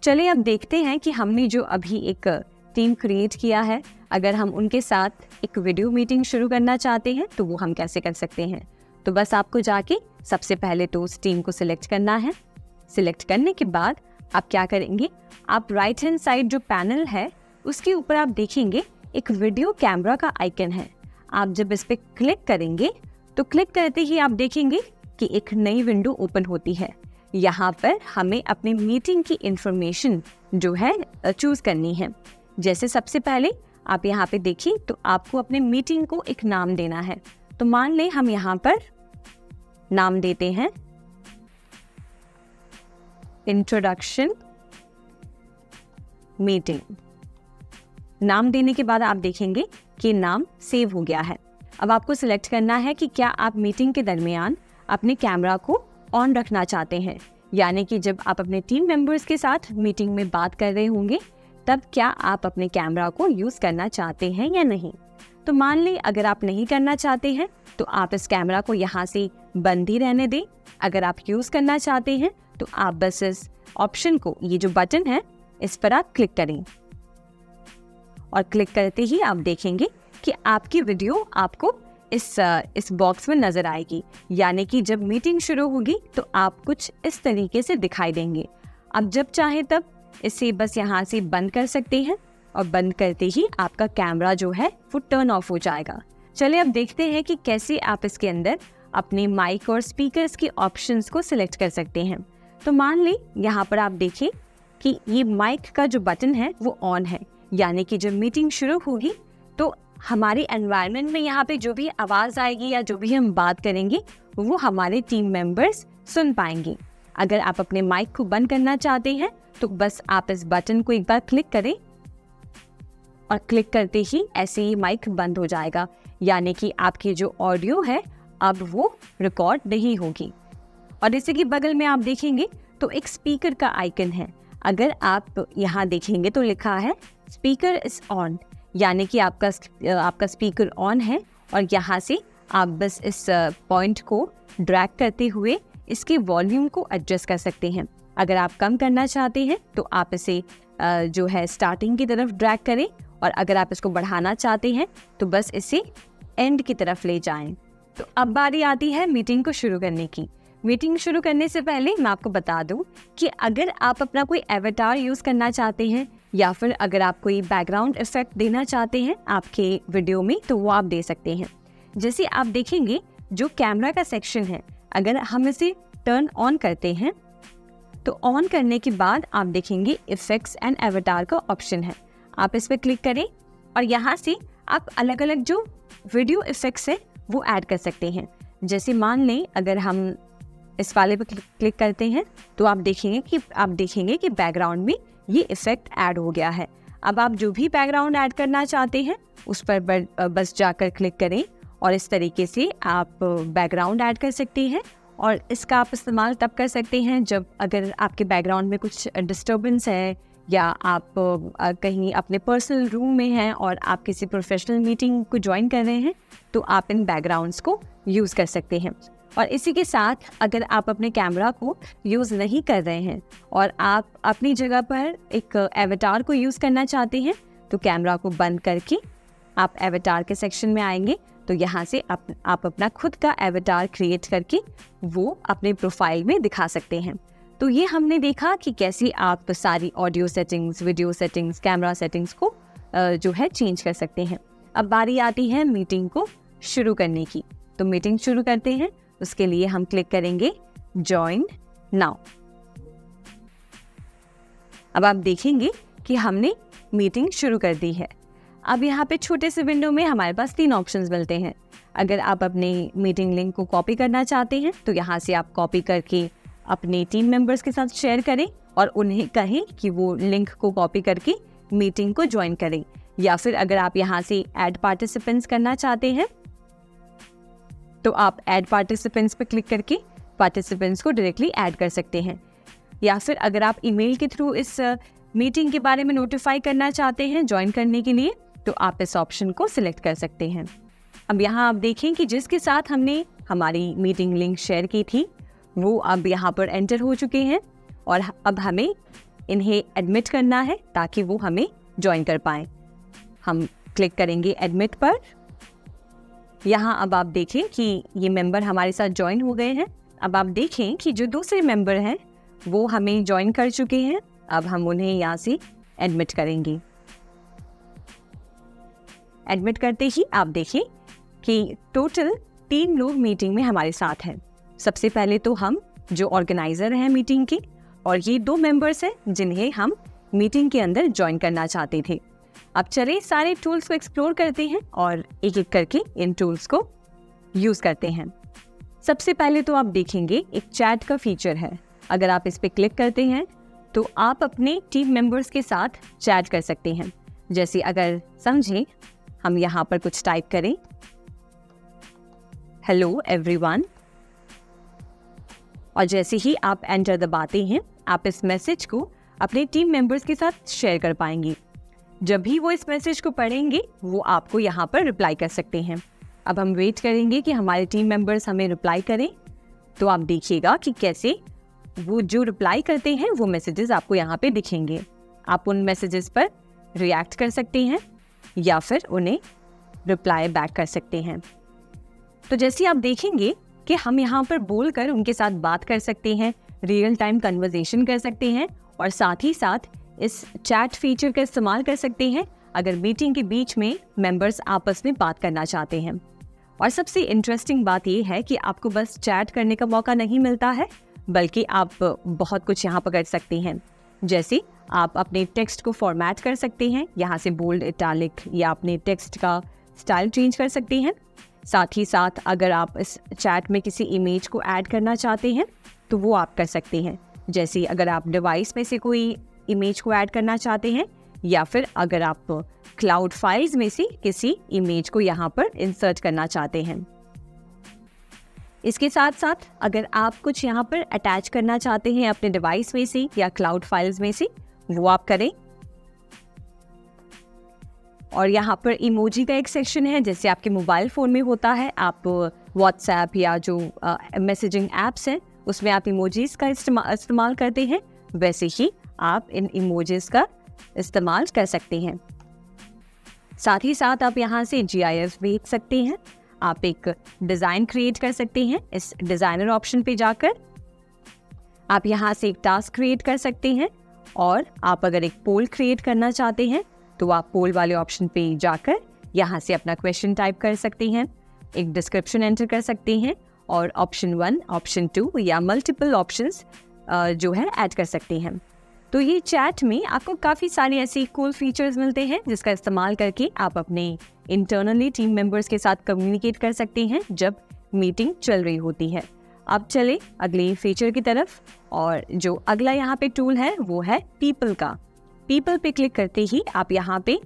चलिए अब देखते हैं कि हमने जो अभी एक टीम क्रिएट किया है, अगर हम उनके साथ एक वीडियो मीटिंग शुरू करना चाहते हैं तो वो हम कैसे कर सकते हैं। तो बस आपको जाके सबसे पहले तो उस टीम को सिलेक्ट करना है। सिलेक्ट करने के बाद आप क्या करेंगे, आप राइट हैंड साइड जो पैनल है उसके ऊपर आप देखेंगे एक वीडियो कैमरा का आइकन है। आप जब इस पे क्लिक करेंगे तो क्लिक करते ही आप देखेंगे कि एक नई विंडो ओपन होती है। यहाँ पर हमें अपनी मीटिंग की इंफॉर्मेशन जो है चूज करनी है। जैसे सबसे पहले आप यहाँ पे देखिए तो आपको अपने मीटिंग को एक नाम देना है। तो मान लें हम यहाँ पर नाम देते हैं इंट्रोडक्शन मीटिंग। नाम देने के बाद आप देखेंगे कि नाम सेव हो गया है। अब आपको सिलेक्ट करना है कि क्या आप मीटिंग के दरमियान अपने कैमरा को ऑन रखना चाहते हैं, यानी कि जब आप अपने टीम मेंबर्स के साथ मीटिंग में बात कर रहे होंगे तब क्या आप अपने कैमरा को यूज़ करना चाहते हैं या नहीं। तो मान लें अगर आप नहीं करना चाहते हैं तो आप इस कैमरा को यहाँ से बंद ही रहने दें। अगर आप यूज़ करना चाहते हैं तो आप बस इस ऑप्शन को, ये जो बटन है इस पर आप क्लिक करें और क्लिक करते ही आप देखेंगे कि आपकी वीडियो आपको इस बॉक्स में नज़र आएगी, यानी कि जब मीटिंग शुरू होगी तो आप कुछ इस तरीके से दिखाई देंगे। आप जब चाहें तब इसे बस यहाँ से बंद कर सकते हैं और बंद करते ही आपका कैमरा जो है वो टर्न ऑफ हो जाएगा। चलिए अब देखते हैं कि कैसे आप इसके अंदर अपने माइक और स्पीकर्स के ऑप्शंस को सिलेक्ट कर सकते हैं। तो मान लें यहाँ पर आप देखें कि ये माइक का जो बटन है वो ऑन है, यानी कि जब मीटिंग शुरू होगी तो हमारे एनवायरनमेंट में यहाँ पे जो भी आवाज़ आएगी या जो भी हम बात करेंगे वो हमारे टीम मेंबर्स सुन पाएंगे। अगर आप अपने माइक को बंद करना चाहते हैं तो बस आप इस बटन को एक बार क्लिक करें और क्लिक करते ही ऐसे ही माइक बंद हो जाएगा, यानी कि आपकी जो ऑडियो है अब वो रिकॉर्ड नहीं होगी। और इसी के बगल में आप देखेंगे तो एक स्पीकर का आइकन है। अगर आप यहाँ देखेंगे तो लिखा है स्पीकर इज ऑन, यानी कि आपका स्पीकर ऑन है और यहाँ से आप बस इस पॉइंट को ड्रैग करते हुए इसके वॉल्यूम को एडजस्ट कर सकते हैं। अगर आप कम करना चाहते हैं तो आप इसे जो है स्टार्टिंग की तरफ ड्रैग करें, और अगर आप इसको बढ़ाना चाहते हैं तो बस इसे एंड की तरफ ले जाएं। तो अब बारी आती है मीटिंग को शुरू करने की। मीटिंग शुरू करने से पहले मैं आपको बता दूं कि अगर आप अपना कोई एवेटार यूज़ करना चाहते हैं या फिर अगर आप कोई बैकग्राउंड इफेक्ट देना चाहते हैं आपके वीडियो में, तो वो आप दे सकते हैं। जैसे आप देखेंगे जो कैमरा का सेक्शन है, अगर हम इसे टर्न ऑन करते हैं तो ऑन करने के बाद आप देखेंगे इफेक्ट्स एंड एवेटार का ऑप्शन है। आप इस पर क्लिक करें और यहाँ से आप अलग अलग जो वीडियो इफेक्ट्स है वो ऐड कर सकते हैं। जैसे मान लें अगर हम इस वाले पर क्लिक करते हैं तो आप देखेंगे कि बैकग्राउंड में ये इफेक्ट ऐड हो गया है। अब आप जो भी बैकग्राउंड ऐड करना चाहते हैं उस पर बस जाकर क्लिक करें और इस तरीके से आप बैकग्राउंड ऐड कर सकते हैं। और इसका आप इस्तेमाल तब कर सकते हैं जब अगर आपके बैकग्राउंड में कुछ डिस्टर्बेंस है या आप कहीं अपने पर्सनल रूम में हैं और आप किसी प्रोफेशनल मीटिंग को ज्वाइन कर रहे हैं, तो आप इन बैकग्राउंड्स को यूज़ कर सकते हैं। और इसी के साथ अगर आप अपने कैमरा को यूज़ नहीं कर रहे हैं और आप अपनी जगह पर एक एवेटार को यूज़ करना चाहते हैं, तो कैमरा को बंद करके आप एवेटार के सेक्शन में आएंगे। तो यहाँ से आप अपना खुद का एवेटार क्रिएट करके वो अपने प्रोफाइल में दिखा सकते हैं। तो ये हमने देखा कि कैसे आप सारी audio settings, video settings, camera settings को जो है चेंज कर सकते हैं। अब बारी आती है मीटिंग को शुरू करने की। तो मीटिंग शुरू करते हैं, उसके लिए हम क्लिक करेंगे जॉइन नाउ। अब आप देखेंगे कि हमने मीटिंग शुरू कर दी है। अब यहाँ पे छोटे से विंडो में हमारे पास 3 ऑप्शंस मिलते हैं। अगर आप अपने मीटिंग लिंक को कॉपी करना चाहते हैं तो यहाँ से आप कॉपी करके अपने टीम मेंबर्स के साथ शेयर करें और उन्हें कहें कि वो लिंक को कॉपी करके मीटिंग को ज्वाइन करें। या फिर अगर आप यहाँ से ऐड पार्टिसिपेंट्स करना चाहते हैं तो आप ऐड पार्टिसिपेंट्स पर क्लिक करके पार्टिसिपेंट्स को डायरेक्टली ऐड कर सकते हैं। या फिर अगर आप ईमेल के थ्रू इस मीटिंग के बारे में नोटिफाई करना चाहते हैं ज्वाइन करने के लिए, तो आप इस ऑप्शन को सिलेक्ट कर सकते हैं। अब यहाँ आप देखें कि जिसके साथ हमने हमारी मीटिंग लिंक शेयर की थी वो अब यहाँ पर एंटर हो चुके हैं और अब हमें इन्हें एडमिट करना है ताकि वो हमें ज्वाइन कर पाएँ। हम क्लिक करेंगे एडमिट पर। यहाँ अब आप देखें कि ये मेंबर हमारे साथ ज्वाइन हो गए हैं। अब आप देखें कि जो दूसरे मेंबर हैं वो हमें ज्वाइन कर चुके हैं। अब हम उन्हें यहाँ से एडमिट करेंगे। एडमिट करते ही आप देखें कि टोटल 3 लोग मीटिंग में हमारे साथ हैं। सबसे पहले तो हम जो ऑर्गेनाइजर हैं मीटिंग के, और ये 2 मेंबर्स हैं जिन्हें हम मीटिंग के अंदर ज्वाइन करना चाहते थे। अब चलिए सारे टूल्स को एक्सप्लोर करते हैं और एक एक करके इन टूल्स को यूज़ करते हैं। सबसे पहले तो आप देखेंगे एक चैट का फीचर है। अगर आप इस पर क्लिक करते हैं तो आप अपने टीम मेंबर्स के साथ चैट कर सकते हैं। जैसे अगर समझें हम यहाँ पर कुछ टाइप करें, हेलो एवरीवन, और जैसे ही आप एंटर दबाते हैं आप इस मैसेज को अपने टीम मेंबर्स के साथ शेयर कर पाएंगे। जब भी वो इस मैसेज को पढ़ेंगे वो आपको यहाँ पर रिप्लाई कर सकते हैं। अब हम वेट करेंगे कि हमारे टीम मेंबर्स हमें रिप्लाई करें। तो आप देखिएगा कि कैसे वो जो रिप्लाई करते हैं वो मैसेजेस आपको यहाँ पे दिखेंगे। आप उन मैसेजेस पर रिएक्ट कर सकते हैं या फिर उन्हें रिप्लाई बैक कर सकते हैं। तो जैसे आप देखेंगे कि हम यहाँ पर बोलकर उनके साथ बात कर सकते हैं, रियल टाइम कन्वर्सेशन कर सकते हैं और साथ ही साथ इस चैट फीचर का इस्तेमाल कर सकते हैं अगर मीटिंग के बीच में मेंबर्स आपस में बात करना चाहते हैं। और सबसे इंटरेस्टिंग बात यह है कि आपको बस चैट करने का मौका नहीं मिलता है, बल्कि आप बहुत कुछ यहाँ पर कर सकते हैं। जैसे आप अपने टेक्स्ट को फॉर्मेट कर सकते हैं, यहाँ से बोल्ड, इटैलिक, या अपने टेक्स्ट का स्टाइल चेंज कर सकते हैं। साथ ही साथ अगर आप इस चैट में किसी इमेज को ऐड करना चाहते हैं तो वो आप कर सकते हैं। जैसे अगर आप डिवाइस में से कोई इमेज को ऐड करना चाहते हैं या फिर अगर आप क्लाउड फाइल्स में से किसी इमेज को यहाँ पर इंसर्ट करना चाहते हैं। इसके साथ साथ अगर आप कुछ यहाँ पर अटैच करना चाहते हैं अपने डिवाइस में से या क्लाउड फाइल्स में से, वो आप करें। और यहाँ पर इमोजी का एक सेक्शन है, जैसे आपके मोबाइल फ़ोन में होता है, आप व्हाट्सएप या जो मैसेजिंग ऐप्स हैं उसमें आप इमोजीज़ का इस्तेमाल करते हैं, वैसे ही आप इन इमोजीज़ का इस्तेमाल कर सकते हैं। साथ ही साथ आप यहाँ से GIF भेज सकते हैं, आप एक डिज़ाइन क्रिएट कर सकते हैं। इस डिज़ाइनर ऑप्शन पे जाकर आप यहाँ से एक टास्क क्रिएट कर सकते हैं, और आप अगर एक पोल क्रिएट करना चाहते हैं तो आप पोल वाले ऑप्शन पे जाकर यहाँ से अपना क्वेश्चन टाइप कर सकते हैं, एक डिस्क्रिप्शन एंटर कर सकते हैं, और ऑप्शन 1, ऑप्शन 2 या मल्टीपल ऑप्शंस जो है ऐड कर सकते हैं। तो ये चैट में आपको काफ़ी सारे ऐसे कूल फीचर्स मिलते हैं जिसका इस्तेमाल करके आप अपने इंटरनली टीम मेंबर्स के साथ कम्युनिकेट कर सकते हैं जब मीटिंग चल रही होती है। अब चले अगले फीचर की तरफ, और जो अगला यहाँ पे टूल है वो है पीपल का। पीपल पे क्लिक करते ही आप यहाँ पे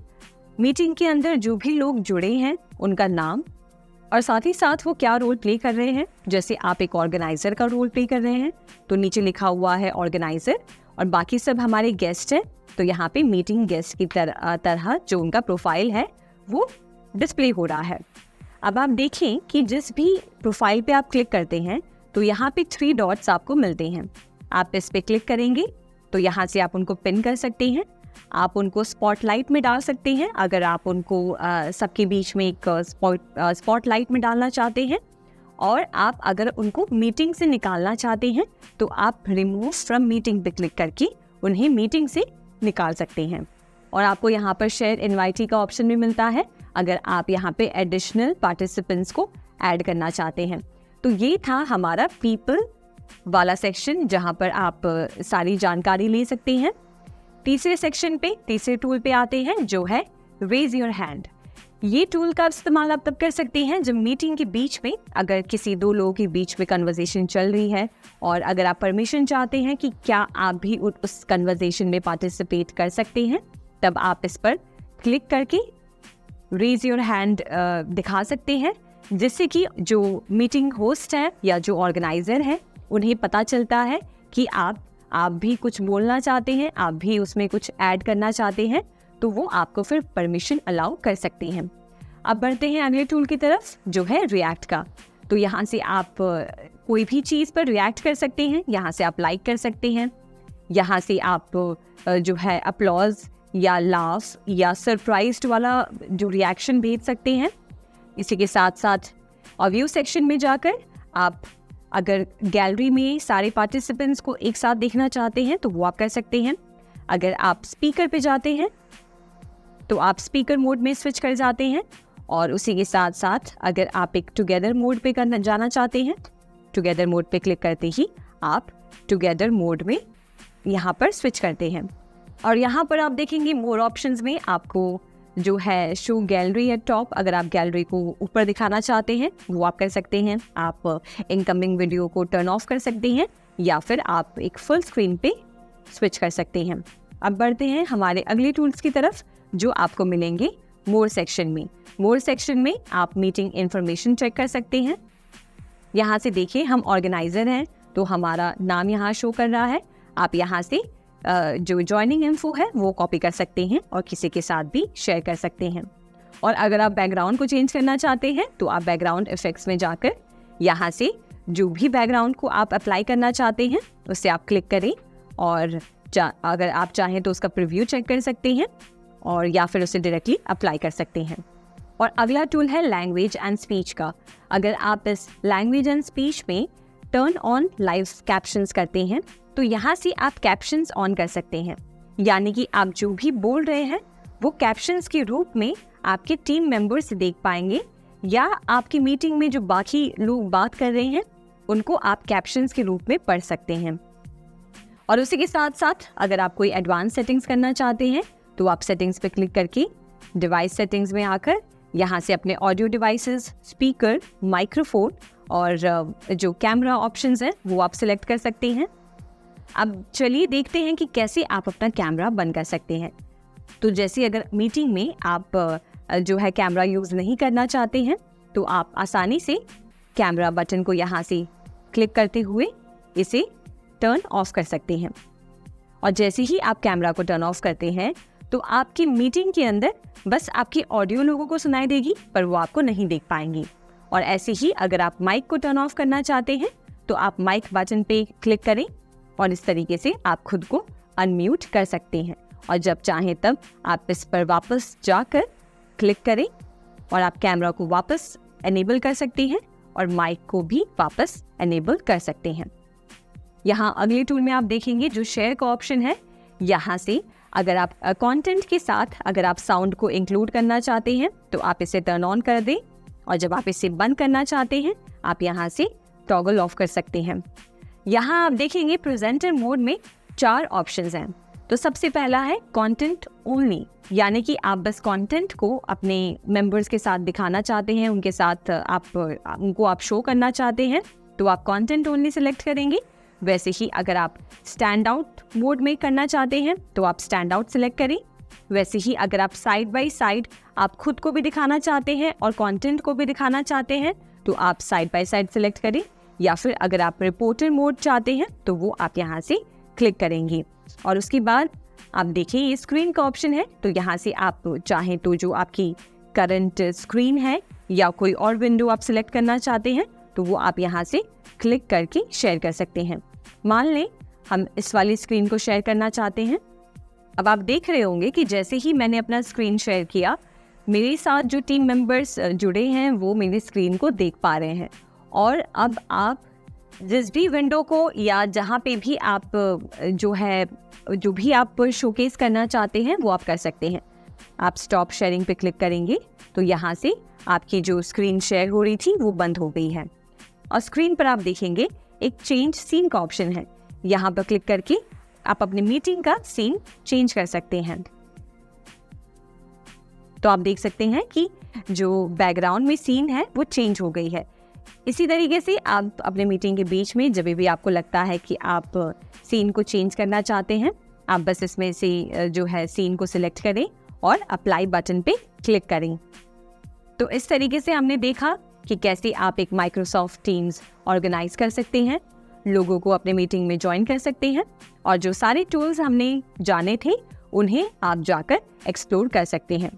मीटिंग के अंदर जो भी लोग जुड़े हैं उनका नाम और साथ ही साथ वो क्या रोल प्ले कर रहे हैं। जैसे आप एक ऑर्गेनाइजर का रोल प्ले कर रहे हैं तो नीचे लिखा हुआ है ऑर्गेनाइजर, और बाकी सब हमारे गेस्ट हैं तो यहाँ पे मीटिंग गेस्ट की तरह जो उनका प्रोफाइल है वो डिस्प्ले हो रहा है। अब आप देखें कि जिस भी प्रोफाइल पे आप क्लिक करते हैं तो यहाँ पे 3 डॉट्स आपको मिलते हैं। आप इस पे क्लिक करेंगे तो यहाँ से आप उनको पिन कर सकते हैं, आप उनको स्पॉटलाइट में डाल सकते हैं अगर आप उनको सबके बीच में एक स्पॉटलाइट में डालना चाहते हैं, और आप अगर उनको मीटिंग से निकालना चाहते हैं तो आप रिमूव फ्रॉम मीटिंग पे क्लिक करके उन्हें मीटिंग से निकाल सकते हैं। और आपको यहाँ पर शेयर इनवाइटी का ऑप्शन भी मिलता है अगर आप यहाँ पे एडिशनल पार्टिसिपेंट्स को ऐड करना चाहते हैं। तो ये था हमारा पीपल वाला सेक्शन जहाँ पर आप सारी जानकारी ले सकते हैं। तीसरे सेक्शन पे, तीसरे टूल पे आते हैं जो है रेज योर हैंड। ये टूल का इस्तेमाल आप तब कर सकते हैं जब मीटिंग के बीच में अगर किसी 2 लोगों के बीच में कन्वर्सेशन चल रही है और अगर आप परमिशन चाहते हैं कि क्या आप भी उस कन्वर्सेशन में पार्टिसिपेट कर सकते हैं, तब आप इस पर क्लिक करके रेज योर हैंड दिखा सकते हैं, जिससे कि जो मीटिंग होस्ट है या जो ऑर्गेनाइजर है उन्हें पता चलता है कि आप भी कुछ बोलना चाहते हैं, आप भी उसमें कुछ ऐड करना चाहते हैं, तो वो आपको फिर परमिशन अलाउ कर सकते हैं। अब बढ़ते हैं अगले टूल की तरफ जो है रिएक्ट का। तो यहाँ से आप कोई भी चीज़ पर रिएक्ट कर सकते हैं, यहाँ से आप लाइक कर सकते हैं, यहाँ से आप जो है अपलॉज या लाफ या सरप्राइज्ड वाला जो रिएक्शन भेज सकते हैं। इसी के साथ साथ व्यू सेक्शन में जाकर आप अगर गैलरी में सारे पार्टिसिपेंट्स को एक साथ देखना चाहते हैं तो वो आप कर सकते हैं। अगर आप स्पीकर पे जाते हैं तो आप स्पीकर मोड में स्विच कर जाते हैं, और उसी के साथ साथ अगर आप एक टुगेदर मोड पे जाना चाहते हैं, टुगेदर मोड पे क्लिक करते ही आप टुगेदर मोड में यहाँ पर स्विच करते हैं। और यहाँ पर आप देखेंगे मोर ऑप्शंस में आपको जो है शो गैलरी एट टॉप, अगर आप गैलरी को ऊपर दिखाना चाहते हैं वो आप कर सकते हैं। आप इनकमिंग वीडियो को टर्न ऑफ कर सकते हैं या फिर आप एक फुल स्क्रीन पे स्विच कर सकते हैं। अब बढ़ते हैं हमारे अगले टूल्स की तरफ जो आपको मिलेंगे मोर सेक्शन में। मोर सेक्शन में आप मीटिंग इन्फॉर्मेशन चेक कर सकते हैं। यहाँ से देखिए हम ऑर्गेनाइजर हैं तो हमारा नाम यहाँ शो कर रहा है। आप यहाँ से जो ज्वाइनिंग इन्फो है वो कॉपी कर सकते हैं और किसी के साथ भी शेयर कर सकते हैं। और अगर आप बैकग्राउंड को चेंज करना चाहते हैं तो आप बैकग्राउंड इफेक्ट्स में जाकर यहाँ से जो भी बैकग्राउंड को आप अप्लाई करना चाहते हैं उससे आप क्लिक करें, और अगर आप चाहें तो उसका प्रीव्यू चेक कर सकते हैं और या फिर उसे डायरेक्टली अप्लाई कर सकते हैं। और अगला टूल है लैंग्वेज एंड स्पीच का। अगर आप इस लैंग्वेज एंड स्पीच में टर्न ऑन लाइव कैप्शंस करते हैं तो यहाँ से आप कैप्शंस ऑन कर सकते हैं, यानी कि आप जो भी बोल रहे हैं वो कैप्शंस के रूप में आपके टीम मेंबर्स देख पाएंगे, या आपकी मीटिंग में जो बाकी लोग बात कर रहे हैं उनको आप कैप्शंस के रूप में पढ़ सकते हैं। और उसी के साथ साथ अगर आप कोई एडवांस सेटिंग्स करना चाहते हैं तो आप सेटिंग्स पे क्लिक करके डिवाइस सेटिंग्स में आकर यहाँ से अपने ऑडियो डिवाइसेस, स्पीकर, माइक्रोफोन और जो कैमरा ऑप्शंस हैं वो आप सिलेक्ट कर सकते हैं। अब चलिए देखते हैं कि कैसे आप अपना कैमरा बंद कर सकते हैं। तो जैसे अगर मीटिंग में आप जो है कैमरा यूज़ नहीं करना चाहते हैं तो आप आसानी से कैमरा बटन को यहाँ से क्लिक करते हुए इसे टर्न ऑफ कर सकते हैं। और जैसे ही आप कैमरा को टर्न ऑफ करते हैं तो आपकी मीटिंग के अंदर बस आपकी ऑडियो लोगों को सुनाई देगी, पर वो आपको नहीं देख पाएंगे। और ऐसे ही अगर आप माइक को टर्न ऑफ करना चाहते हैं तो आप माइक बटन पे क्लिक करें और इस तरीके से आप खुद को अनम्यूट कर सकते हैं। और जब चाहें तब आप इस पर वापस जाकर क्लिक करें और आप कैमरा को वापस एनेबल कर सकते हैं और माइक को भी वापस एनेबल कर सकते हैं। यहाँ अगले टूल में आप देखेंगे जो शेयर का ऑप्शन है। यहाँ से अगर आप कंटेंट के साथ अगर आप साउंड को इंक्लूड करना चाहते हैं तो आप इसे टर्न ऑन कर दें, और जब आप इसे बंद करना चाहते हैं आप यहाँ से टॉगल ऑफ कर सकते हैं। यहाँ आप देखेंगे प्रेजेंटर मोड में 4 ऑप्शंस हैं। तो सबसे पहला है कंटेंट ओनली, यानी कि आप बस कंटेंट को अपने मेंबर्स के साथ दिखाना चाहते हैं, उनके साथ उनको आप शो करना चाहते हैं तो आप कंटेंट ओनली सिलेक्ट करेंगे। वैसे ही अगर आप स्टैंड आउट मोड में करना चाहते हैं तो आप स्टैंड आउट सिलेक्ट करें। वैसे ही अगर आप साइड बाय साइड आप खुद को भी दिखाना चाहते हैं और कंटेंट को भी दिखाना चाहते हैं तो आप साइड बाय साइड सिलेक्ट करें। या फिर अगर आप रिपोर्टर मोड चाहते हैं तो वो आप यहाँ से क्लिक करेंगे और उसके बाद आप देखिए ये स्क्रीन का ऑप्शन है। तो यहाँ से आप चाहें तो जो आपकी करंट स्क्रीन है या कोई और विंडो आप सिलेक्ट करना चाहते हैं तो वो आप यहाँ से क्लिक करके शेयर कर सकते हैं। मान लें हम इस वाली स्क्रीन को शेयर करना चाहते हैं। अब आप देख रहे होंगे कि जैसे ही मैंने अपना स्क्रीन शेयर किया, मेरे साथ जो टीम मेंबर्स जुड़े हैं वो मेरी स्क्रीन को देख पा रहे हैं। और अब आप जिस भी विंडो को या जहाँ पे भी आप जो भी आप शोकेस करना चाहते हैं वो आप कर सकते हैं। आप स्टॉप शेयरिंग पे क्लिक करेंगे तो यहाँ से आपकी जो स्क्रीन शेयर हो रही थी वो बंद हो गई है। और स्क्रीन पर आप देखेंगे एक चेंज सीन का ऑप्शन है। यहाँ पर क्लिक करके आप अपने मीटिंग का सीन चेंज कर सकते हैं। तो आप देख सकते हैं कि जो बैकग्राउंड में सीन है वो चेंज हो गई है। इसी तरीके से आप अपने मीटिंग के बीच में जब भी आपको लगता है कि आप सीन को चेंज करना चाहते हैं, आप बस इसमें से जो है सीन को सिलेक्ट करें और अप्लाई बटन पे क्लिक करें। तो इस तरीके से हमने देखा कि कैसे आप एक माइक्रोसॉफ्ट टीम्स ऑर्गेनाइज कर सकते हैं, लोगों को अपने मीटिंग में ज्वाइन कर सकते हैं और जो सारे टूल्स हमने जाने थे उन्हें आप जाकर एक्सप्लोर कर सकते हैं।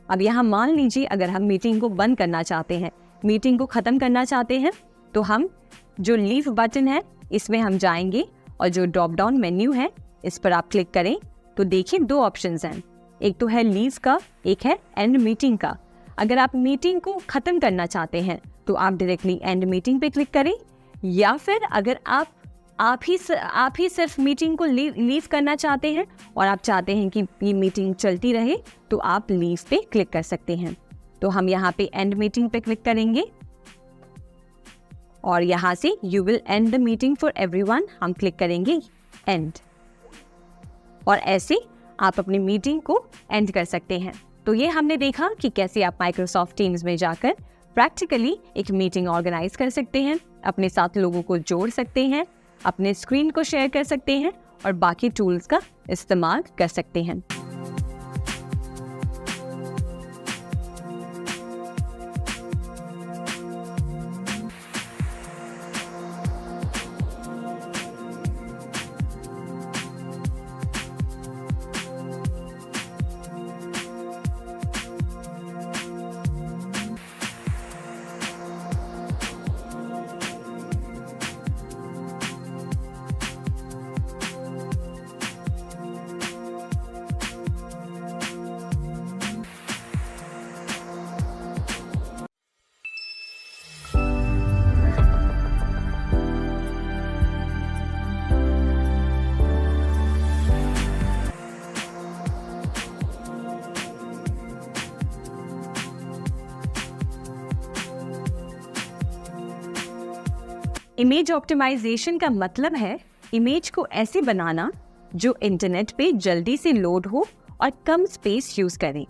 अब यहाँ मान लीजिए अगर हम मीटिंग को बंद करना चाहते हैं, मीटिंग को ख़त्म करना चाहते हैं, तो हम जो लीव बटन है इसमें हम जाएंगे और जो ड्रॉप डाउन मेन्यू है इस पर आप क्लिक करें तो देखिए 2 ऑप्शंस हैं। एक तो है लीव का, एक है एंड मीटिंग का। अगर आप मीटिंग को ख़त्म करना चाहते हैं तो आप डायरेक्टली एंड मीटिंग पे क्लिक करें, या फिर अगर आप ही सिर्फ मीटिंग को लीव करना चाहते हैं और आप चाहते हैं कि ये मीटिंग चलती रहे तो आप लीव पे क्लिक कर सकते हैं। तो हम यहाँ पे एंड मीटिंग पे क्लिक करेंगे और यहाँ से you will and the meeting for everyone हम क्लिक करेंगे एंड, और ऐसे आप अपनी मीटिंग को एंड कर सकते हैं। तो ये हमने देखा कि कैसे आप माइक्रोसॉफ्ट टीम्स में जाकर प्रैक्टिकली एक मीटिंग ऑर्गेनाइज कर सकते हैं, अपने साथ लोगों को जोड़ सकते हैं, अपने स्क्रीन को शेयर कर सकते हैं और बाकी टूल्स का इस्तेमाल कर सकते हैं। इमेज ऑप्टिमाइजेशन का मतलब है इमेज को ऐसे बनाना जो इंटरनेट पे जल्दी से लोड हो और कम स्पेस यूज करें।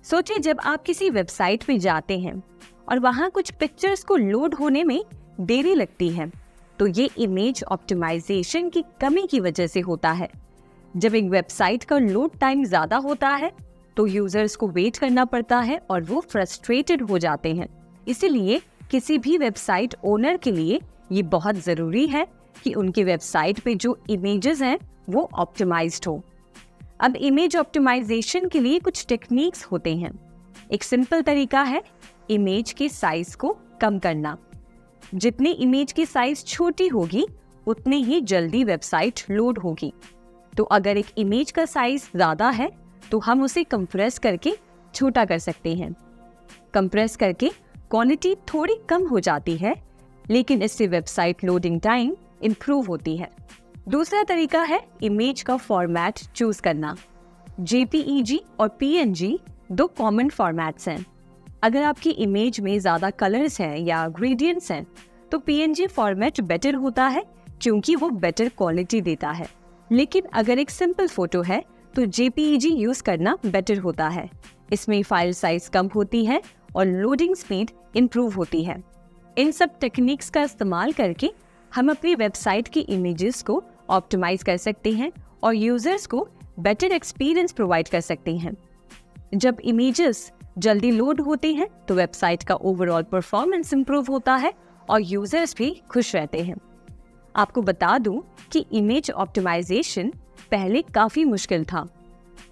सोचिए जब आप किसी वेबसाइट पे जाते हैं और वहाँ कुछ पिक्चर्स को लोड होने में देरी लगती है, तो ये इमेज ऑप्टिमाइजेशन की कमी की वजह से होता है। जब एक वेबसाइट का लोड टाइम ज़्यादा होता है तो यूजर्स को वेट करना पड़ता है और वो फ्रस्ट्रेटेड हो जाते हैं। इसीलिए किसी भी वेबसाइट ओनर के लिए ये बहुत ज़रूरी है कि उनकी वेबसाइट पे जो इमेजेस हैं वो ऑप्टिमाइज्ड हो। अब इमेज ऑप्टिमाइजेशन के लिए कुछ टेक्निक्स होते हैं। एक सिंपल तरीका है इमेज के साइज को कम करना। जितनी इमेज की साइज छोटी होगी उतनी ही जल्दी वेबसाइट लोड होगी। तो अगर एक इमेज का साइज ज़्यादा है तो हम उसे कंप्रेस करके छोटा कर सकते हैं। कंप्रेस करके क्वालिटी थोड़ी कम हो जाती है, लेकिन इससे वेबसाइट लोडिंग टाइम इम्प्रूव होती है। दूसरा तरीका है इमेज का फॉर्मेट चूज करना। JPEG और PNG दो कॉमन फॉर्मेट्स हैं। अगर आपकी इमेज में ज़्यादा कलर्स हैं या ग्रेडियंट्स हैं तो PNG फॉर्मेट बेटर होता है क्योंकि वो बेटर क्वालिटी देता है। लेकिन अगर एक सिंपल फोटो है तो JPEG यूज़ करना बेटर होता है। इसमें फाइल साइज कम होती है और लोडिंग स्पीड इम्प्रूव होती है। इन सब टेक्निक्स का इस्तेमाल करके हम अपनी वेबसाइट की इमेजेस को ऑप्टिमाइज कर सकते हैं और यूजर्स को बेटर एक्सपीरियंस प्रोवाइड कर सकते हैं। जब इमेजेस जल्दी लोड होती हैं तो वेबसाइट का ओवरऑल परफॉर्मेंस इम्प्रूव होता है और यूजर्स भी खुश रहते हैं। आपको बता दूं कि इमेज ऑप्टिमाइजेशन पहले काफ़ी मुश्किल था,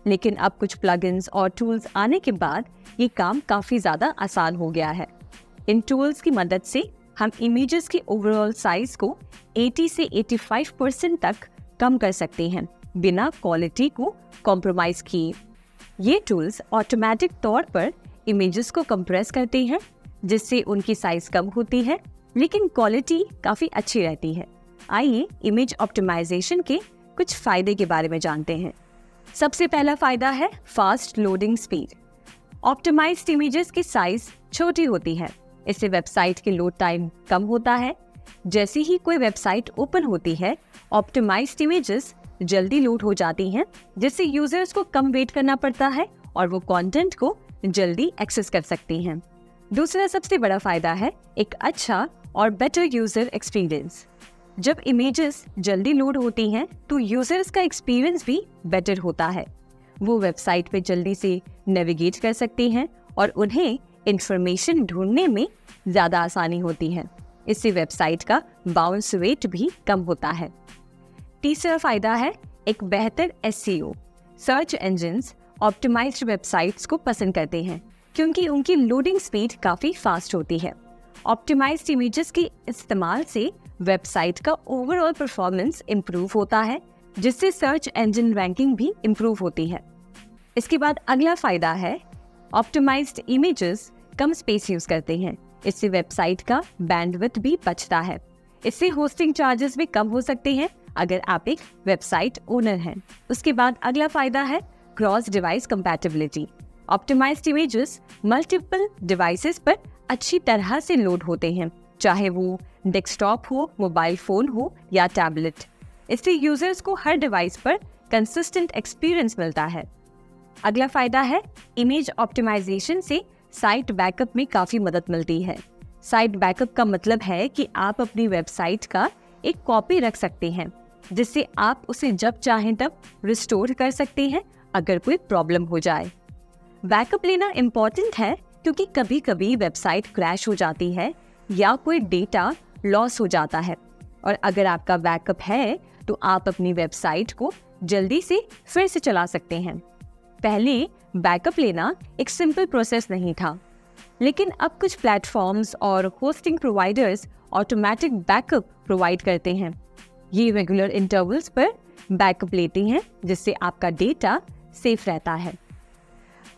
लेकिन अब कुछ प्लगइन्स और टूल्स आने के बाद ये काम काफ़ी ज़्यादा आसान हो गया है। इन टूल्स की मदद से हम इमेजेस की ओवरऑल साइज को 80 से 85% तक कम कर सकते हैं बिना क्वालिटी को कॉम्प्रोमाइज़ किए। ये टूल्स ऑटोमेटिक तौर पर इमेजेस को कंप्रेस करते हैं, जिससे उनकी साइज कम होती है लेकिन क्वालिटी काफ़ी अच्छी रहती है। आइए इमेज ऑप्टिमाइजेशन के कुछ फ़ायदे के बारे में जानते हैं। सबसे पहला फ़ायदा है fast loading speed. Optimised images की साइज छोटी होती है, इससे वेबसाइट के लोड टाइम कम होता है। जैसे ही कोई वेबसाइट ओपन होती है, ऑप्टिमाइज्ड इमेजेस जल्दी लोड हो जाती हैं, जिससे यूजर्स को कम वेट करना पड़ता है और वो कंटेंट को जल्दी एक्सेस कर सकती हैं। दूसरा सबसे बड़ा फायदा है एक अच्छा और बेटर यूजर एक्सपीरियंस। जब इमेजेस जल्दी लोड होती हैं तो यूजर्स का एक्सपीरियंस भी बेटर होता है। वो वेबसाइट पे जल्दी से नेविगेट कर सकते हैं और उन्हें इंफॉर्मेशन ढूंढने में ज़्यादा आसानी होती है। इससे वेबसाइट का बाउंस रेट भी कम होता है। तीसरा फायदा है एक बेहतर SEO। Search engines optimised websites को पसंद करते हैं क्योंकि उनकी लोडिंग स्पीड काफ़ी फास्ट होती है। ऑप्टिमाइज्ड इमेजेस के इस्तेमाल से वेबसाइट का ओवरऑल परफॉर्मेंस इम्प्रूव होता है, जिससे सर्च इंजन रैंकिंग भी इम्प्रूव होती है। इसके बाद अगला फायदा है ऑप्टिमाइज्ड इमेजेस कम स्पेस यूज करते हैं। इससे वेबसाइट का बैंडविड्थ भी बचता है। इससे होस्टिंग चार्जेस भी कम हो सकते हैं अगर आप एक वेबसाइट ओनर हैं। उसके बाद अगला फायदा है cross device compatibility. Optimised images multiple devices पर अच्छी तरह से लोड होते हैं, चाहे वो डेस्कटॉप हो, मोबाइल फोन हो या टैबलेट। इससे यूजर्स को हर डिवाइस पर कंसिस्टेंट एक्सपीरियंस मिलता है। अगला फायदा है इमेज ऑप्टिमाइजेशन से साइट बैकअप में काफ़ी मदद मिलती है। साइट बैकअप का मतलब है कि आप अपनी वेबसाइट का एक कॉपी रख सकते हैं, जिससे आप उसे जब चाहें तब रिस्टोर कर सकते हैं अगर कोई प्रॉब्लम हो जाए। बैकअप लेना इम्पॉर्टेंट है क्योंकि कभी कभी वेबसाइट क्रैश हो जाती है या कोई डेटा लॉस हो जाता है, और अगर आपका बैकअप है तो आप अपनी वेबसाइट को जल्दी से फिर से चला सकते हैं। पहले बैकअप लेना एक सिंपल प्रोसेस नहीं था, लेकिन अब कुछ प्लेटफॉर्म्स और hosting providers automatic backup provide करते हैं। ये रेगुलर इंटरवल्स पर बैकअप लेते हैं, जिससे आपका डेटा सेफ रहता है।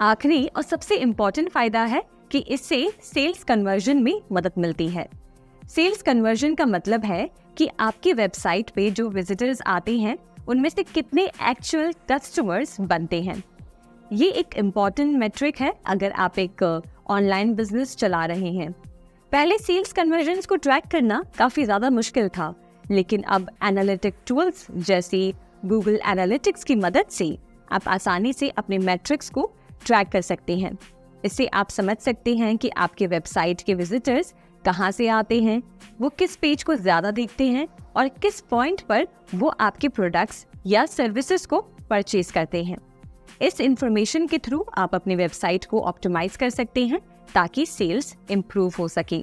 आखिरी और सबसे इम्पॉर्टेंट फायदा है कि इससे सेल्स कन्वर्जन में मदद मिलती है। सेल्स कन्वर्जन का मतलब है कि आपकी वेबसाइट पे जो विजिटर्स आते हैं उनमें से कितने एक्चुअल कस्टमर्स बनते हैं। ये एक इम्पॉर्टेंट मेट्रिक है अगर आप एक ऑनलाइन बिजनेस चला रहे हैं। पहले सेल्स कन्वर्जन्स को ट्रैक करना काफ़ी ज़्यादा मुश्किल था, लेकिन अब एनालिटिक टूल्स जैसे गूगल एनालिटिक्स की मदद से आप आसानी से अपने मैट्रिक्स को ट्रैक कर सकते हैं। इससे आप समझ सकते हैं कि आपके वेबसाइट के विजिटर्स कहाँ से आते हैं, वो किस पेज को ज़्यादा देखते हैं और किस पॉइंट पर वो आपके प्रोडक्ट्स या सर्विसेज को परचेज करते हैं। इस इंफॉर्मेशन के थ्रू आप अपनी वेबसाइट को ऑप्टिमाइज कर सकते हैं ताकि सेल्स इम्प्रूव हो सके।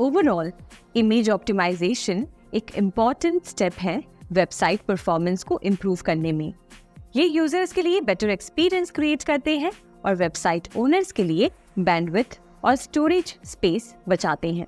ओवरऑल इमेज ऑप्टिमाइजेशन एक इम्पॉर्टेंट स्टेप है वेबसाइट परफॉर्मेंस को इम्प्रूव करने में। ये यूजर्स के लिए बेटर एक्सपीरियंस क्रिएट करते हैं और वेबसाइट ओनर्स के लिए बैंडविड्थ और स्टोरेज स्पेस बचाते हैं।